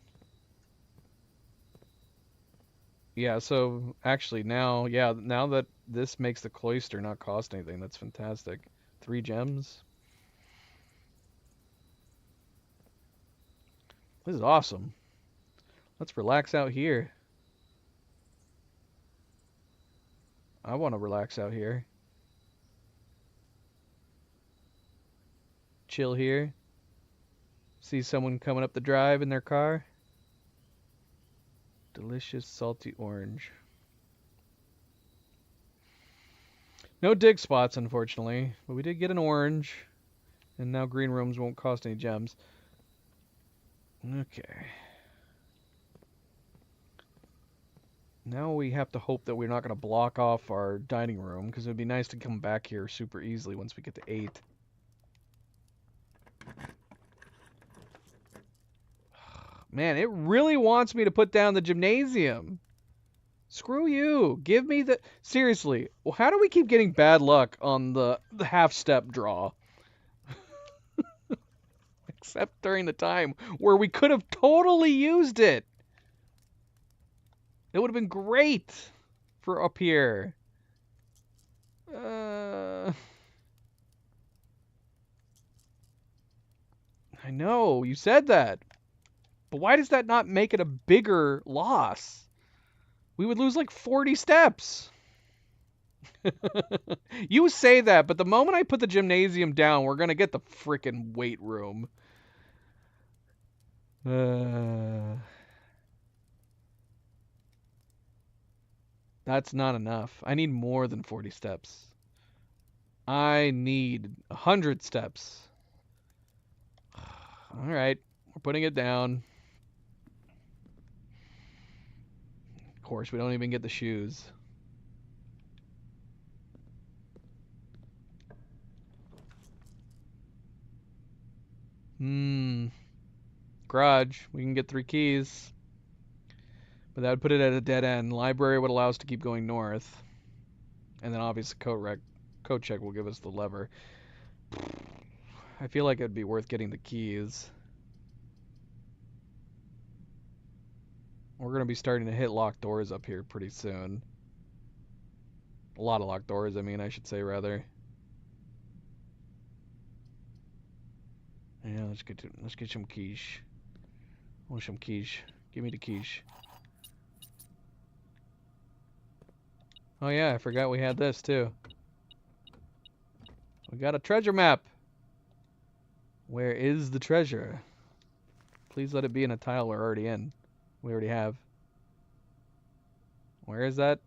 Yeah, so actually now, yeah, now that this makes the cloister not cost anything, that's fantastic. 3 gems. This is awesome. Let's relax out here. I want to relax out here. Chill here. See someone coming up the drive in their car. Delicious salty orange. No dig spots, unfortunately, but we did get an orange, and now green rooms won't cost any gems. Okay. Now we have to hope that we're not going to block off our dining room, because it would be nice to come back here super easily once we get to 8. Man, it really wants me to put down the gymnasium. Screw you. Give me the... Seriously, how do we keep getting bad luck on the half-step draw? Except during the time where we could have totally used it. It would have been great for up here. I know, you said that. But why does that not make it a bigger loss? We would lose like 40 steps. You say that, but the moment I put the gymnasium down, we're going to get the frickin' weight room. That's not enough. I need more than 40 steps. I need 100 steps. All right, we're putting it down. Of course, we don't even get the shoes. Garage. We can get 3 keys. But that would put it at a dead end. Library would allow us to keep going north. And then obviously code check will give us the lever. I feel like it'd be worth getting the keys. We're going to be starting to hit locked doors up here pretty soon. A lot of locked doors, I should say, rather. Yeah, let's get some keys. I want some keys. Give me the keys. Oh yeah, I forgot we had this too. We got a treasure map. Where is the treasure? Please let it be in a tile we're already in. We already have. Where is that?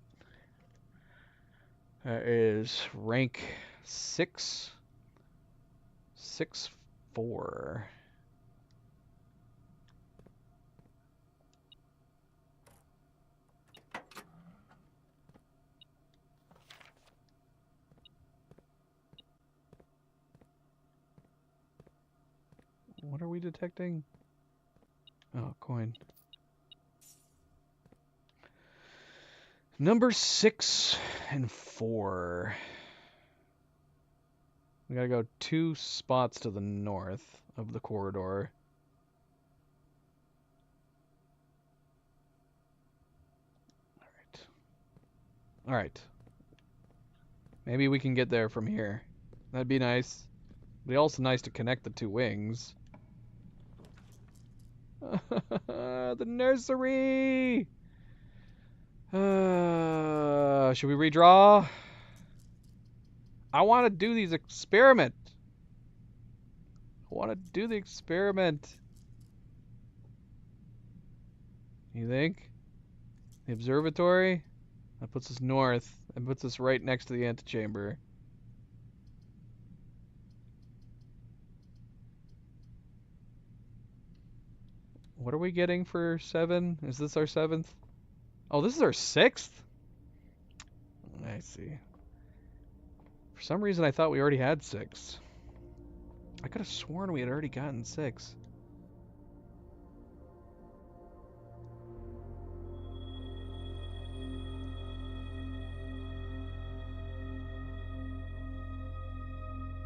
That is rank 6. 6-4. What are we detecting? Oh, coin. Number 6 and 4. We gotta go 2 spots to the north of the corridor. Alright. Maybe we can get there from here. That'd be nice. It'd be also nice to connect the 2 wings. The nursery! Should we redraw? I want to do these experiment. I want to do the experiment. You think? The observatory? That puts us north and puts us right next to the antechamber. What are we getting for 7? Is this our 7th? Oh, this is our 6th? I see. For some reason, I thought we already had 6. I could have sworn we had already gotten 6.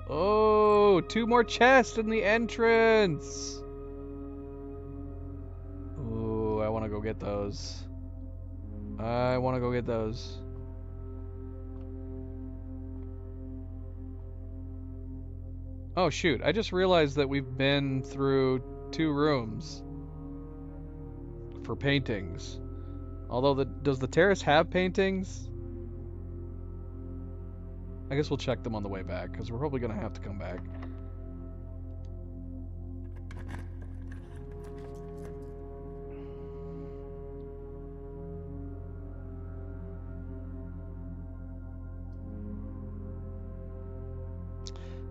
Oh, 2 more chests in the entrance. Ooh, I want to go get those. I want to go get those. Oh shoot, I just realized that we've been through 2 rooms for paintings. Although, does the terrace have paintings? I guess we'll check them on the way back, because we're probably going to have to come back.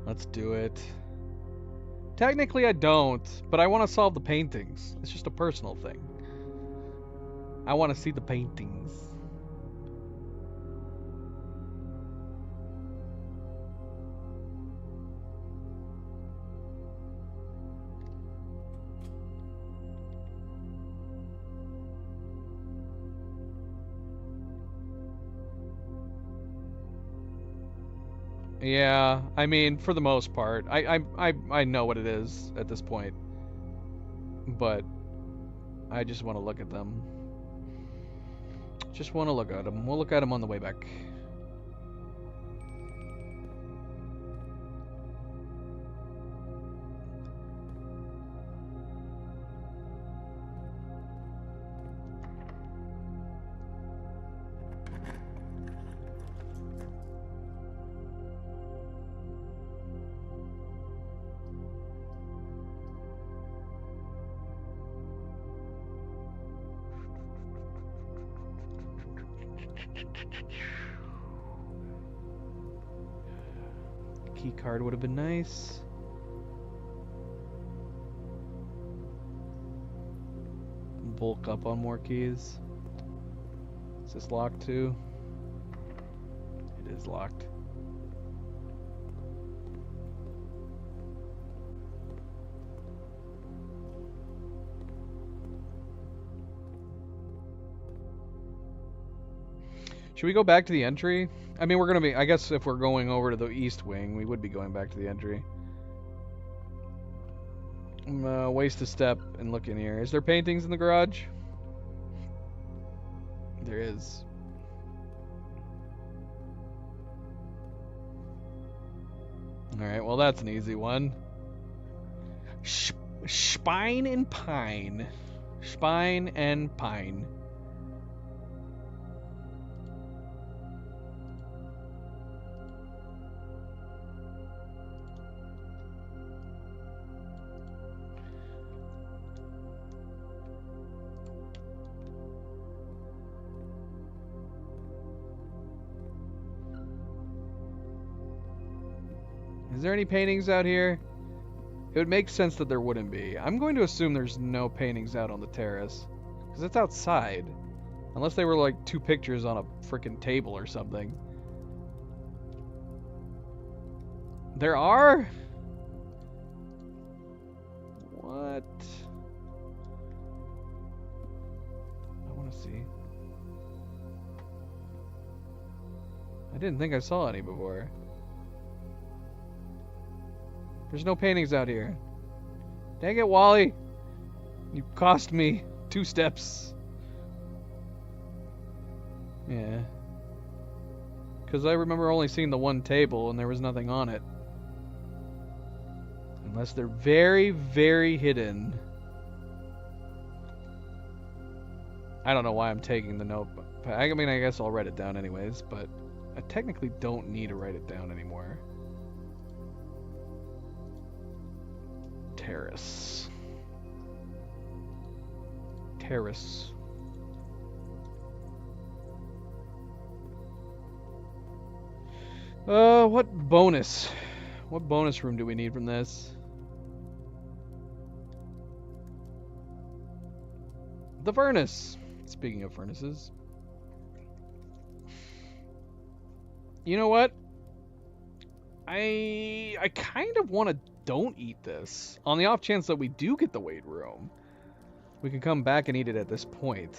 Let's do it. Technically, I don't, but I want to solve the paintings. It's just a personal thing. I want to see the paintings. Yeah, I mean, for the most part, I know what it is at this point, but I just want to look at them. Just want to look at them. We'll look at them on the way back. Key card would have been nice. Bulk up on more keys. Is this locked too? It is locked. Should we go back to the entry? I mean, we're going to be... I guess if we're going over to the east wing, we would be going back to the entry. Waste a step and look in here. Is there paintings in the garage? There is. Alright, well that's an easy one. Spine and Pine. Spine and Pine. Is there any paintings out here? It would make sense that there wouldn't be. I'm going to assume there's no paintings out on the terrace. Because it's outside. Unless they were like 2 pictures on a freaking table or something. There are? What? I want to see. I didn't think I saw any before. There's no paintings out here. Dang it, Wally. You cost me 2 steps. Yeah. Because I remember only seeing the one table and there was nothing on it. Unless they're very, very hidden. I don't know why I'm taking the note. I mean, I guess I'll write it down anyways, but I technically don't need to write it down anymore. Terrace. Terrace. What bonus? What bonus room do we need from this? The furnace. Speaking of furnaces. You know what? I kind of want to don't eat this. On the off chance that we do get the weight room, we can come back and eat it at this point.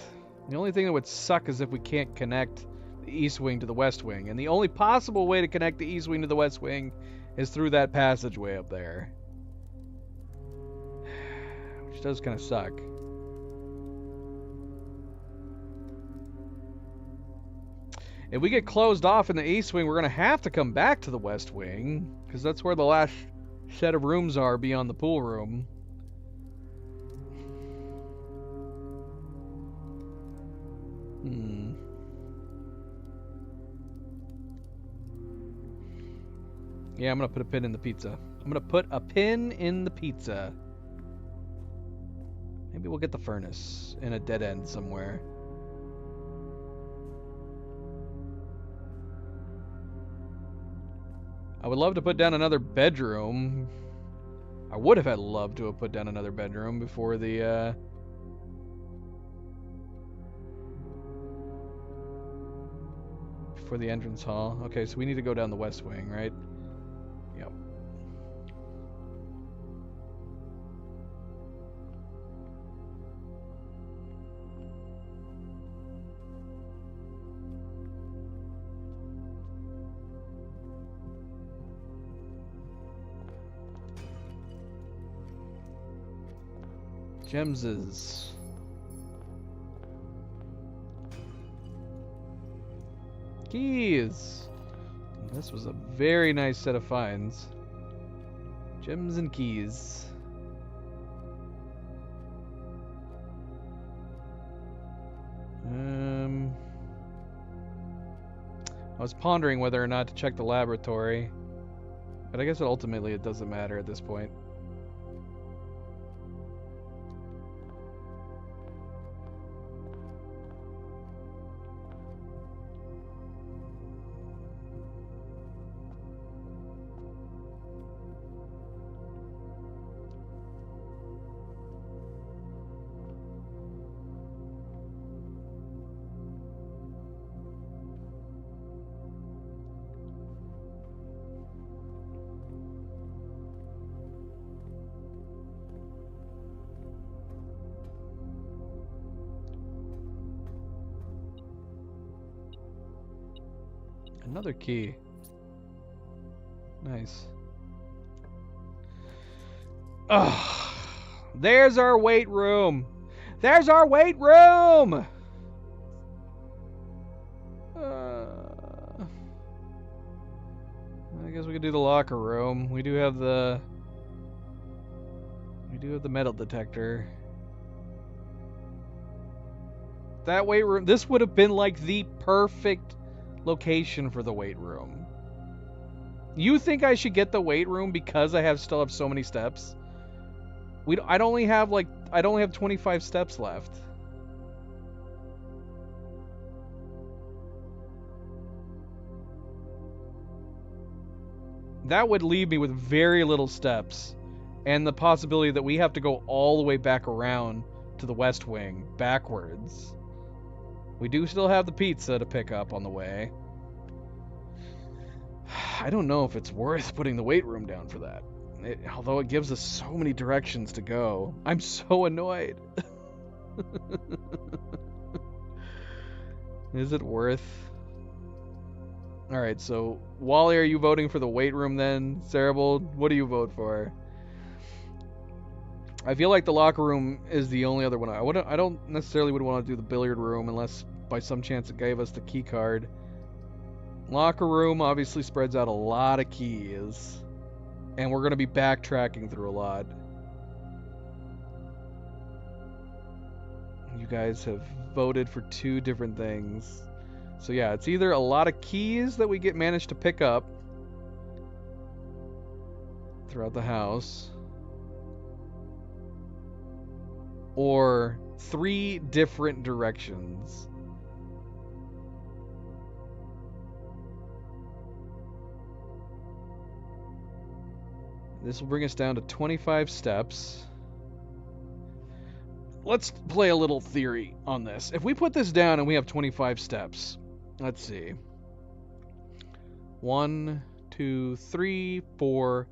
The only thing that would suck is if we can't connect the east wing to the west wing. And the only possible way to connect the east wing to the west wing is through that passageway up there. Which does kind of suck. If we get closed off in the east wing, we're going to have to come back to the west wing, because that's where the last set of rooms are beyond the pool room. Yeah, I'm gonna put a pin in the pizza. I'm gonna put a pin in the pizza. Maybe we'll get the furnace in a dead end somewhere. I would love to put down another bedroom. I would have loved to have put down another bedroom before the entrance hall. Okay, so we need to go down the west wing, right? Yep. Gemses. Keys. This was a very nice set of finds. Gems and keys. I was pondering whether or not to check the laboratory, but I guess ultimately it doesn't matter at this point. Another key. Nice. Ugh. There's our weight room. There's our weight room. I guess we could do the locker room. We do have the metal detector. That weight room. This would have been like the perfect location for the weight room. You think I should get the weight room because I still have so many steps? I'd only have 25 steps left. That would leave me with very little steps, and the possibility that we have to go all the way back around to the west wing backwards. We do still have the pizza to pick up on the way. I don't know if it's worth putting the weight room down for that. Although it gives us so many directions to go. I'm so annoyed. Is it worth? Alright, so Wally, are you voting for the weight room then? Cerebald, what do you vote for? I feel like the locker room is the only other one. I don't necessarily would want to do the billiard room unless by some chance it gave us the key card. Locker room obviously spreads out a lot of keys, and we're going to be backtracking through a lot. You guys have voted for two different things. So yeah, it's either a lot of keys that we managed to pick up throughout the house, or 3 different directions. This will bring us down to 25 steps. Let's play a little theory on this. If we put this down and we have 25 steps, let's see. 1, 2, 3, 4,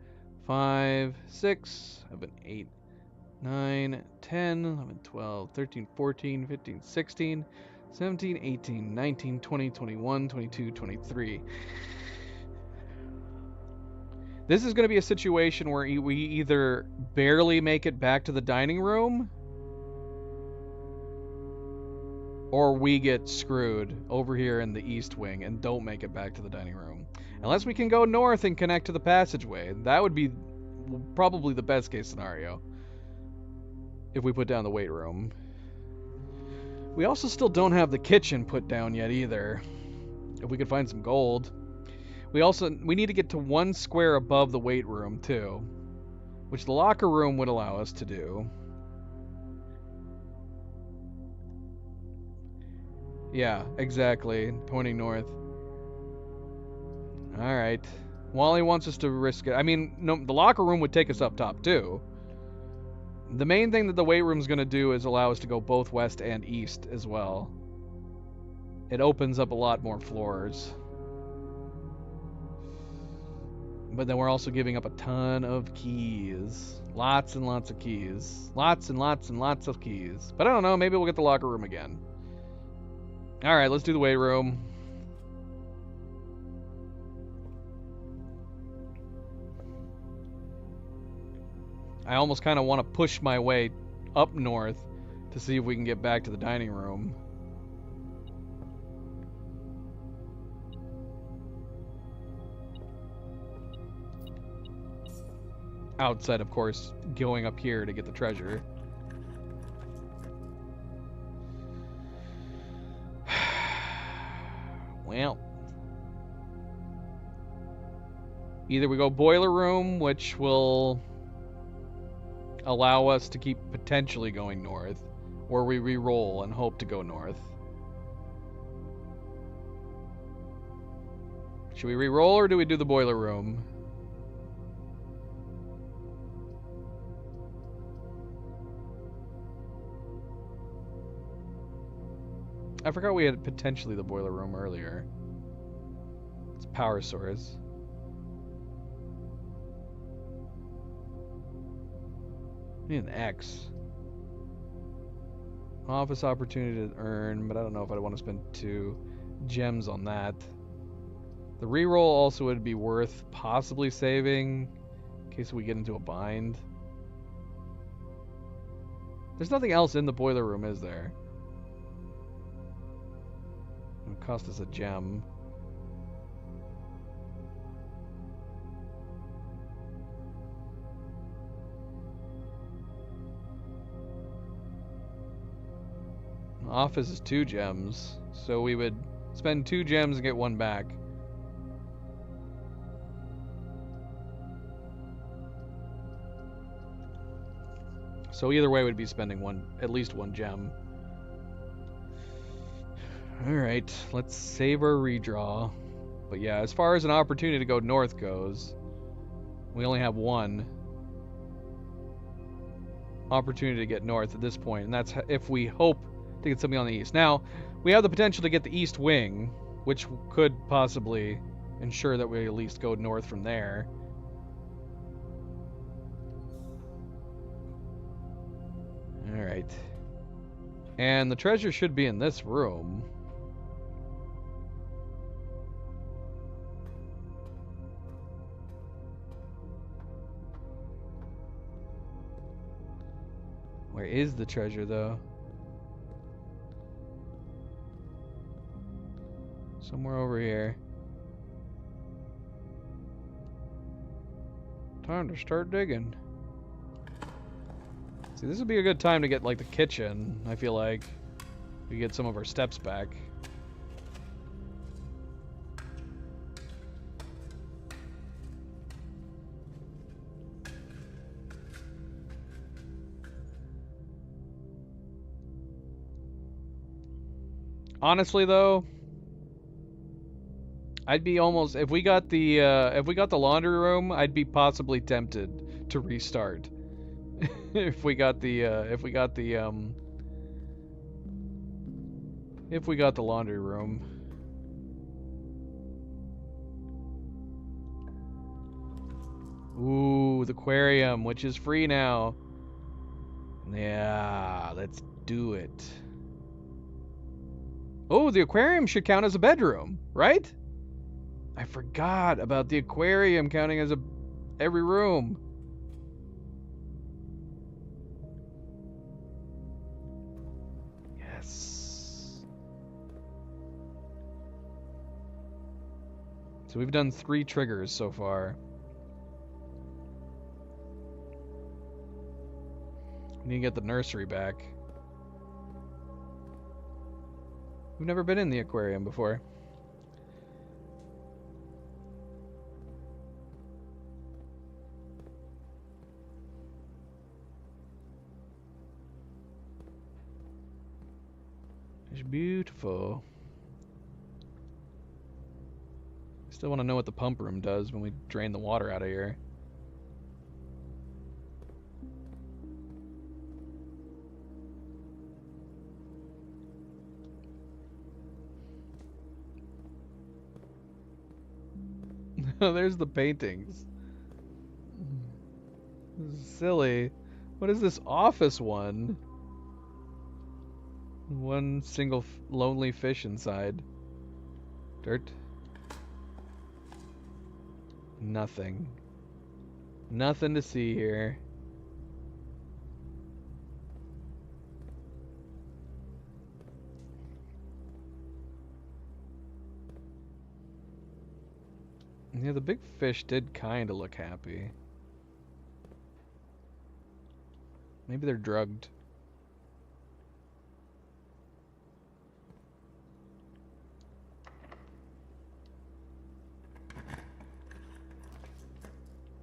5, 6, 7, 8, 9, 10, 11, 12, 13, 14, 15, 16, 17, 18, 19, 20, 21, 22, 23. This is going to be a situation where we either barely make it back to the dining room, or we get screwed over here in the east wing and don't make it back to the dining room. Unless we can go north and connect to the passageway. That would be probably the best case scenario if we put down the weight room. We also still don't have the kitchen put down yet either. If we could find some gold. We need to get to 1 square above the weight room too, which the locker room would allow us to do. Yeah, exactly. Pointing north. All right. Wally wants us to risk it. I mean, no, the locker room would take us up top too. The main thing that the weight room's going to do is allow us to go both west and east as well. It opens up a lot more floors. But then we're also giving up a ton of keys. Lots and lots of keys. Lots and lots and lots of keys. But I don't know, maybe we'll get the locker room again. Alright, let's do the weight room. I almost kind of want to push my way up north to see if we can get back to the dining room. Outside, of course, going up here to get the treasure. Well, either we go boiler room, which will allow us to keep potentially going north, or we re-roll and hope to go north. Should we re-roll or do we do the boiler room? I forgot we had potentially the boiler room earlier. It's power source. Need an X. Office opportunity to earn, but I don't know if I want to spend 2 gems on that. The reroll also would be worth possibly saving in case we get into a bind. There's nothing else in the boiler room, is there? It would cost us a gem. Office is 2 gems, so we would spend 2 gems and get 1 back. So either way, we'd be spending at least 1 gem. All right, let's save our redraw. But yeah, as far as an opportunity to go north goes, we only have 1 opportunity to get north at this point, and that's if we hope to get something on the east. Now, we have the potential to get the east wing, which could possibly ensure that we at least go north from there. All right. And the treasure should be in this room. Where is the treasure, though? Somewhere over here. Time to start digging. See, this would be a good time to get, like, the kitchen, I feel like. We get some of our steps back. Honestly, though, I'd be almost if we got the laundry room, I'd be possibly tempted to restart. if we got the laundry room. Ooh, the aquarium, which is free now. Yeah, let's do it. Oh, the aquarium should count as a bedroom, right? I forgot about the aquarium counting as every room. Yes. So we've done 3 triggers so far. We need to get the nursery back. We've never been in the aquarium before. It's beautiful. Still want to know what the pump room does when we drain the water out of here. There's the paintings. This is silly. What is this office one? One single lonely fish inside. Dirt. Nothing. Nothing to see here. Yeah, the big fish did kind of look happy. Maybe they're drugged.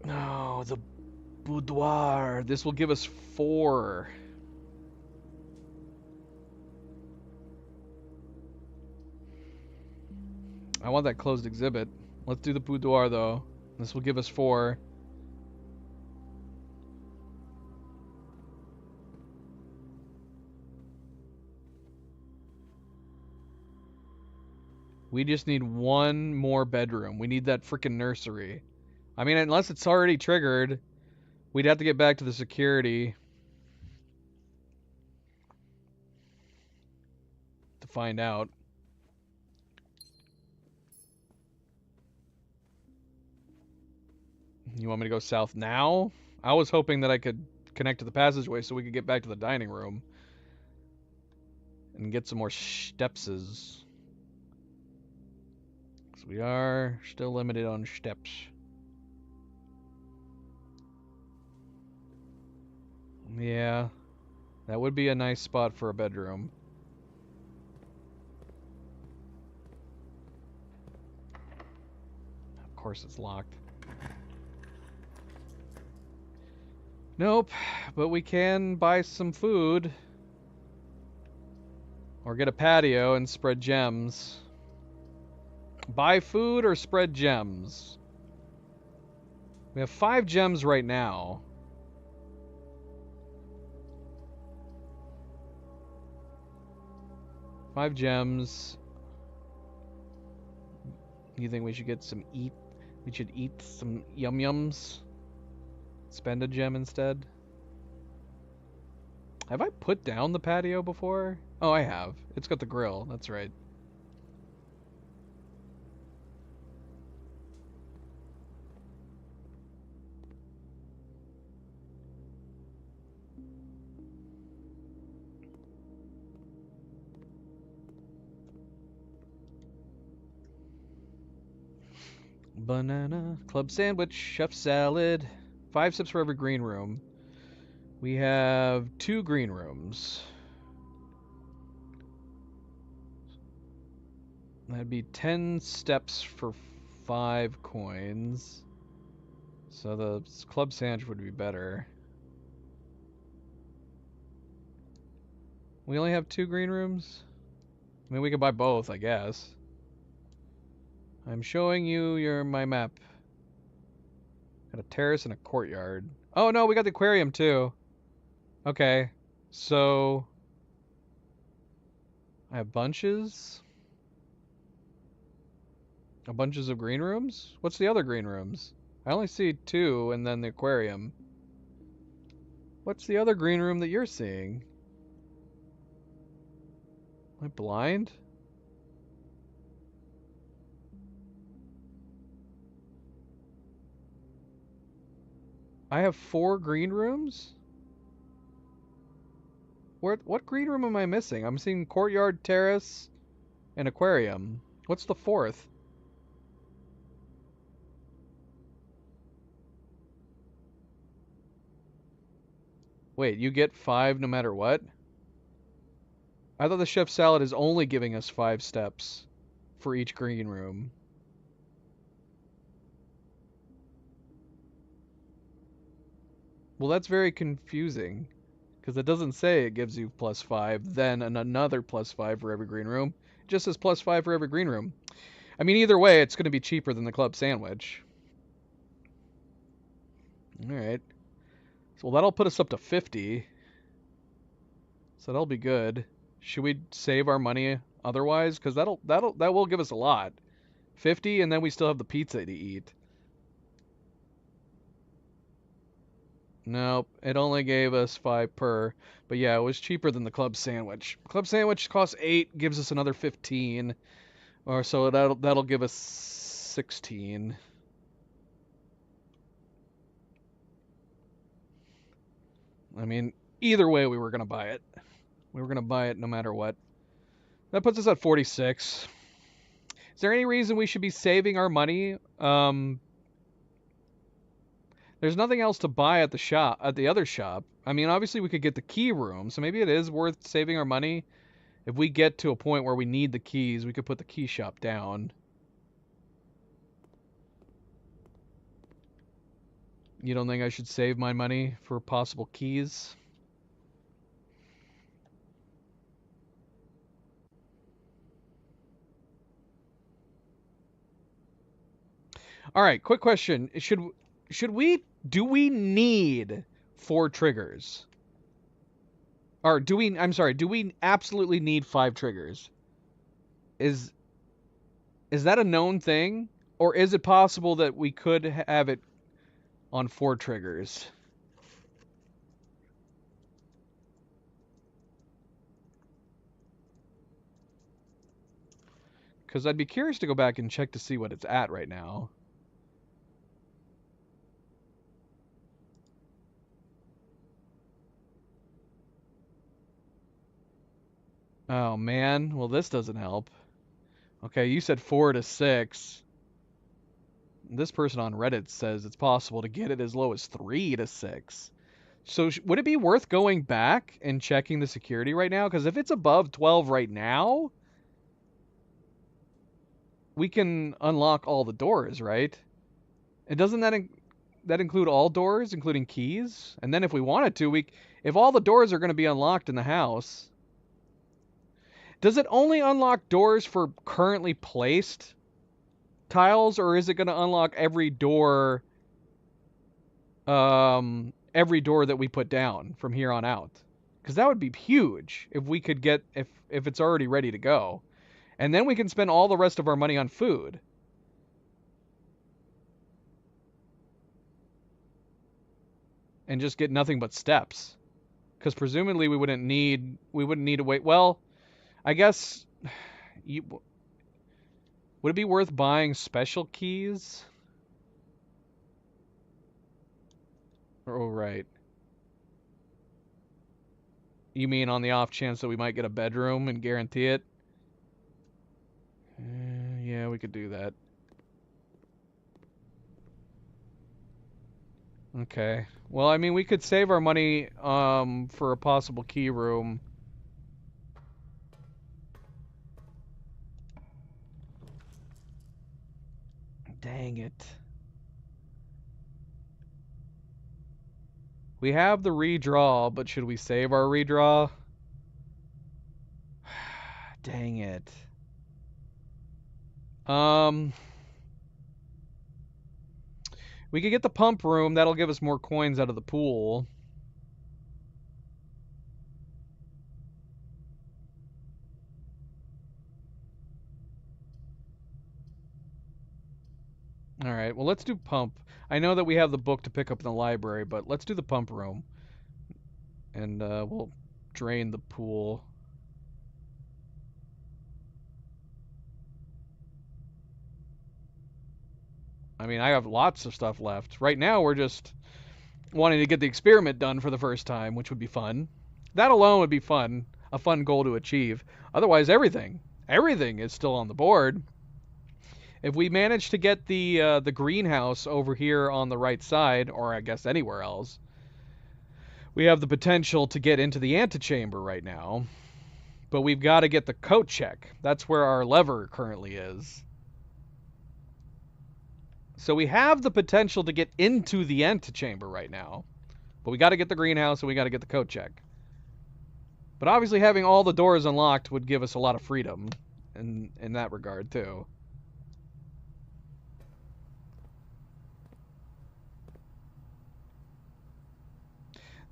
No, the boudoir. This will give us 4. I want that closed exhibit. Let's do the boudoir, though. This will give us 4. We just need 1 more bedroom. We need that freaking nursery. I mean, unless it's already triggered, we'd have to get back to the security to find out. You want me to go south now? I was hoping that I could connect to the passageway so we could get back to the dining room and get some more stepses. So we are still limited on steps. Yeah, that would be a nice spot for a bedroom. Of course it's locked. Nope, but we can buy some food. Or get a patio and spread gems. Buy food or spread gems? We have 5 gems right now. Five gems. You think we should get some eat? We should eat some yum yums? Spend a gem instead? Have I put down the patio before? Oh, I have. It's got the grill. That's right. Banana, club sandwich, chef salad. 5 sips for every green room. We have 2 green rooms. That'd be 10 steps for 5 coins. So the club sandwich would be better. We only have 2 green rooms? I mean, we could buy both, I guess. I'm showing you my map. Got a terrace and a courtyard. Oh no, we got the aquarium too. Okay, so I have bunches. Bunches of green rooms? What's the other green rooms? I only see 2 and then the aquarium. What's the other green room that you're seeing? Am I blind? I have 4 green rooms? What green room am I missing? I'm seeing courtyard, terrace, and aquarium. What's the 4th? Wait, you get 5 no matter what? I thought the chef salad is only giving us 5 steps for each green room. Well, that's very confusing. Because it doesn't say it gives you +5, then another +5 for every green room. It just says +5 for every green room. I mean, either way, it's going to be cheaper than the club sandwich. All right. So that'll put us up to 50. So that'll be good. Should we save our money otherwise? Because that will give us a lot. 50, and then we still have the pizza to eat. Nope, it only gave us 5 per. But yeah, it was cheaper than the club sandwich. Club sandwich costs 8, gives us another 15. Or so that'll give us 16. I mean, either way, we were going to buy it. We were going to buy it no matter what. That puts us at 46. Is there any reason we should be saving our money? There's nothing else to buy at the shop, at the other shop. I mean, obviously we could get the key room, so maybe it is worth saving our money. If we get to a point where we need the keys, we could put the key shop down. You don't think I should save my money for possible keys? All right, quick question. Do we need 4 triggers? Or do we absolutely need 5 triggers? Is that a known thing? Or is it possible that we could have it on 4 triggers? Because I'd be curious to go back and check to see what it's at right now. Oh, man. Well, this doesn't help. Okay, you said 4 to 6. This person on Reddit says it's possible to get it as low as 3 to 6. So would it be worth going back and checking the security right now? Because if it's above 12 right now, we can unlock all the doors, right? And doesn't that include all doors, including keys? And then if we wanted to, if all the doors are going to be unlocked in the house, does it only unlock doors for currently placed tiles, or is it going to unlock every door that we put down from here on out? Because that would be huge if we could get if it's already ready to go. And then we can spend all the rest of our money on food. And just get nothing but steps. Because presumably we wouldn't need to wait. Well, I guess would it be worth buying special keys? Oh, right. You mean on the off chance that we might get a bedroom and guarantee it? Yeah, we could do that. Okay. Well, I mean, we could save our money for a possible key room. Dang it. We have the redraw, but should we save our redraw? Dang it. We could get the pump room. That'll give us more coins out of the pool. All right, well, let's do pump. I know that we have the book to pick up in the library, but let's do the pump room. And we'll drain the pool. I mean, I have lots of stuff left. Right now, we're just wanting to get the experiment done for the first time, which would be fun. That alone would be fun. A fun goal to achieve. Otherwise, everything is still on the board. If we manage to get the greenhouse over here on the right side, or I guess anywhere else, we have the potential to get into the antechamber right now. But we've got to get the coat check. That's where our lever currently is. So we have the potential to get into the antechamber right now. But we got to get the greenhouse and we got to get the coat check. But obviously having all the doors unlocked would give us a lot of freedom in that regard too.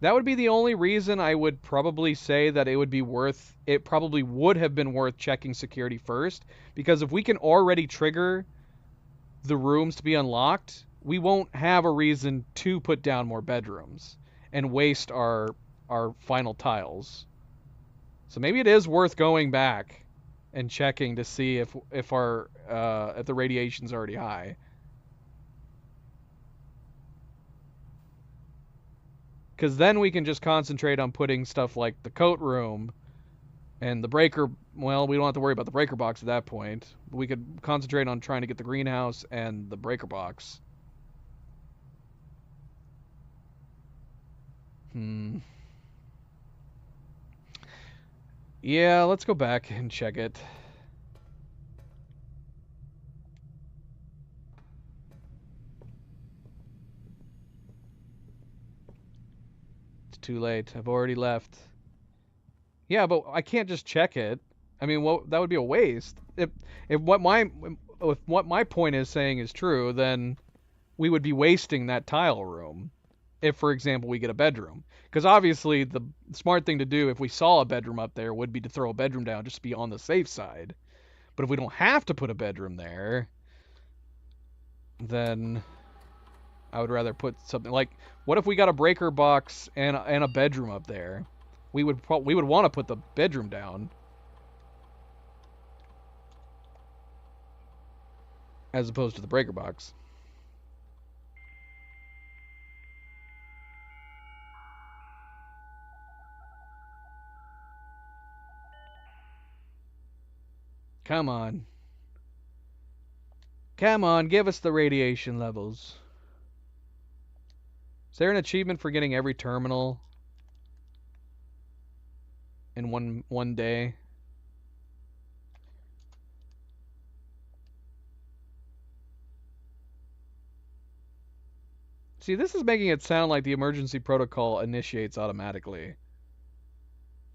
That would be the only reason I would probably say that it probably would have been worth checking security first, because if we can already trigger the rooms to be unlocked, we won't have a reason to put down more bedrooms and waste our final tiles. So maybe it is worth going back and checking to see if the radiation's already high. Because then we can just concentrate on putting stuff like the coat room and the breaker. Well, we don't have to worry about the breaker box at that point. We could concentrate on trying to get the greenhouse and the breaker box. Hmm. Yeah, let's go back and check it. It's too late. I've already left. Yeah, but I can't just check it. I mean, well, that would be a waste. If what my point is saying is true, then we would be wasting that tile room. If, for example, we get a bedroom, because obviously the smart thing to do if we saw a bedroom up there would be to throw a bedroom down just to be on the safe side. But if we don't have to put a bedroom there, then I would rather put something like, what if we got a breaker box and a bedroom up there? We would want to put the bedroom down as opposed to the breaker box. Come on. Come on, give us the radiation levels. Is there an achievement for getting every terminal in one day? See, this is making it sound like the emergency protocol initiates automatically.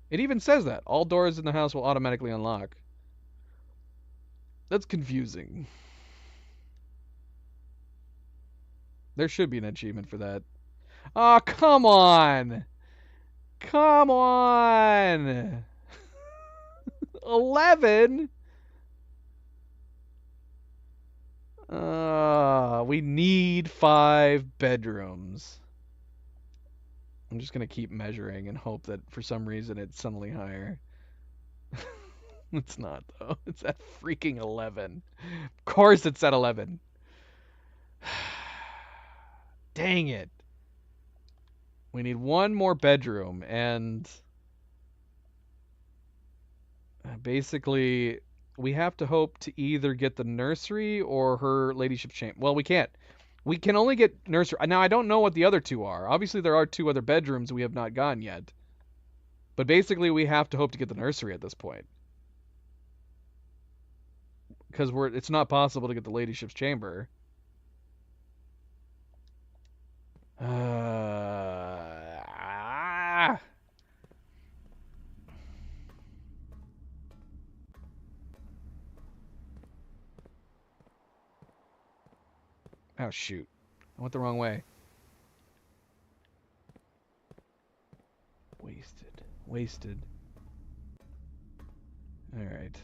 It even says that. All doors in the house will automatically unlock. That's confusing. There should be an achievement for that. Oh, come on! Come on! 11? We need 5 bedrooms. I'm just gonna keep measuring and hope that for some reason it's suddenly higher. It's not, though. It's at freaking 11. Of course it's at 11. Dang it. We need one more bedroom, and basically we have to hope to either get the nursery or her ladyship's chamber. Well, we can't. We can only get nursery. Now, I don't know what the other two are. Obviously, there are 2 other bedrooms we have not gotten yet. But basically, we have to hope to get the nursery at this point. Because it's not possible to get the ladyship's chamber. Ah. Oh, shoot. I went the wrong way. Wasted. Wasted. Alright.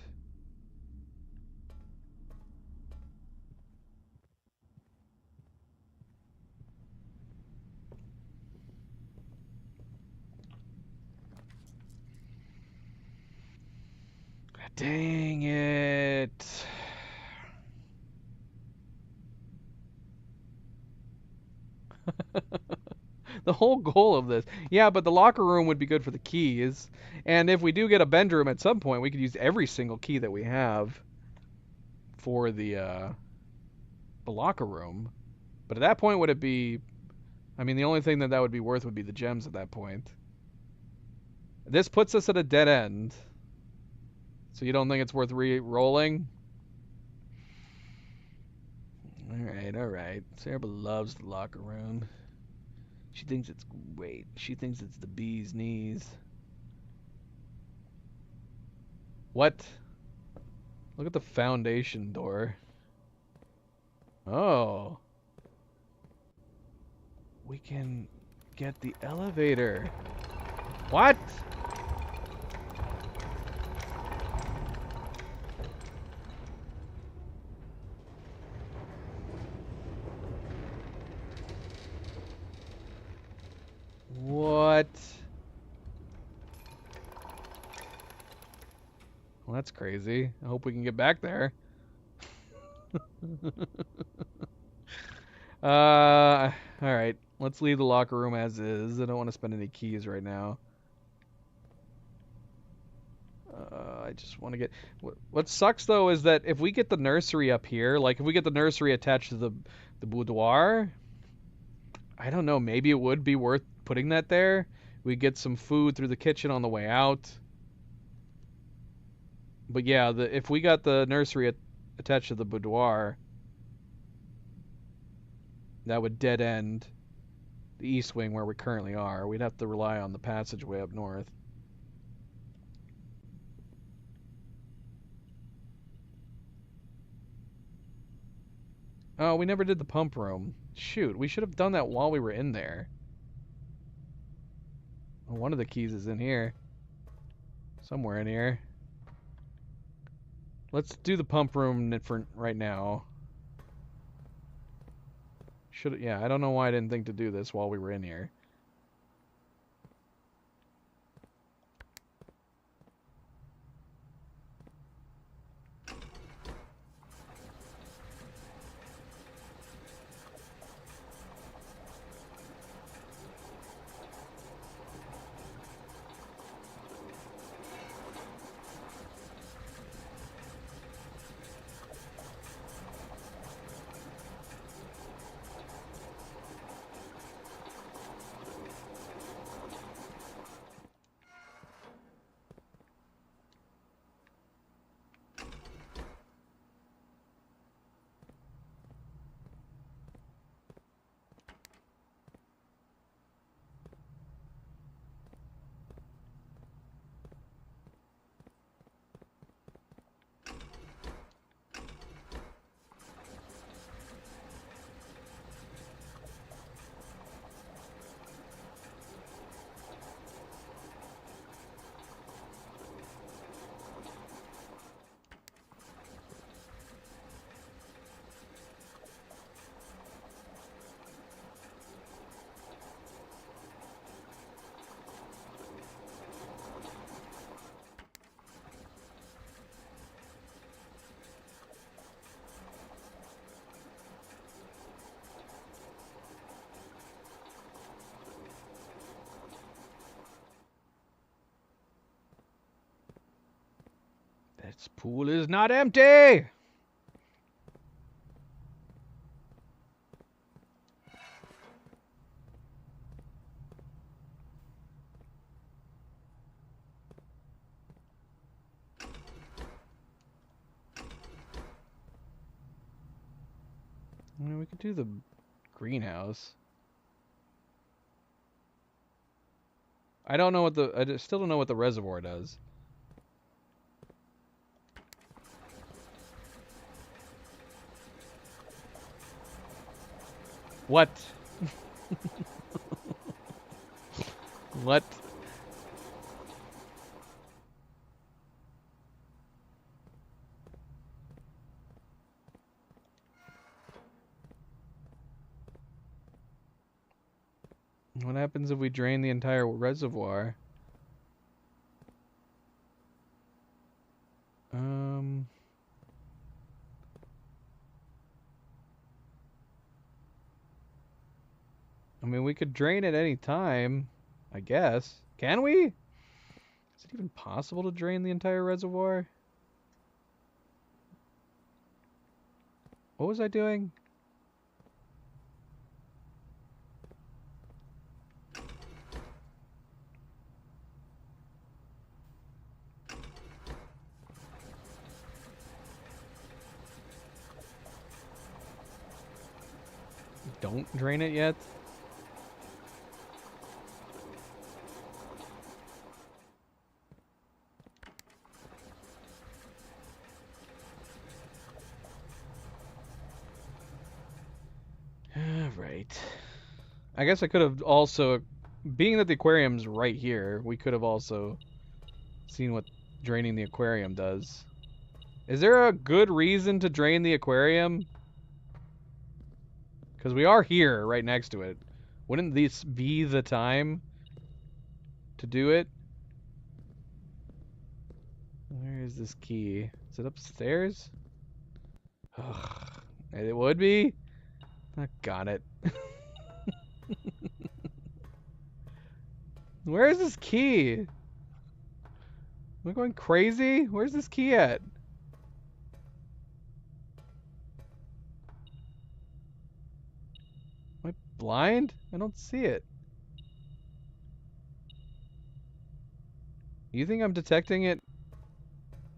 Dang it. The whole goal of this. Yeah, but the locker room would be good for the keys. And if we do get a bedroom at some point, we could use every single key that we have for the locker room. But at that point, would it be... I mean, the only thing that would be worth would be the gems at that point. This puts us at a dead end. So you don't think it's worth re-rolling? Alright, alright. Sarah loves the locker room. She thinks it's great. She thinks it's the bee's knees. What? Look at the foundation door. Oh. We can get the elevator. What? What? Well, that's crazy. I hope we can get back there. Alright. Let's leave the locker room as is. I don't want to spend any keys right now. I just want to get... What sucks, though, is that if we get the nursery up here, like, if we get the nursery attached to the boudoir, I don't know, maybe it would be worth putting that there. We get some food through the kitchen on the way out. But yeah, if we got the nursery attached to the boudoir, that would dead end the east wing where we currently are. We'd have to rely on the passageway up north. Oh, we never did the pump room. Shoot, we should have done that while we were in there. Well, one of the keys is in here. Somewhere in here. Let's do the pump room for right now. Yeah, I don't know why I didn't think to do this while we were in here. This pool is not empty! We could do the greenhouse. I don't know what I still don't know what the reservoir does. What? What? What happens if we drain the entire reservoir? I mean, we could drain at any time, I guess. Can we? Is it even possible to drain the entire reservoir? What was I doing? Don't drain it yet? Alright. I guess I could have also, being that the aquarium's right here, we could have also seen what draining the aquarium does. Is there a good reason to drain the aquarium? Because we are here, right next to it. Wouldn't this be the time to do it? Where is this key? Is it upstairs? Ugh. It would be? Oh, got it. Where is this key? Am I going crazy? Where's this key at? Am I blind? I don't see it. You think I'm detecting it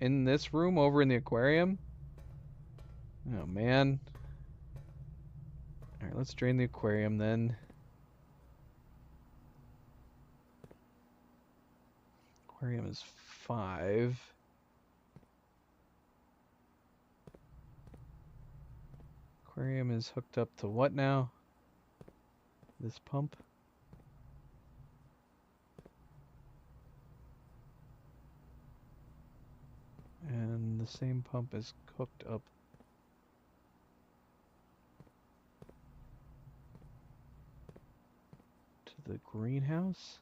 in this room over in the aquarium? Oh, man. Alright, let's drain the aquarium then. Aquarium is 5. Aquarium is hooked up to what now? This pump? And the same pump is hooked up to the greenhouse?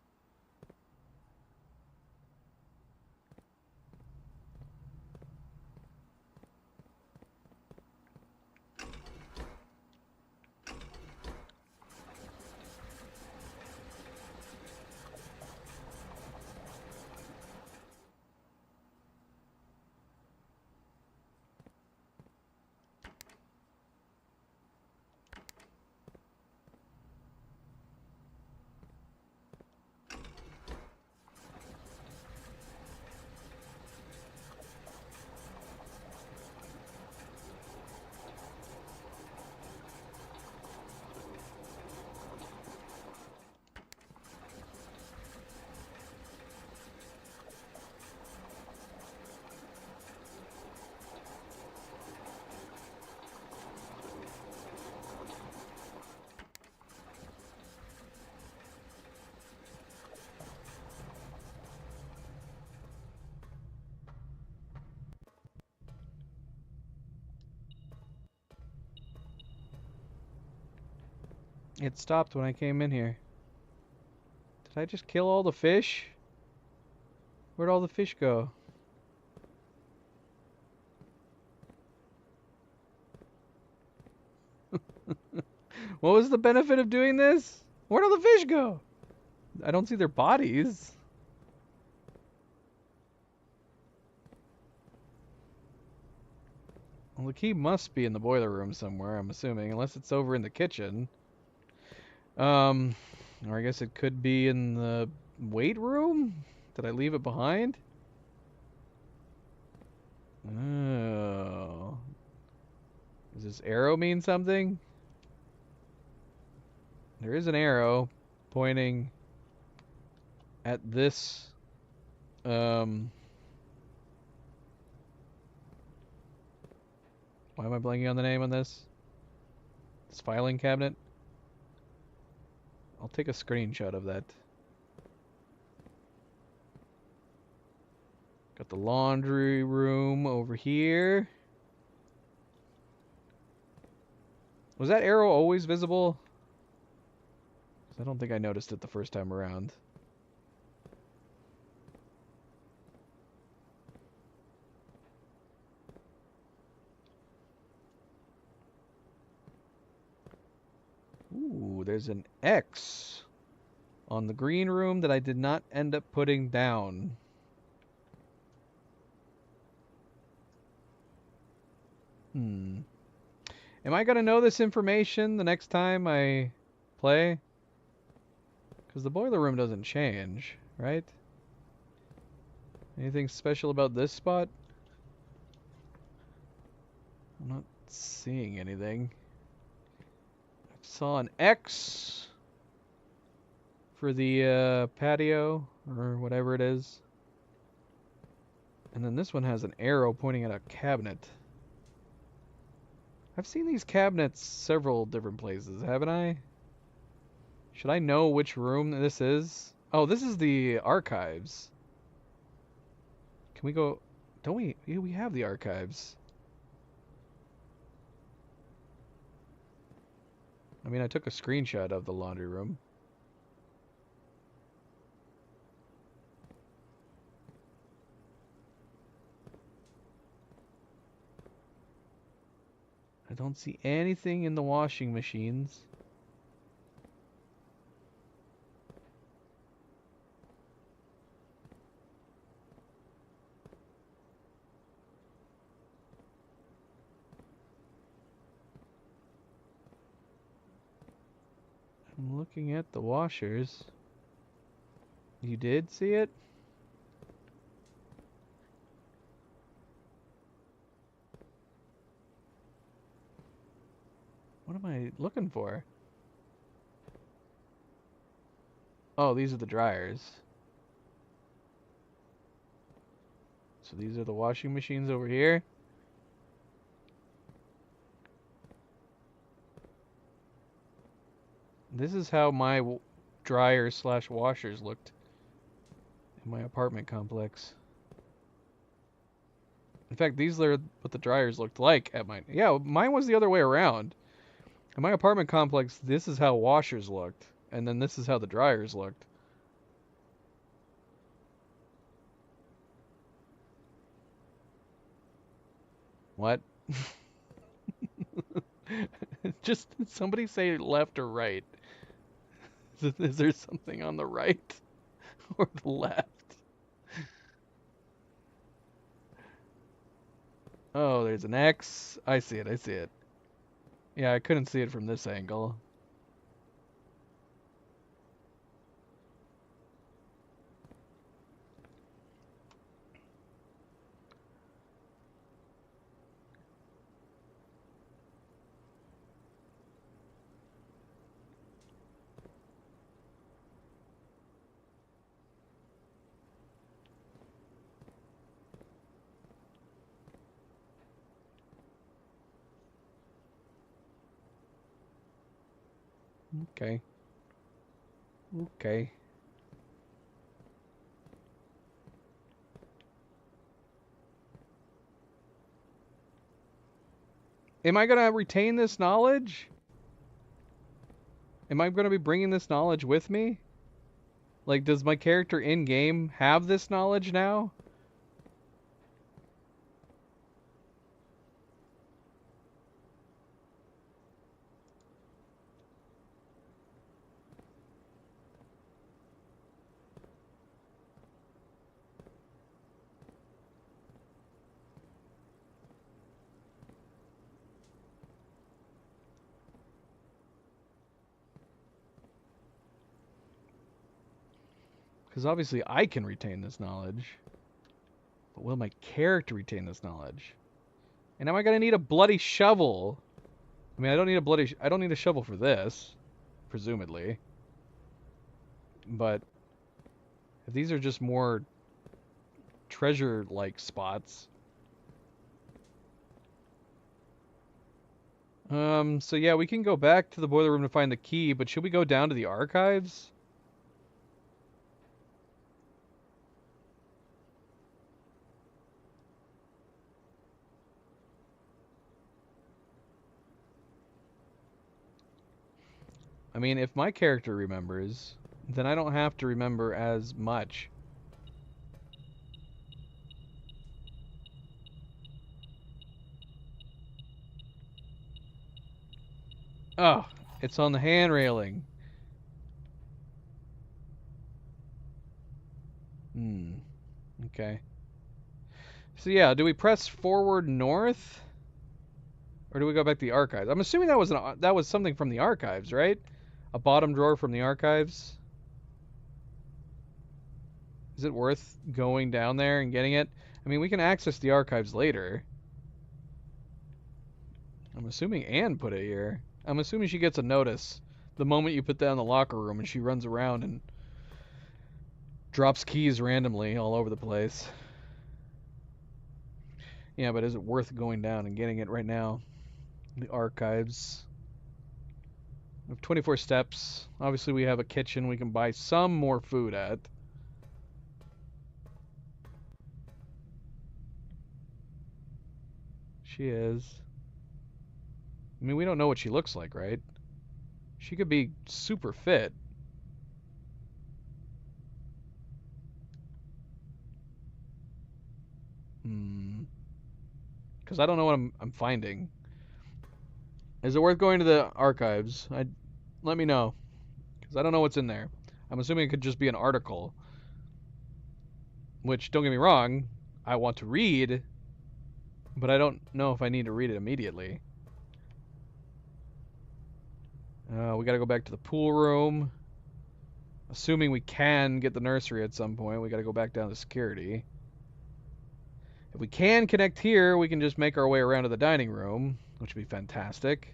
It stopped when I came in here. Did I just kill all the fish? Where'd all the fish go? What was the benefit of doing this? Where'd all the fish go? I don't see their bodies. Well, the key must be in the boiler room somewhere, I'm assuming, unless it's over in the kitchen. Or I guess it could be in the weight room? Did I leave it behind? Oh. Does this arrow mean something? There is an arrow pointing at this, why am I blanking on the name on this? This filing cabinet? I'll take a screenshot of that. Got the laundry room over here. Was that arrow always visible? 'Cause I don't think I noticed it the first time around. Ooh, there's an X on the green room that I did not end up putting down. Am I gonna know this information the next time I play? Because the boiler room doesn't change, right? Anything special about this spot? I'm not seeing anything. I saw an X for the patio, or whatever it is. And then this one has an arrow pointing at a cabinet. I've seen these cabinets several different places, haven't I? Should I know which room this is? Oh, this is the archives. Can we go? Don't we? Yeah, we have the archives. I mean, I took a screenshot of the laundry room. I don't see anything in the washing machines. I'm looking at the washers. You did see it? What am I looking for? Oh, these are the dryers. So these are the washing machines over here. This is how my dryers slash washers looked in my apartment complex. In fact, these are what the dryers looked like at mine. Yeah, mine was the other way around. In my apartment complex, this is how washers looked, and then this is how the dryers looked. What? Just somebody say left or right. Is there something on the right or the left? Oh, there's an X. I see it. I see it. Yeah, I couldn't see it from this angle. Okay. Okay. Am I going to retain this knowledge? Am I going to be bringing this knowledge with me? Like, does my character in-game have this knowledge now? Because obviously I can retain this knowledge. But will my character retain this knowledge? And am I going to need a bloody shovel? I mean, I don't need a shovel for this, presumably. But if these are just more treasure-like spots. So yeah, we can go back to the boiler room to find the key, but should we go down to the archives? I mean, if my character remembers, then I don't have to remember as much. Oh, it's on the hand railing. Okay. So yeah, do we press forward north? Or do we go back to the archives? I'm assuming that was something from the archives, right? A bottom drawer from the archives. Is it worth going down there and getting it? I mean, we can access the archives later. I'm assuming Anne put it here. I'm assuming she gets a notice the moment you put that in the locker room and she runs around and drops keys randomly all over the place. Yeah, but is it worth going down and getting it right now? The archives. We have 24 steps. Obviously, we have a kitchen we can buy some more food at. She is. I mean, we don't know what she looks like, right? She could be super fit. Because I don't know what I'm finding. Is it worth going to the archives? Let me know. Because I don't know what's in there. I'm assuming it could just be an article. Which, don't get me wrong, I want to read, but I don't know if I need to read it immediately. We gotta go back to the pool room. Assuming we can get the nursery at some point, we gotta go back down to security. If we can connect here, we can just make our way around to the dining room, which would be fantastic.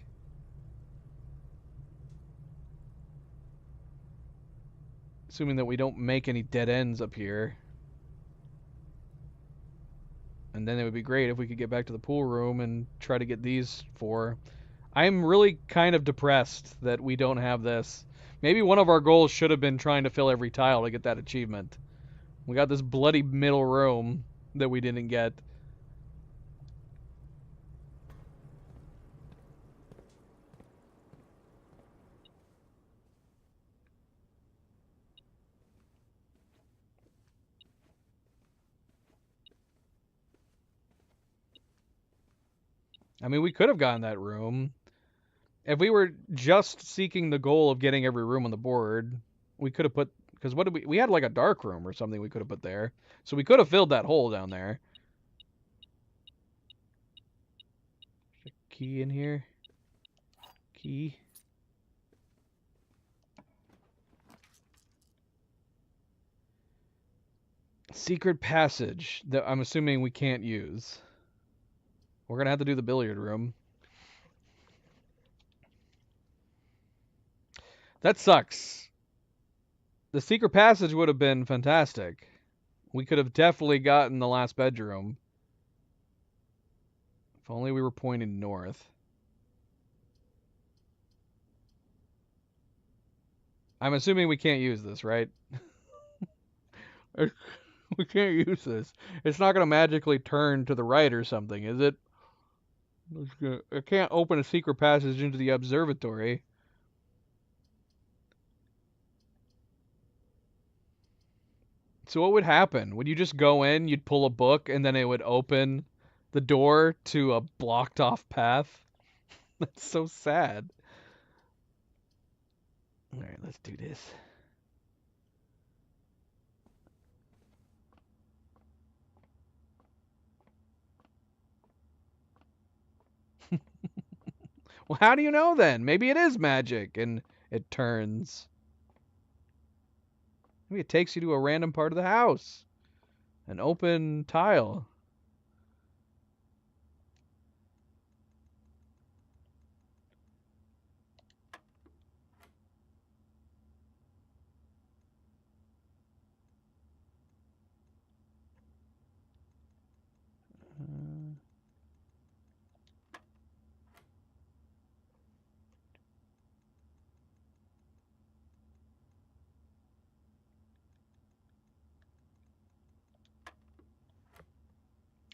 Assuming that we don't make any dead ends up here. And then it would be great if we could get back to the pool room and try to get these four. I'm really kind of depressed that we don't have this. Maybe one of our goals should have been trying to fill every tile to get that achievement. We got this bloody middle room that we didn't get. I mean, we could have gotten that room. If we were just seeking the goal of getting every room on the board, we could have put... Because what did we had like a dark room or something we could have put there. So we could have filled that hole down there. Key in here. Key. Secret passage that I'm assuming we can't use. We're going to have to do the billiard room. That sucks. The secret passage would have been fantastic. We could have definitely gotten the last bedroom. If only we were pointing north. I'm assuming we can't use this, right? We can't use this. It's not going to magically turn to the right or something, is it? It can't open a secret passage into the observatory. So what would happen? Would you just go in, you'd pull a book, and then it would open the door to a blocked off path? That's so sad. Alright, let's do this. Well, how do you know then? Maybe it is magic and it turns. Maybe it takes you to a random part of the house. An open tile.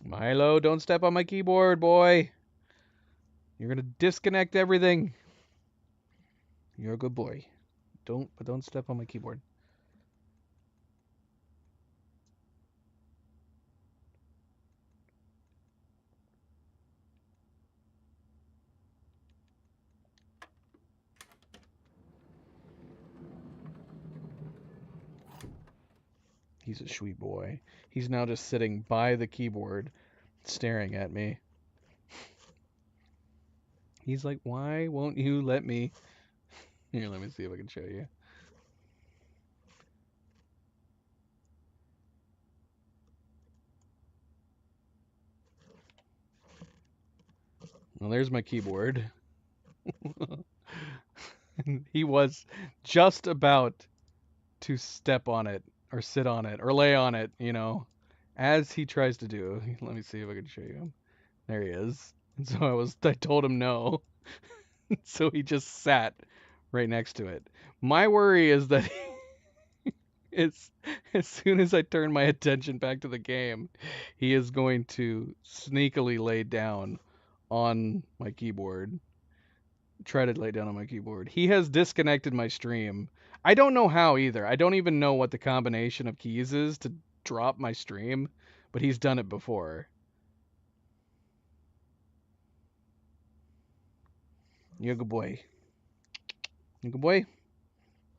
Milo, don't step on my keyboard, boy. You're gonna disconnect everything. You're a good boy. Don't step on my keyboard. He's a sweet boy. He's now just sitting by the keyboard, staring at me. He's like, why won't you let me? Here, let me see if I can show you. Well, there's my keyboard. He was just about to step on it, or sit on it, or lay on it, as he tries to do. Let me see if I can show you. There he is. And so I told him no. So he just sat right next to it. My worry is that as, as soon as I turn my attention back to the game, he is going to sneakily lay down on my keyboard. Try to lay down on my keyboard. He has disconnected my stream. I don't know how either. I don't even know what the combination of keys is to drop my stream, but he's done it before. You're a good boy. You a good boy?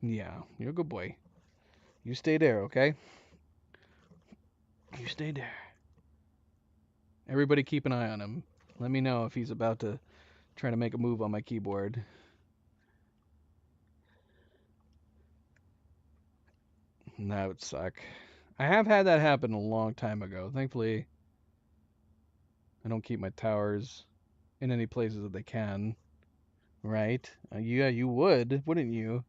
Yeah, you're a good boy. You stay there, okay? You stay there. Everybody keep an eye on him. Let me know if he's about to try to make a move on my keyboard. That would suck. I have had that happen a long time ago. Thankfully, I don't keep my towers in any places that they can. Right? Yeah, you would, wouldn't you?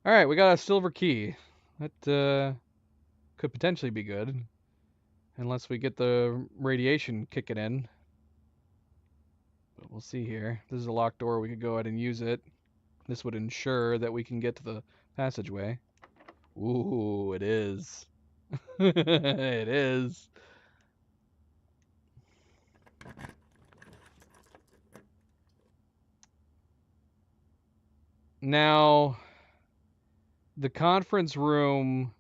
All right, we got a silver key. That could potentially be good, unless we get the radiation kicking in. But we'll see here. This is a locked door. We could go ahead and use it. This would ensure that we can get to the passageway. Ooh, it is. It is. Now, the conference room.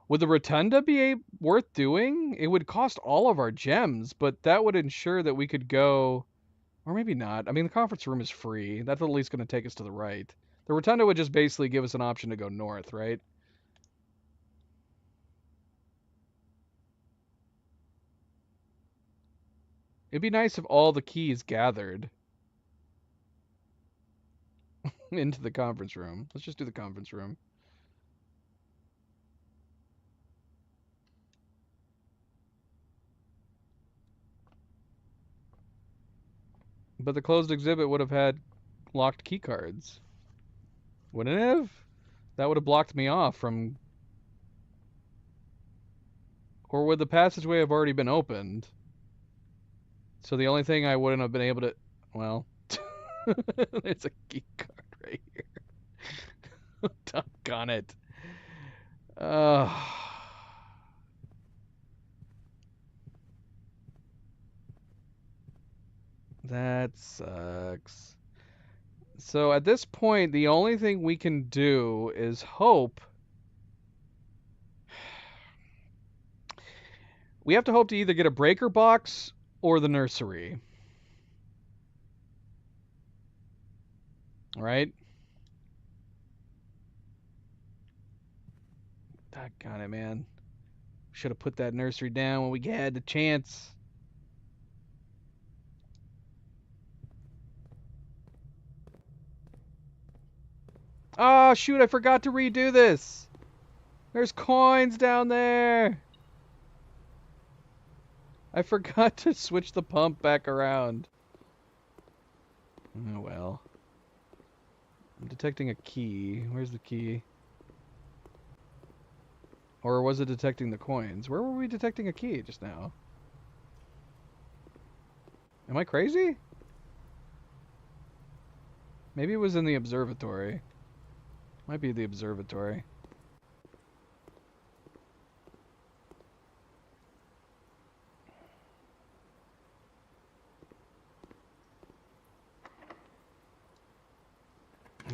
Would the rotunda be worth doing? It would cost all of our gems, but that would ensure that we could go. Or maybe not. I mean, the conference room is free. That's at least going to take us to the right. The rotunda would just basically give us an option to go north, right? It'd be nice if all the keys gathered into the conference room. Let's just do the conference room. But the closed exhibit would have had locked key cards. Wouldn't it have? That would have blocked me off from... Or would the passageway have already been opened? So the only thing I wouldn't have been able to... Well... There's a key card right here. Doggone it. That sucks. So at this point, the only thing we can do is hope. We have to hope to either get a breaker box or the nursery. Right? Doggone it, man. Should have put that nursery down when we had the chance. Oh, shoot, I forgot to redo this. There's coins down there. I forgot to switch the pump back around. Oh, well. I'm detecting a key. Where's the key? Or was it detecting the coins? Where were we detecting a key just now? Am I crazy? Maybe it was in the observatory. Might be the observatory.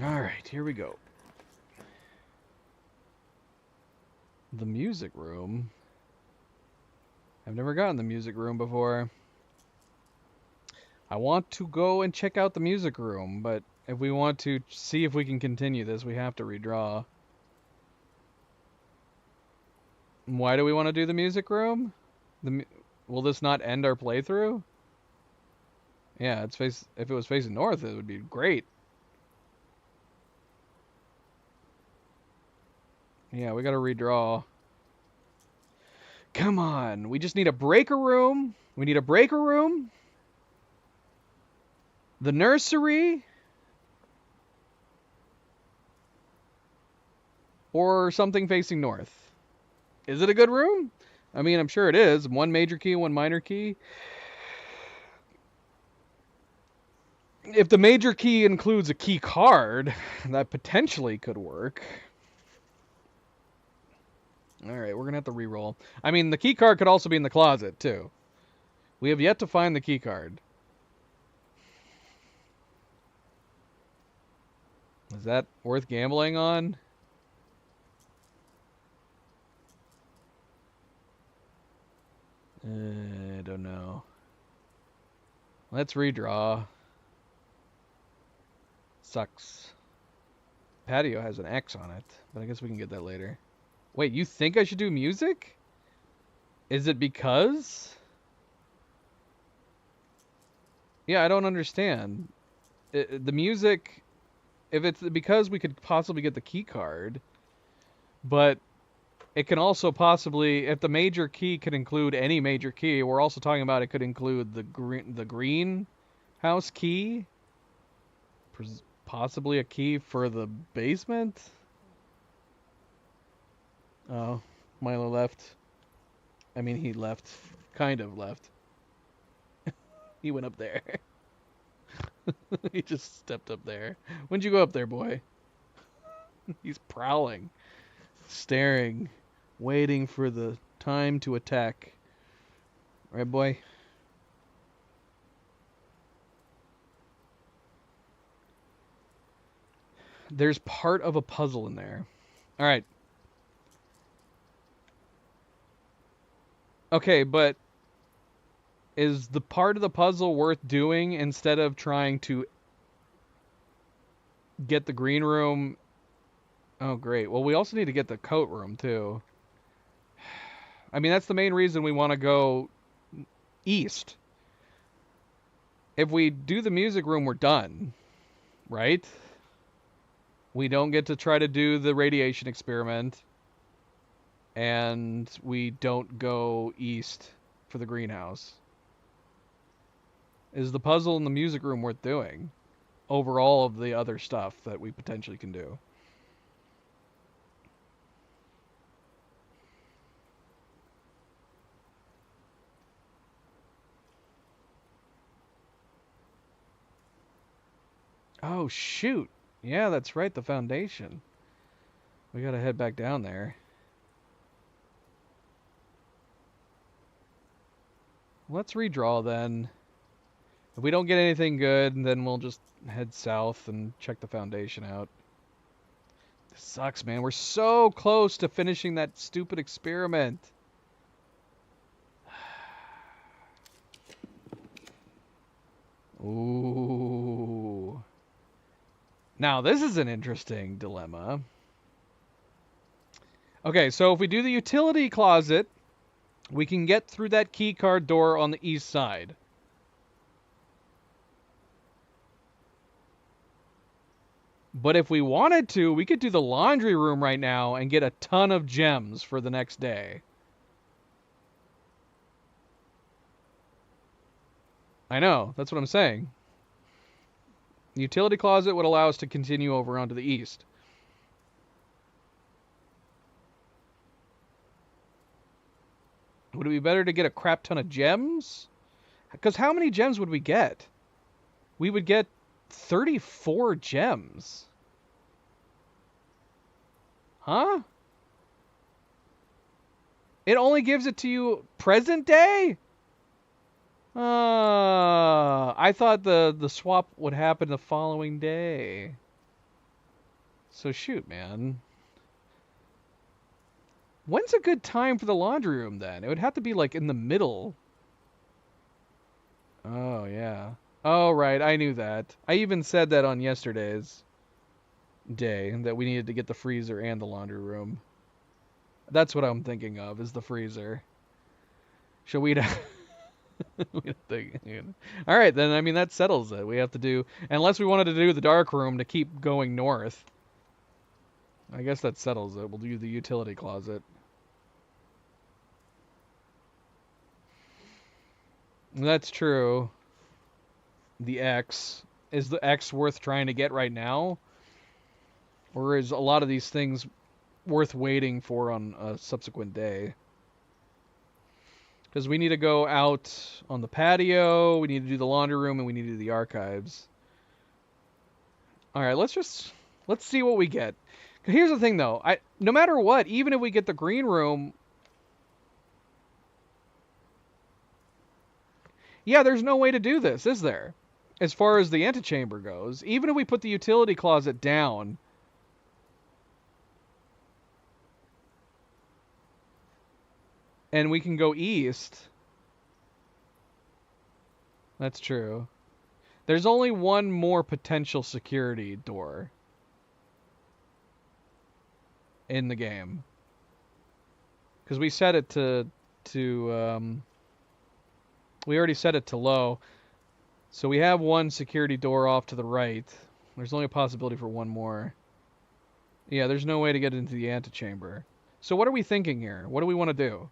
Alright, here we go. The music room. I've never gotten the music room before. I want to go and check out the music room, but if we want to see if we can continue this, we have to redraw. Why do we want to do the music room? Will this not end our playthrough? Yeah, if it was facing north, it would be great. Yeah, we gotta redraw. Come on, we just need a breaker room. We need a breaker room. The nursery. Or something facing north. Is it a good room? I mean, I'm sure it is. One major key, one minor key. If the major key includes a key card, that potentially could work. Alright, we're going to have to re-roll. I mean, the key card could also be in the closet, too. We have yet to find the key card. Is that worth gambling on? I don't know. Let's redraw. Sucks. Patio has an X on it, but I guess we can get that later. Wait, you think I should do music? Is it because? Yeah, I don't understand. The music, if it's because we could possibly get the key card, but it can also possibly, if the major key could include any major key, we're also talking about it could include the greenhouse key, possibly a key for the basement. Oh, Milo left. I mean, he left. Kind of left. He went up there. He just stepped up there. When'd you go up there, boy? He's prowling, staring, waiting for the time to attack. Right, boy? There's part of a puzzle in there. All right. Okay, but is the part of the puzzle worth doing instead of trying to get the green room? Oh, great. Well, we also need to get the coat room, too. I mean, that's the main reason we want to go east. If we do the music room, we're done. Right? We don't get to try to do the radiation experiment. And we don't go east for the greenhouse. Is the puzzle in the music room worth doing over all of the other stuff that we potentially can do? Oh, shoot. Yeah, that's right, the foundation. We gotta head back down there. Let's redraw then. If we don't get anything good, then we'll just head south and check the foundation out. This sucks, man. We're so close to finishing that stupid experiment. Ooh. Now, this is an interesting dilemma. Okay, so if we do the utility closet, we can get through that key card door on the east side. But if we wanted to, we could do the laundry room right now and get a ton of gems for the next day. I know, that's what I'm saying. The utility closet would allow us to continue over onto the east. Would it be better to get a crap ton of gems? Because how many gems would we get? We would get 34 gems. Huh? It only gives it to you present day? I thought the swap would happen the following day. So shoot, man. When's a good time for the laundry room then? It would have to be like in the middle. Oh, yeah. Oh, right, I knew that. I even said that on yesterday's day, that we needed to get the freezer and the laundry room. That's what I'm thinking of, is the freezer. Shall we... All right, then, I mean, that settles it. We have to do... Unless we wanted to do the dark room to keep going north. I guess that settles it. We'll do the utility closet. That's true. The X. Is the X worth trying to get right now? Or is a lot of these things worth waiting for on a subsequent day? Because we need to go out on the patio, we need to do the laundry room, and we need to do the archives. Alright, let's see what we get. Here's the thing, though. No matter what, even if we get the green room... Yeah, there's no way to do this, is there? As far as the antechamber goes. Even if we put the utility closet down... and we can go east... That's true. There's only one more potential security door in the game. Because we set it to we already set it to low. So we have one security door off to the right. There's only a possibility for one more. Yeah, there's no way to get into the antechamber. So what are we thinking here? What do we want to do?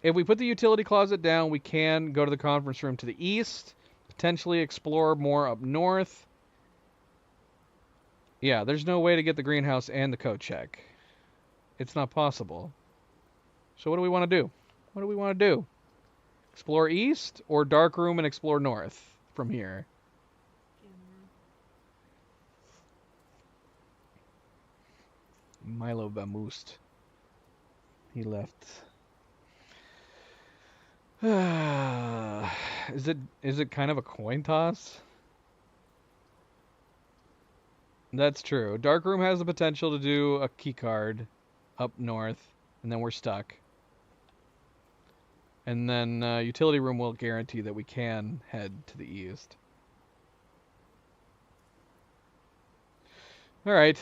If we put the utility closet down, we can go to the conference room to the east, potentially explore more up north. Yeah, there's no way to get the greenhouse and the coat check. It's not possible. So what do we want to do? What do we want to do? Explore east or dark room and explore north from here? Milo vamoosed. He left. Is it kind of a coin toss? That's true. Dark room has the potential to do a key card up north, and then we're stuck. And then utility room will guarantee that we can head to the east. All right.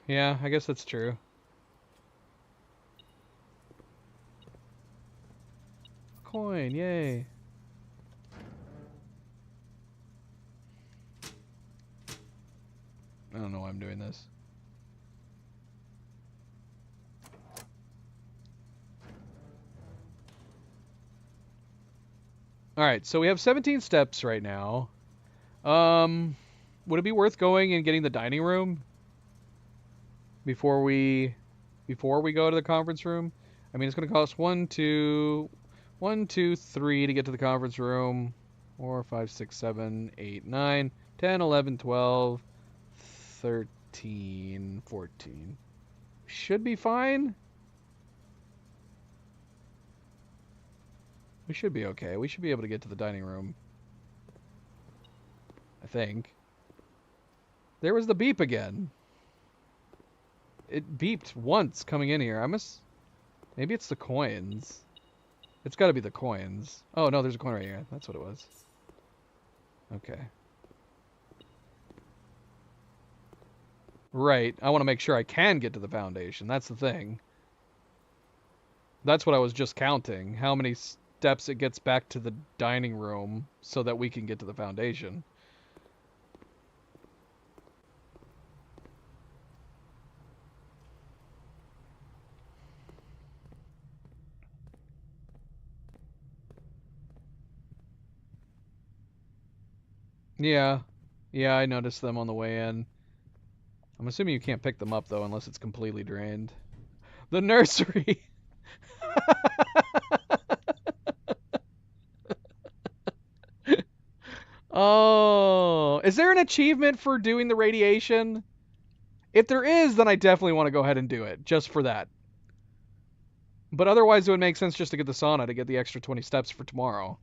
Yeah, I guess that's true. Coin, yay. I don't know why I'm doing this. Alright, so we have 17 steps right now. Would it be worth going and getting the dining room before we go to the conference room? I mean, it's going to cost 1, 2, 3 to get to the conference room. 4, 5, 6, 7, 8, 9, 10, 11, 12, 13, 14. Should be fine. We should be okay. We should be able to get to the dining room. I think. There was the beep again. It beeped once coming in here. Maybe it's the coins. It's got to be the coins. Oh, no, there's a coin right here. That's what it was. Okay. Right. I want to make sure I can get to the foundation. That's the thing. That's what I was just counting. How many steps it gets back to the dining room so that we can get to the foundation. Yeah. Yeah, I noticed them on the way in. I'm assuming you can't pick them up, though, unless it's completely drained. The nursery! Oh, is there an achievement for doing the radiation? If there is, then I definitely want to go ahead and do it, just for that. But otherwise, it would make sense just to get the sauna to get the extra 20 steps for tomorrow.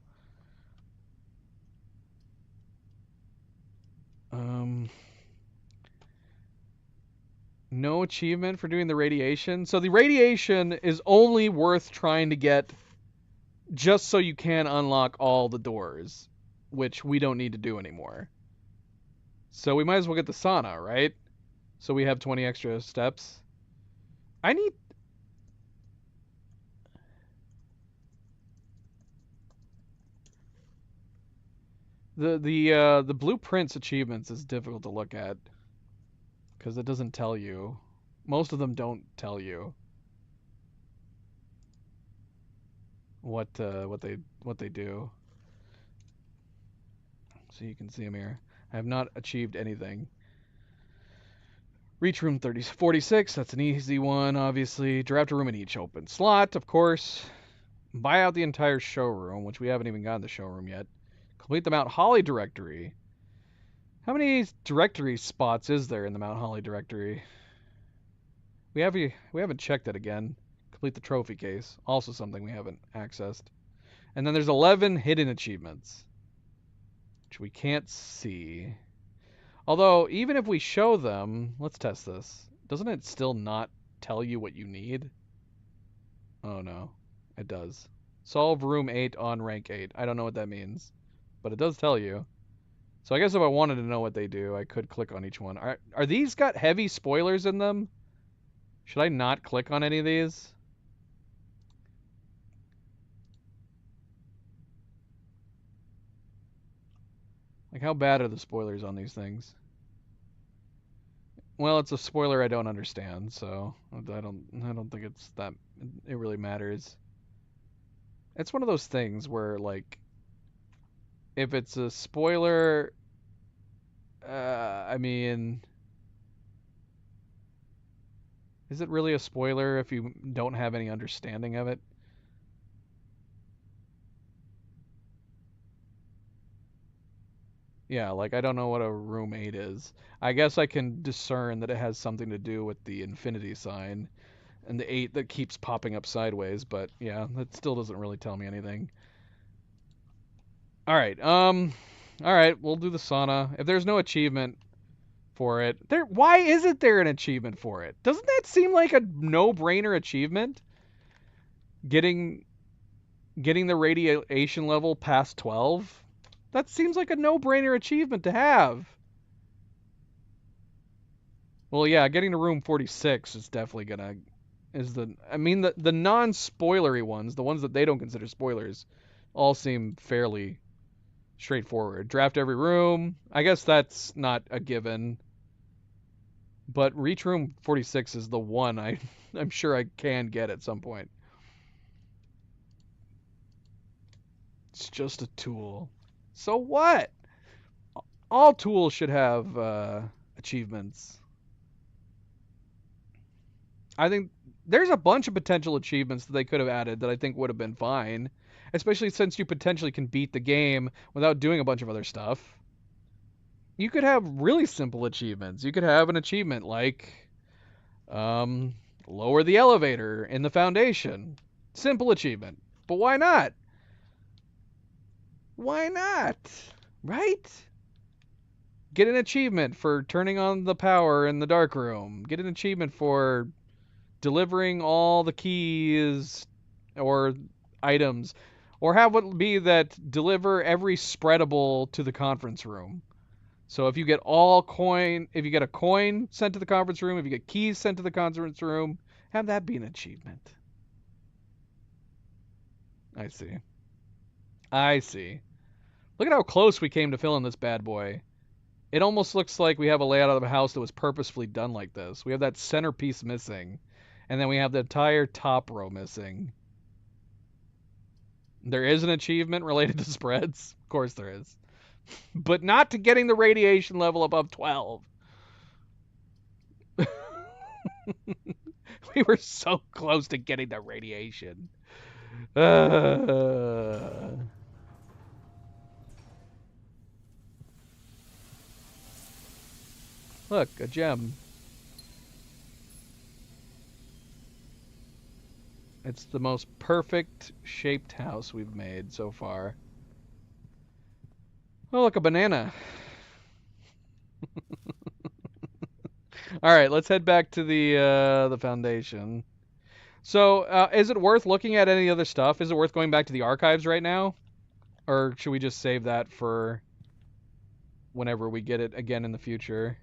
No achievement for doing the radiation. So the radiation is only worth trying to get just so you can unlock all the doors, which we don't need to do anymore. So we might as well get the sauna, right? So we have 20 extra steps. I need... The blueprints achievements is difficult to look at because it doesn't tell you. Most of them don't tell you what they do. So you can see them here. I have not achieved anything. Reach room 46, that's an easy one, obviously. Draft a room in each open slot, of course. Buy out the entire showroom, which we haven't even gotten the showroom yet. Complete the Mount Holly directory. How many directory spots is there in the Mount Holly directory? We haven't checked it again. Complete the trophy case, also something we haven't accessed. And then there's 11 hidden achievements, which we can't see. Although, even if we show them, let's test this. Doesn't it still not tell you what you need? Oh no, it does. Solve room 8 on rank 8. I don't know what that means, but it does tell you. So I guess if I wanted to know what they do, I could click on each one. Are these got heavy spoilers in them? Should I not click on any of these? Like, how bad are the spoilers on these things? Well, it's a spoiler I don't understand, so I don't think it's that it really matters. It's one of those things where, like, if it's a spoiler, I mean, is it really a spoiler if you don't have any understanding of it? Yeah, like I don't know what a room 8 is. I guess I can discern that it has something to do with the infinity sign and the 8 that keeps popping up sideways, but yeah, that still doesn't really tell me anything. All right. All right, we'll do the sauna. If there's no achievement for it, why isn't there an achievement for it? Doesn't that seem like a no-brainer achievement? Getting getting the radiation level past 12? That seems like a no-brainer achievement to have. Well, yeah, getting to room 46 is definitely gonna I mean the non-spoilery ones, the ones that they don't consider spoilers, all seem fairly straightforward. Draft every room. I guess that's not a given. But reach room 46 is the one I'm sure I can get at some point. It's just a tool. So what? All tools should have achievements. I think there's a bunch of potential achievements that they could have added that I think would have been fine, especially since you potentially can beat the game without doing a bunch of other stuff. You could have really simple achievements. You could have an achievement like lower the elevator in the Foundation. Simple achievement. But why not? Why not? Right? Get an achievement for turning on the power in the dark room. Get an achievement for delivering all the keys or items. Or have it be that deliver every spreadable to the conference room. So if you get if you get a coin sent to the conference room, if you get keys sent to the conference room, have that be an achievement. I see. I see. Look at how close we came to filling this bad boy. It almost looks like we have a layout of a house that was purposefully done like this. We have that centerpiece missing, and then we have the entire top row missing. There is an achievement related to spreads. Of course there is. But not to getting the radiation level above 12. We were so close to getting the radiation. Look, a gem. It's the most perfect shaped house we've made so far. Oh, look, a banana. All right, let's head back to the Foundation. So, is it worth looking at any other stuff? Is it worth going back to the archives right now? Or should we just save that for whenever we get it again in the future?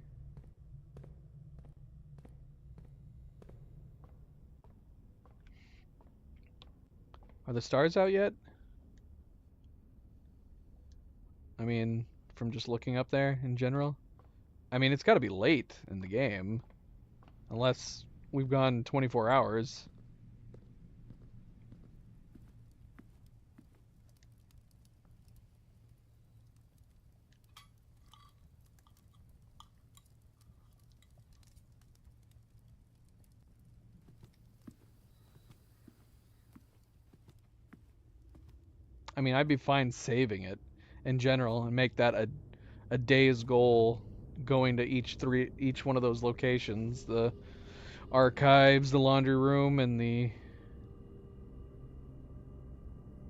Are the stars out yet? I mean, from just looking up there in general? I mean, it's got to be late in the game. Unless we've gone 24 hours. I mean, I'd be fine saving it in general and make that a day's goal, going to each one of those locations, the archives, the laundry room, and the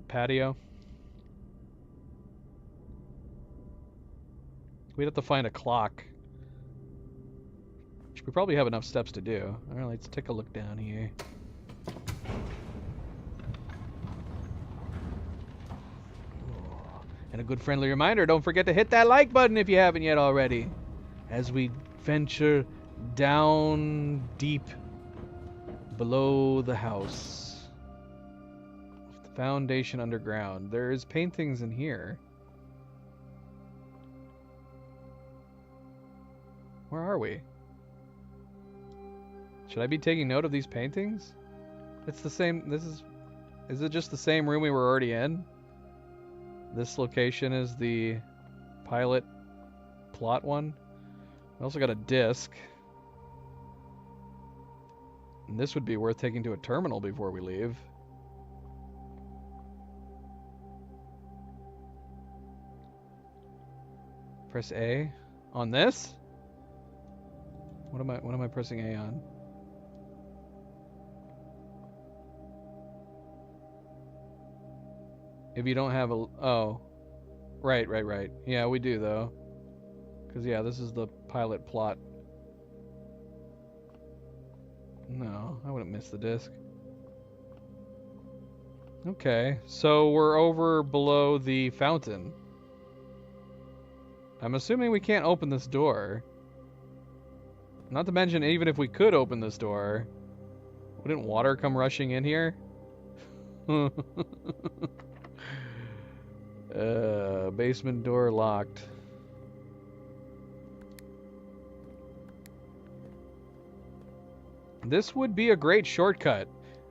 patio. We'd have to find a clock. Which we probably have enough steps to do. Alright, let's take a look down here. And a good friendly reminder, don't forget to hit that like button if you haven't yet already. As we venture down deep below the house. The foundation underground. There's paintings in here. Where are we? Should I be taking note of these paintings? It's the same. Is it just the same room we were already in? This location is the pilot plot one. We also got a disc. And this would be worth taking to a terminal before we leave. Press A on this? What am I pressing A on? If you don't have a... Oh. Right. Yeah, we do, though. Because, yeah, this is the pilot plot. No, I wouldn't miss the disc. Okay, so we're over below the fountain. I'm assuming we can't open this door. Not to mention, even if we could open this door, wouldn't water come rushing in here? Basement door locked. This would be a great shortcut.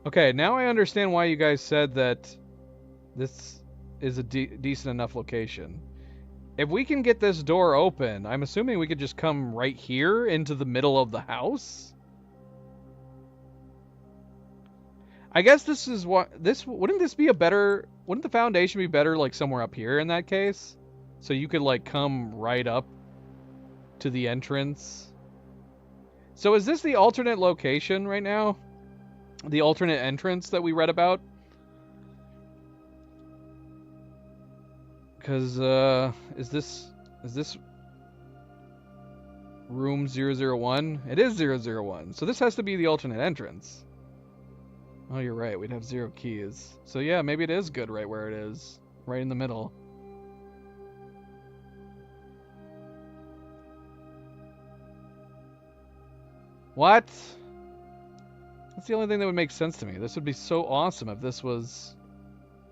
Okay, now I understand why you guys said that this is a decent enough location. If we can get this door open, I'm assuming we could just come right here into the middle of the house? I guess this is what... Wouldn't this be a better... Wouldn't the foundation be better, like, somewhere up here in that case? So you could, like, come right up to the entrance. So is this the alternate location right now? The alternate entrance that we read about? Because, is this room 001? It is 001. So this has to be the alternate entrance. Oh, you're right. We'd have 0 keys. So yeah, maybe it is good right where it is. Right in the middle. What? That's the only thing that would make sense to me. This would be so awesome if this was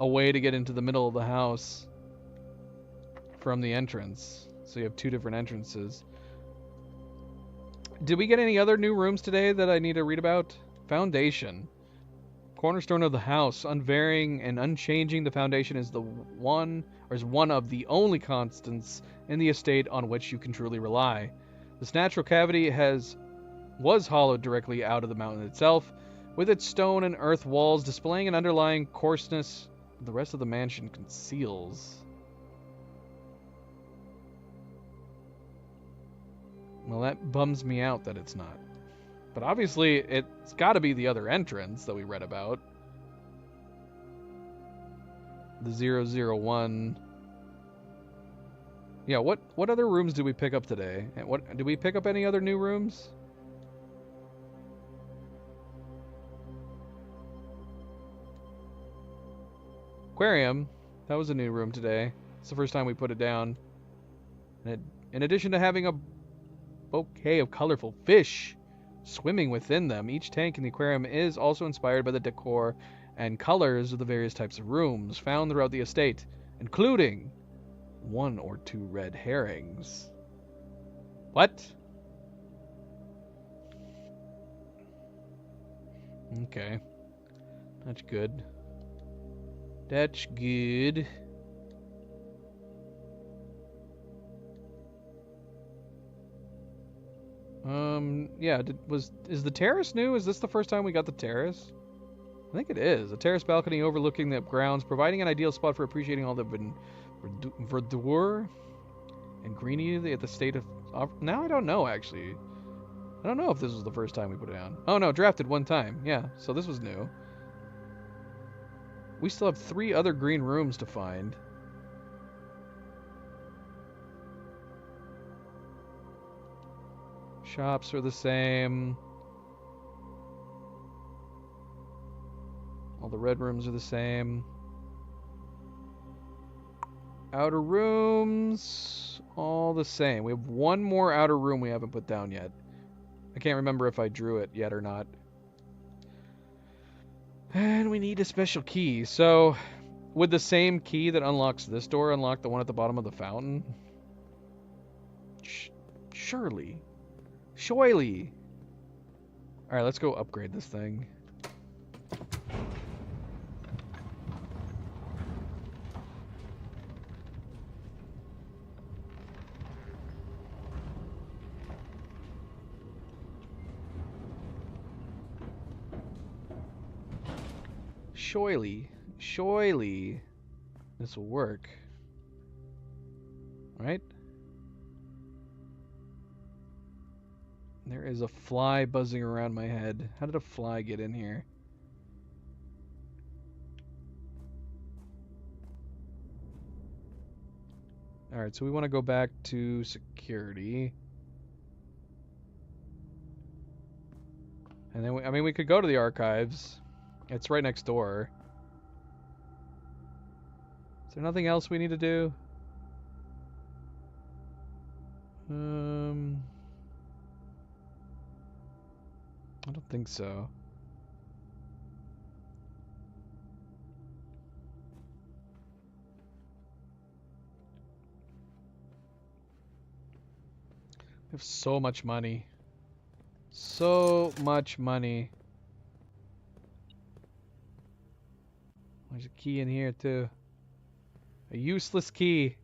a way to get into the middle of the house from the entrance. So you have 2 different entrances. Did we get any other new rooms today that I need to read about? Foundation. Cornerstone of the house, unvarying and unchanging, the foundation is one of the only constants in the estate on which you can truly rely. This natural cavity was hollowed directly out of the mountain itself, with its stone and earth walls displaying an underlying coarseness the rest of the mansion conceals. Well, that bums me out that it's not. But obviously, it's got to be the other entrance that we read about. The 001. Yeah, what other rooms did we pick up today? And did we pick up any other new rooms? Aquarium. That was a new room today. It's the first time we put it down. And in addition to having a bouquet of colorful fish swimming within them, each tank in the aquarium is also inspired by the decor and colors of the various types of rooms found throughout the estate, including 1 or 2 red herrings. What? Okay. That's good. That's good. Yeah, is the terrace new? Is this the first time we got the terrace? I think it is. A terrace balcony overlooking the grounds, providing an ideal spot for appreciating all the verdure and greenery at the state of... Now I don't know, actually. I don't know if this was the first time we put it down. Oh, no, drafted one time. Yeah, so this was new. We still have 3 other green rooms to find. Shops are the same. All the red rooms are the same. Outer rooms, all the same. We have one more outer room we haven't put down yet. I can't remember if I drew it yet or not. And we need a special key. So, would the same key that unlocks this door unlock the one at the bottom of the fountain? Surely. Shoily. Alright, let's go upgrade this thing. Shoily. Shoily. This will work. Right? There is a fly buzzing around my head. How did a fly get in here? Alright, so we want to go back to security. And then, we could go to the archives. It's right next door. Is there nothing else we need to do? I don't think so. We have so much money. So much money. There's a key in here too. A useless key.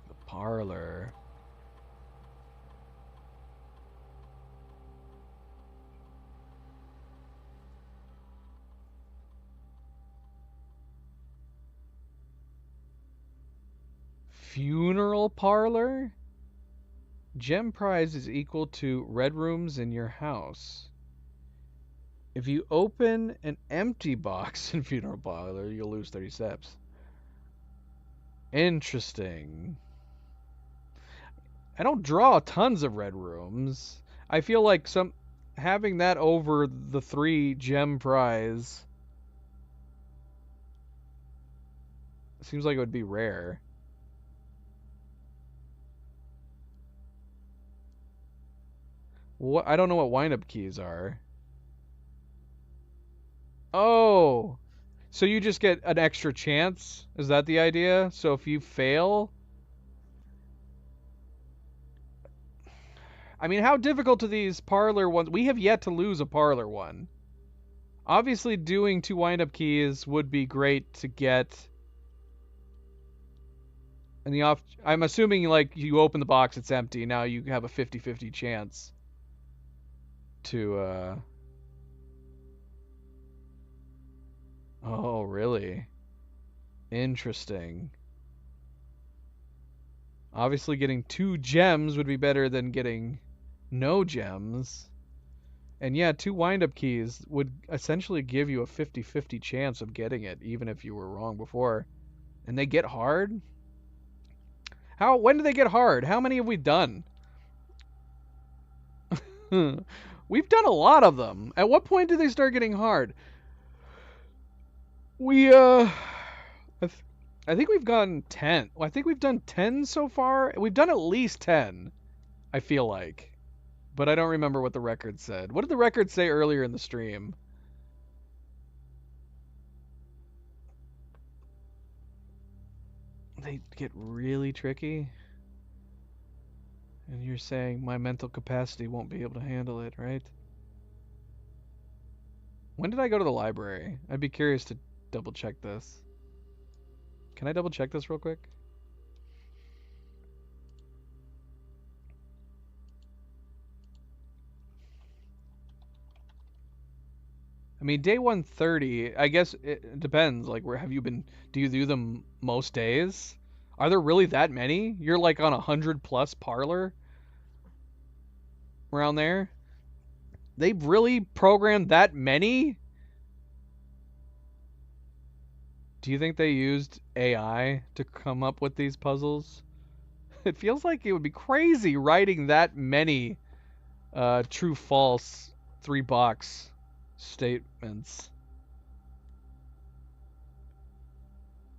The parlor. Funeral parlor? Gem prize is equal to red rooms in your house. If you open an empty box in funeral parlor, you'll lose 30 steps. Interesting. I don't draw tons of red rooms. I feel like having that over the 3 gem prize seems like it would be rare. What? I don't know what wind-up keys are. Oh! So you just get an extra chance? Is that the idea? So if you fail... I mean, how difficult are these parlor ones? We have yet to lose a parlor one. Obviously, doing 2 wind-up keys would be great to get... And I'm assuming, like, you open the box, it's empty. Now you have a 50-50 chance to, Oh, really? Interesting. Obviously, getting 2 gems would be better than getting no gems. And yeah, 2 wind-up keys would essentially give you a 50-50 chance of getting it, even if you were wrong before. And they get hard? When do they get hard? How many have we done? We've done a lot of them. At what point do they start getting hard? I think we've gotten 10. I think we've done 10 so far. We've done at least 10, I feel like. But I don't remember what the record said. What did the record say earlier in the stream? They get really tricky. And you're saying my mental capacity won't be able to handle it, right? When did I go to the library? I'd be curious to double check this. Can I double check this real quick? I mean, day 130, I guess it depends. Like, where have you been? Do you do them most days? Are there really that many? You're like on 100+ parlor around there? They've really programmed that many? Do you think they used AI to come up with these puzzles? It feels like it would be crazy writing that many true false 3-box statements.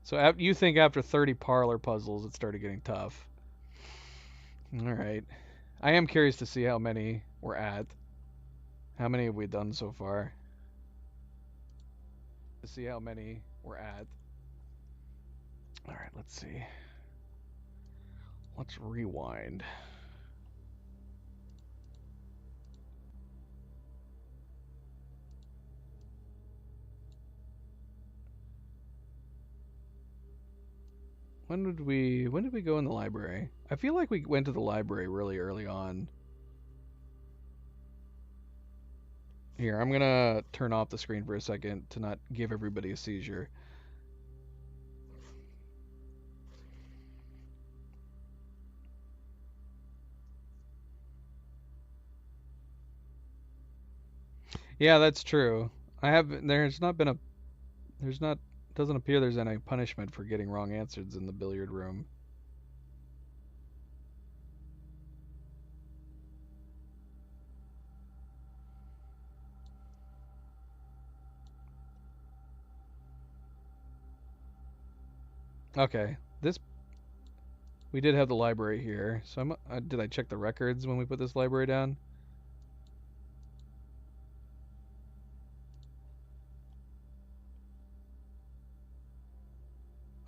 So you think after 30 parlor puzzles it started getting tough. All right. I am curious to see how many we're at. How many have we done so far? To see how many we're at. All right, let's see. Let's rewind. When did we go in the library? I feel like we went to the library really early on. Here, I'm gonna turn off the screen for a second to not give everybody a seizure. Yeah, that's true. Doesn't appear there's any punishment for getting wrong answers in the billiard room. Okay, we did have the library here, so did I check the records when we put this library down?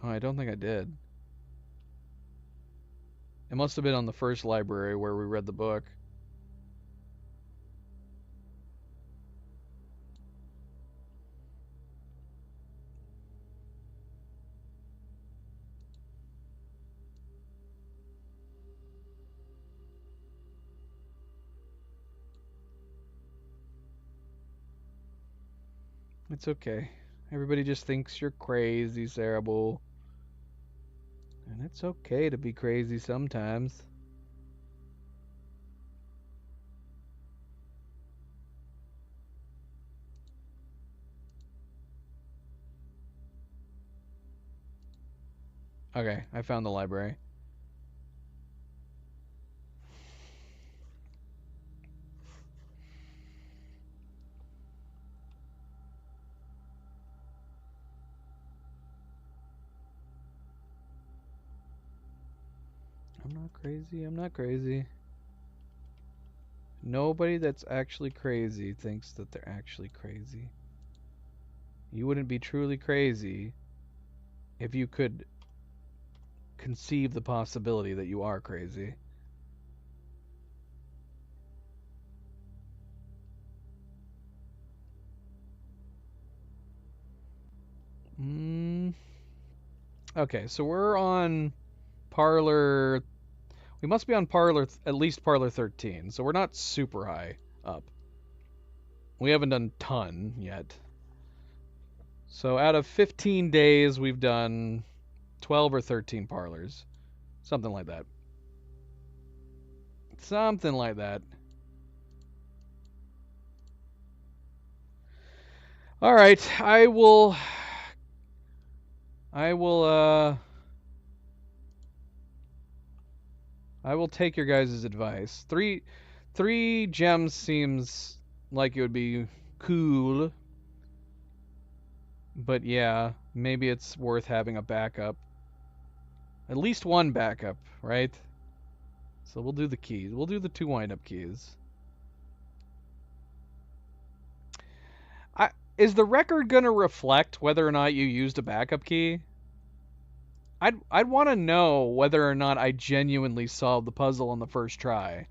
Oh, I don't think I did. It must have been on the first library where we read the book. It's okay. Everybody just thinks you're crazy, Cerebral. And it's okay to be crazy sometimes. Okay, I found the library. I'm not crazy, I'm not crazy. Nobody that's actually crazy thinks that they're actually crazy. You wouldn't be truly crazy if you could conceive the possibility that you are crazy. Okay, so we're on parlor. We must be on parlor, at least parlor 13, so we're not super high up. We haven't done ton yet. So out of 15 days, we've done 12 or 13 parlors. Something like that. Something like that. All right, I will take your guys' advice. Three gems seems like it would be cool. But yeah, maybe it's worth having a backup. At least one backup, right? So we'll do the keys. We'll do the 2 wind-up keys. Is the record gonna reflect whether or not you used a backup key? I'd want to know whether or not I genuinely solved the puzzle on the first try.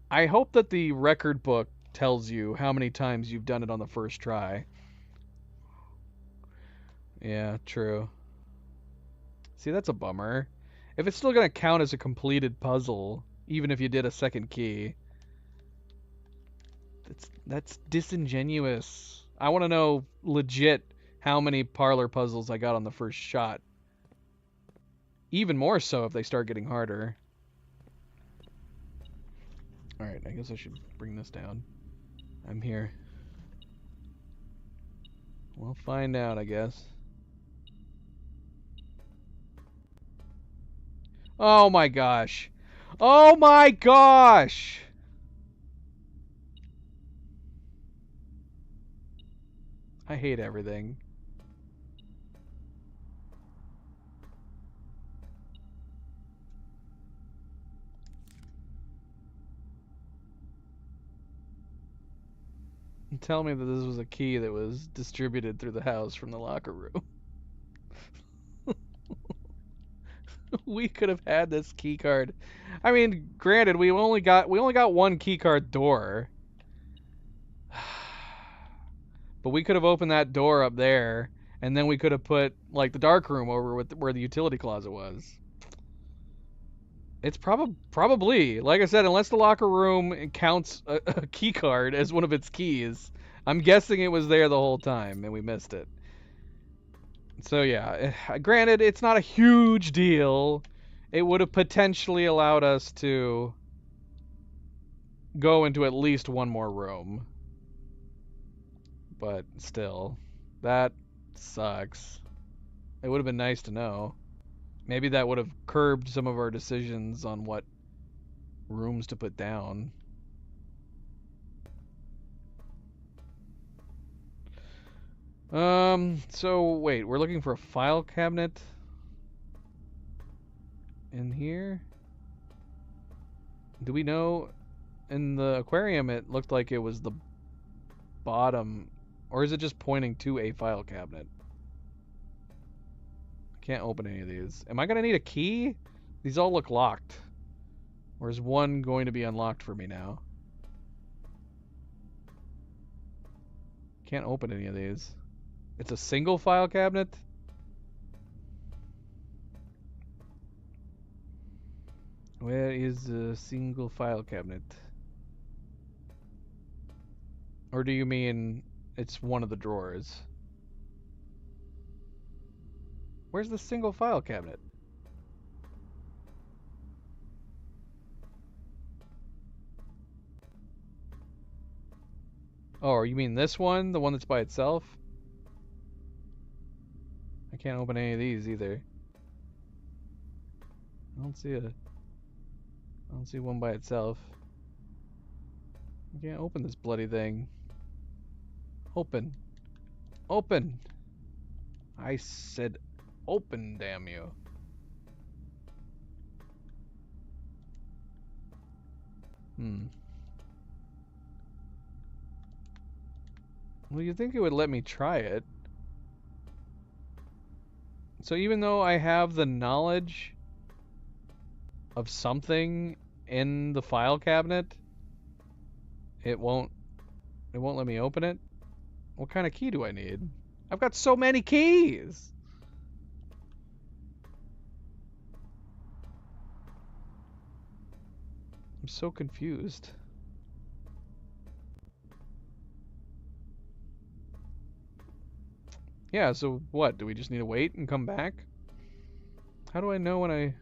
I hope that the record book tells you how many times you've done it on the first try. Yeah, true. See, that's a bummer. If it's still gonna count as a completed puzzle, even if you did a second key, that's disingenuous. I want to know legit how many parlor puzzles I got on the first shot. Even more so if they start getting harder. Alright, I guess I should bring this down. I'm here. We'll find out, I guess. Oh my gosh. Oh my gosh! I hate everything. Tell me that this was a key that was distributed through the house from the locker room. We could have had this key card. I mean, granted, we only got one key card door. But we could have opened that door up there, and then we could have put like the dark room over with where the utility closet was. It's probably, like I said, unless the locker room counts a key card as one of its keys. I'm guessing it was there the whole time and we missed it. So yeah, granted, it's not a huge deal. It would have potentially allowed us to go into at least one more room. But still, that sucks. It would have been nice to know. Maybe that would have curbed some of our decisions on what rooms to put down. So wait, we're looking for a file cabinet in here? Do we know? In the aquarium it looked like it was the bottom, or is it just pointing to a file cabinet? I can't open any of these. Am I gonna need a key? These all look locked. Or is one going to be unlocked for me now? Can't open any of these. It's a single file cabinet? Where is the single file cabinet? Or do you mean it's one of the drawers? Where's the single file cabinet? Oh, you mean this one? The one that's by itself? I can't open any of these either. I don't see one by itself. I can't open this bloody thing. Open. Open! I said open, damn you. Well, you'd think it would let me try it. So even though I have the knowledge of something in the file cabinet, it won't let me open it? What kind of key do I need? I've got so many keys! I'm so confused. Yeah, so what? Do we just need to wait and come back? How do I know when I...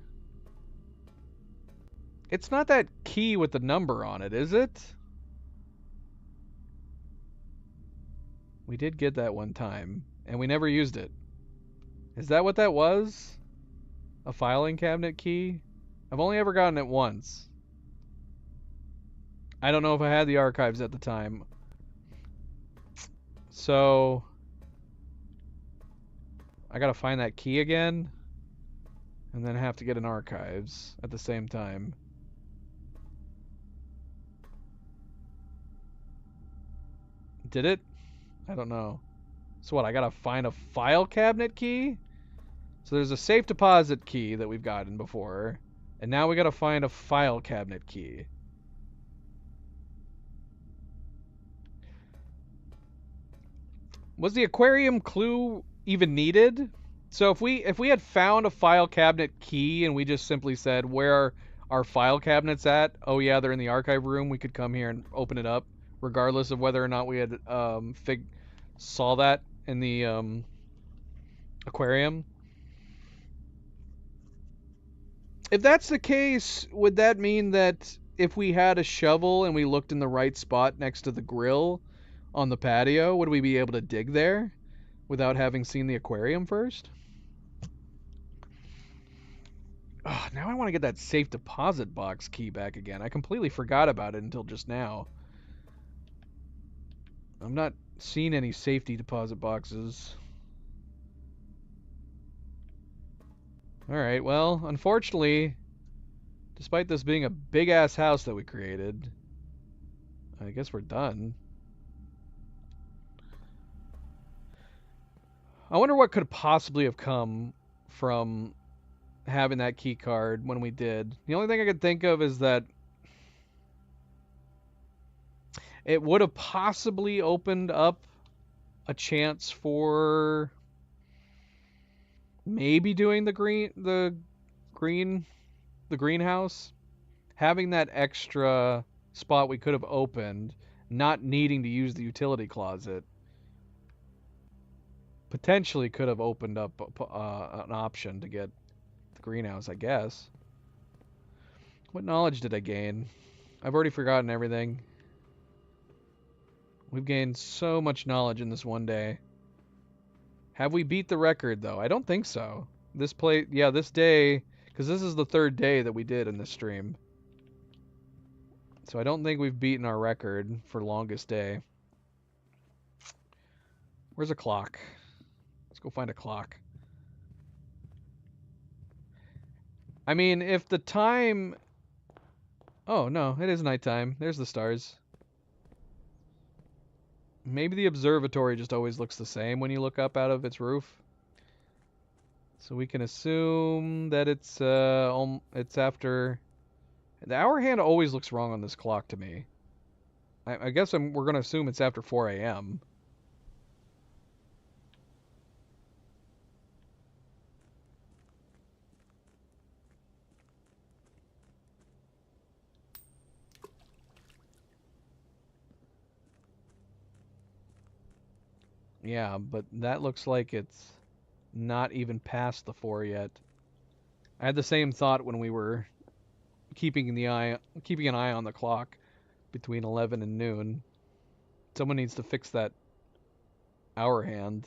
It's not that key with the number on it, is it? We did get that one time, and we never used it. Is that what that was? A filing cabinet key? I've only ever gotten it once. I don't know if I had the archives at the time. So... I gotta find that key again, and then have to get an archives at the same time. Did it? I don't know. So what, I gotta find a file cabinet key? So there's a safe deposit key that we've gotten before, and now we gotta find a file cabinet key. Was the aquarium clue even needed? So if we had found a file cabinet key and we just simply said where are our file cabinets at? Oh yeah, they're in the archive room. We could come here and open it up, regardless of whether or not we had saw that in the aquarium. If that's the case, would that mean that if we had a shovel and we looked in the right spot next to the grill on the patio, would we be able to dig there without having seen the aquarium first? Oh, now I want to get that safe deposit box key back again. I completely forgot about it until just now. I'm not seeing any safety deposit boxes. Alright, well, unfortunately, despite this being a big-ass house that we created, I guess we're done. I wonder what could possibly have come from having that key card when we did. The only thing I could think of is that it would have possibly opened up a chance for maybe doing the greenhouse, having that extra spot we could have opened, not needing to use the utility closet, potentially could have opened up an option to get the greenhouse, I guess. What knowledge did I gain? I've already forgotten everything. We've gained so much knowledge in this one day. Have we beat the record, though? I don't think so. This day, because this is the third day that we did in this stream. So I don't think we've beaten our record for longest day. Where's a clock? Let's go find a clock. I mean, if the time... Oh, no, it is nighttime. There's the stars. Maybe the observatory just always looks the same when you look up out of its roof. So we can assume that it's after... The hour hand always looks wrong on this clock to me. I guess we're going to assume it's after 4 a.m. Yeah, but that looks like it's not even past the 4 yet. I had the same thought when we were keeping an eye on the clock between 11 and noon. Someone needs to fix that hour hand.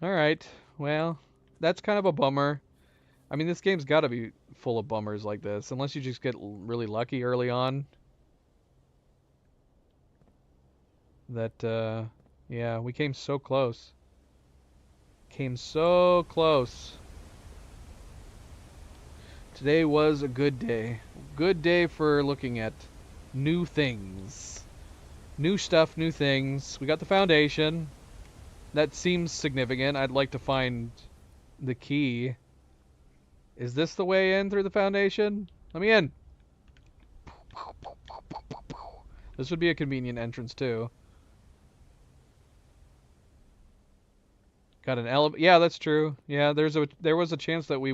All right. Well, that's kind of a bummer. I mean, this game's got to be full of bummers like this, unless you just get really lucky early on. That, yeah, we came so close. Came so close. Today was a good day. Good day for looking at new things. New stuff, new things. We got the foundation. That seems significant. I'd like to find the key. Is this the way in through the foundation? Let me in. This would be a convenient entrance too. Got an elevator. Yeah, that's true. Yeah, there was a chance that we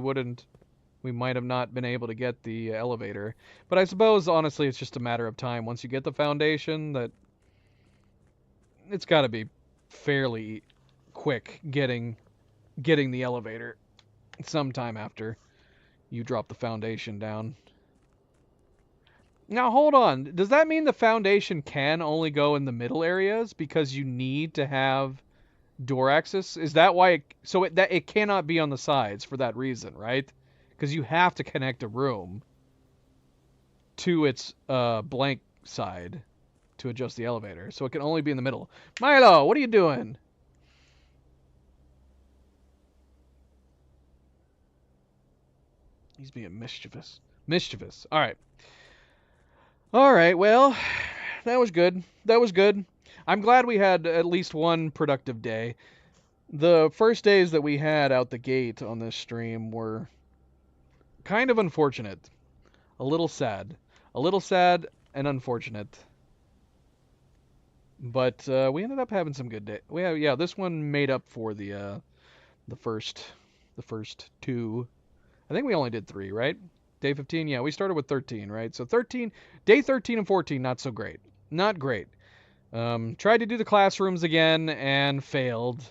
might have not been able to get the elevator. But I suppose honestly it's just a matter of time. Once you get the foundation, that it's got to be fairly quick getting the elevator sometime after you drop the foundation down. Now hold on. Does that mean the foundation can only go in the middle areas because you need to have door access? Is that why it cannot be on the sides for that reason, right? Because you have to connect a room to its blank side to adjust the elevator. So it can only be in the middle. Milo, what are you doing? He's being mischievous. Mischievous. All right. All right. Well, that was good. That was good. I'm glad we had at least one productive day. The first days that we had out the gate on this stream were kind of unfortunate. A little sad. A little sad and unfortunate. But we ended up having some good day. Yeah, this one made up for the first the first two. I think we only did 3, right? Day 15, yeah, we started with 13, right? So day 13 and 14, not so great. Not great. Tried to do the classrooms again and failed.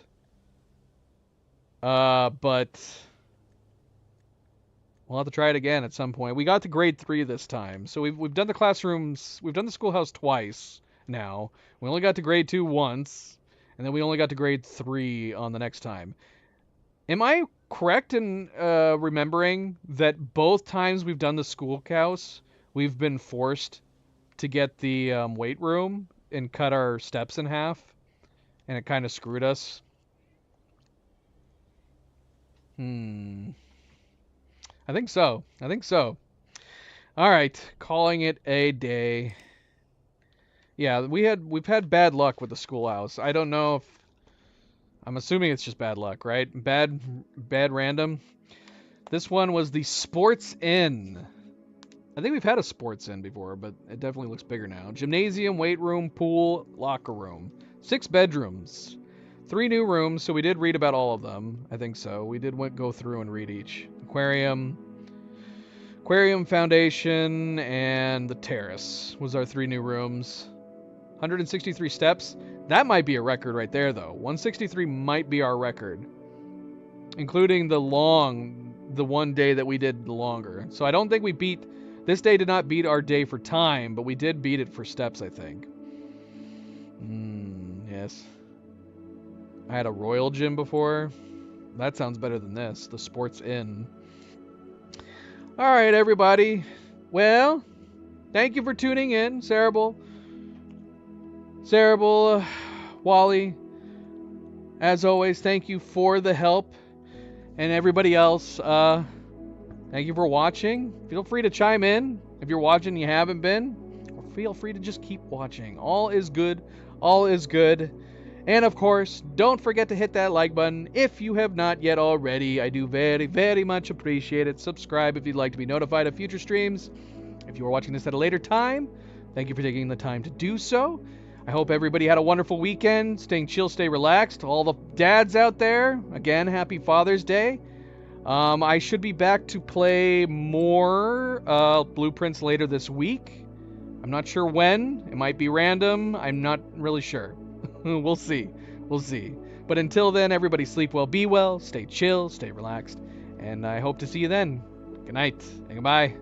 But we'll have to try it again at some point. We got to grade 3 this time. So we've done the classrooms, we've done the schoolhouse twice now. We only got to grade 2 once, and then we only got to grade 3 on the next time. Am I correct in remembering that both times we've done the schoolhouse, we've been forced to get the weight room and cut our steps in half, and it kind of screwed us? Hmm. I think so. I think so. All right, calling it a day. Yeah, we've had bad luck with the schoolhouse. I don't know if I'm assuming it's just bad luck, right? Bad random. This one was the Sports Inn. I think we've had a Sports Inn before, but it definitely looks bigger now. Gymnasium, weight room, pool, locker room. 6 bedrooms. 3 new rooms, so we did read about all of them. I think so. We did go through and read each. Aquarium Foundation, and the Terrace was our 3 new rooms. 163 steps. That might be a record right there, though. 163 might be our record, including the one day that we did the longer. So I don't think we beat, this day did not beat our day for time, but we did beat it for steps, I think. Yes. I had a Royal Gym before. That sounds better than this. The Sports Inn. All right, everybody. Well, thank you for tuning in, Cerebral, Wally. As always, thank you for the help, and everybody else. Thank you for watching. Feel free to chime in if you're watching and you haven't been, or feel free to just keep watching. All is good. All is good. And of course, don't forget to hit that like button if you have not yet already. I do very, very much appreciate it. Subscribe if you'd like to be notified of future streams. If you are watching this at a later time, thank you for taking the time to do so. I hope everybody had a wonderful weekend, staying chill, stay relaxed. All the dads out there, again, happy Father's Day. I should be back to play more Blueprints later this week. I'm not sure when. It might be random. I'm not really sure. We'll see. We'll see. But until then, everybody sleep well, be well, stay chill, stay relaxed, and I hope to see you then. Good night and goodbye.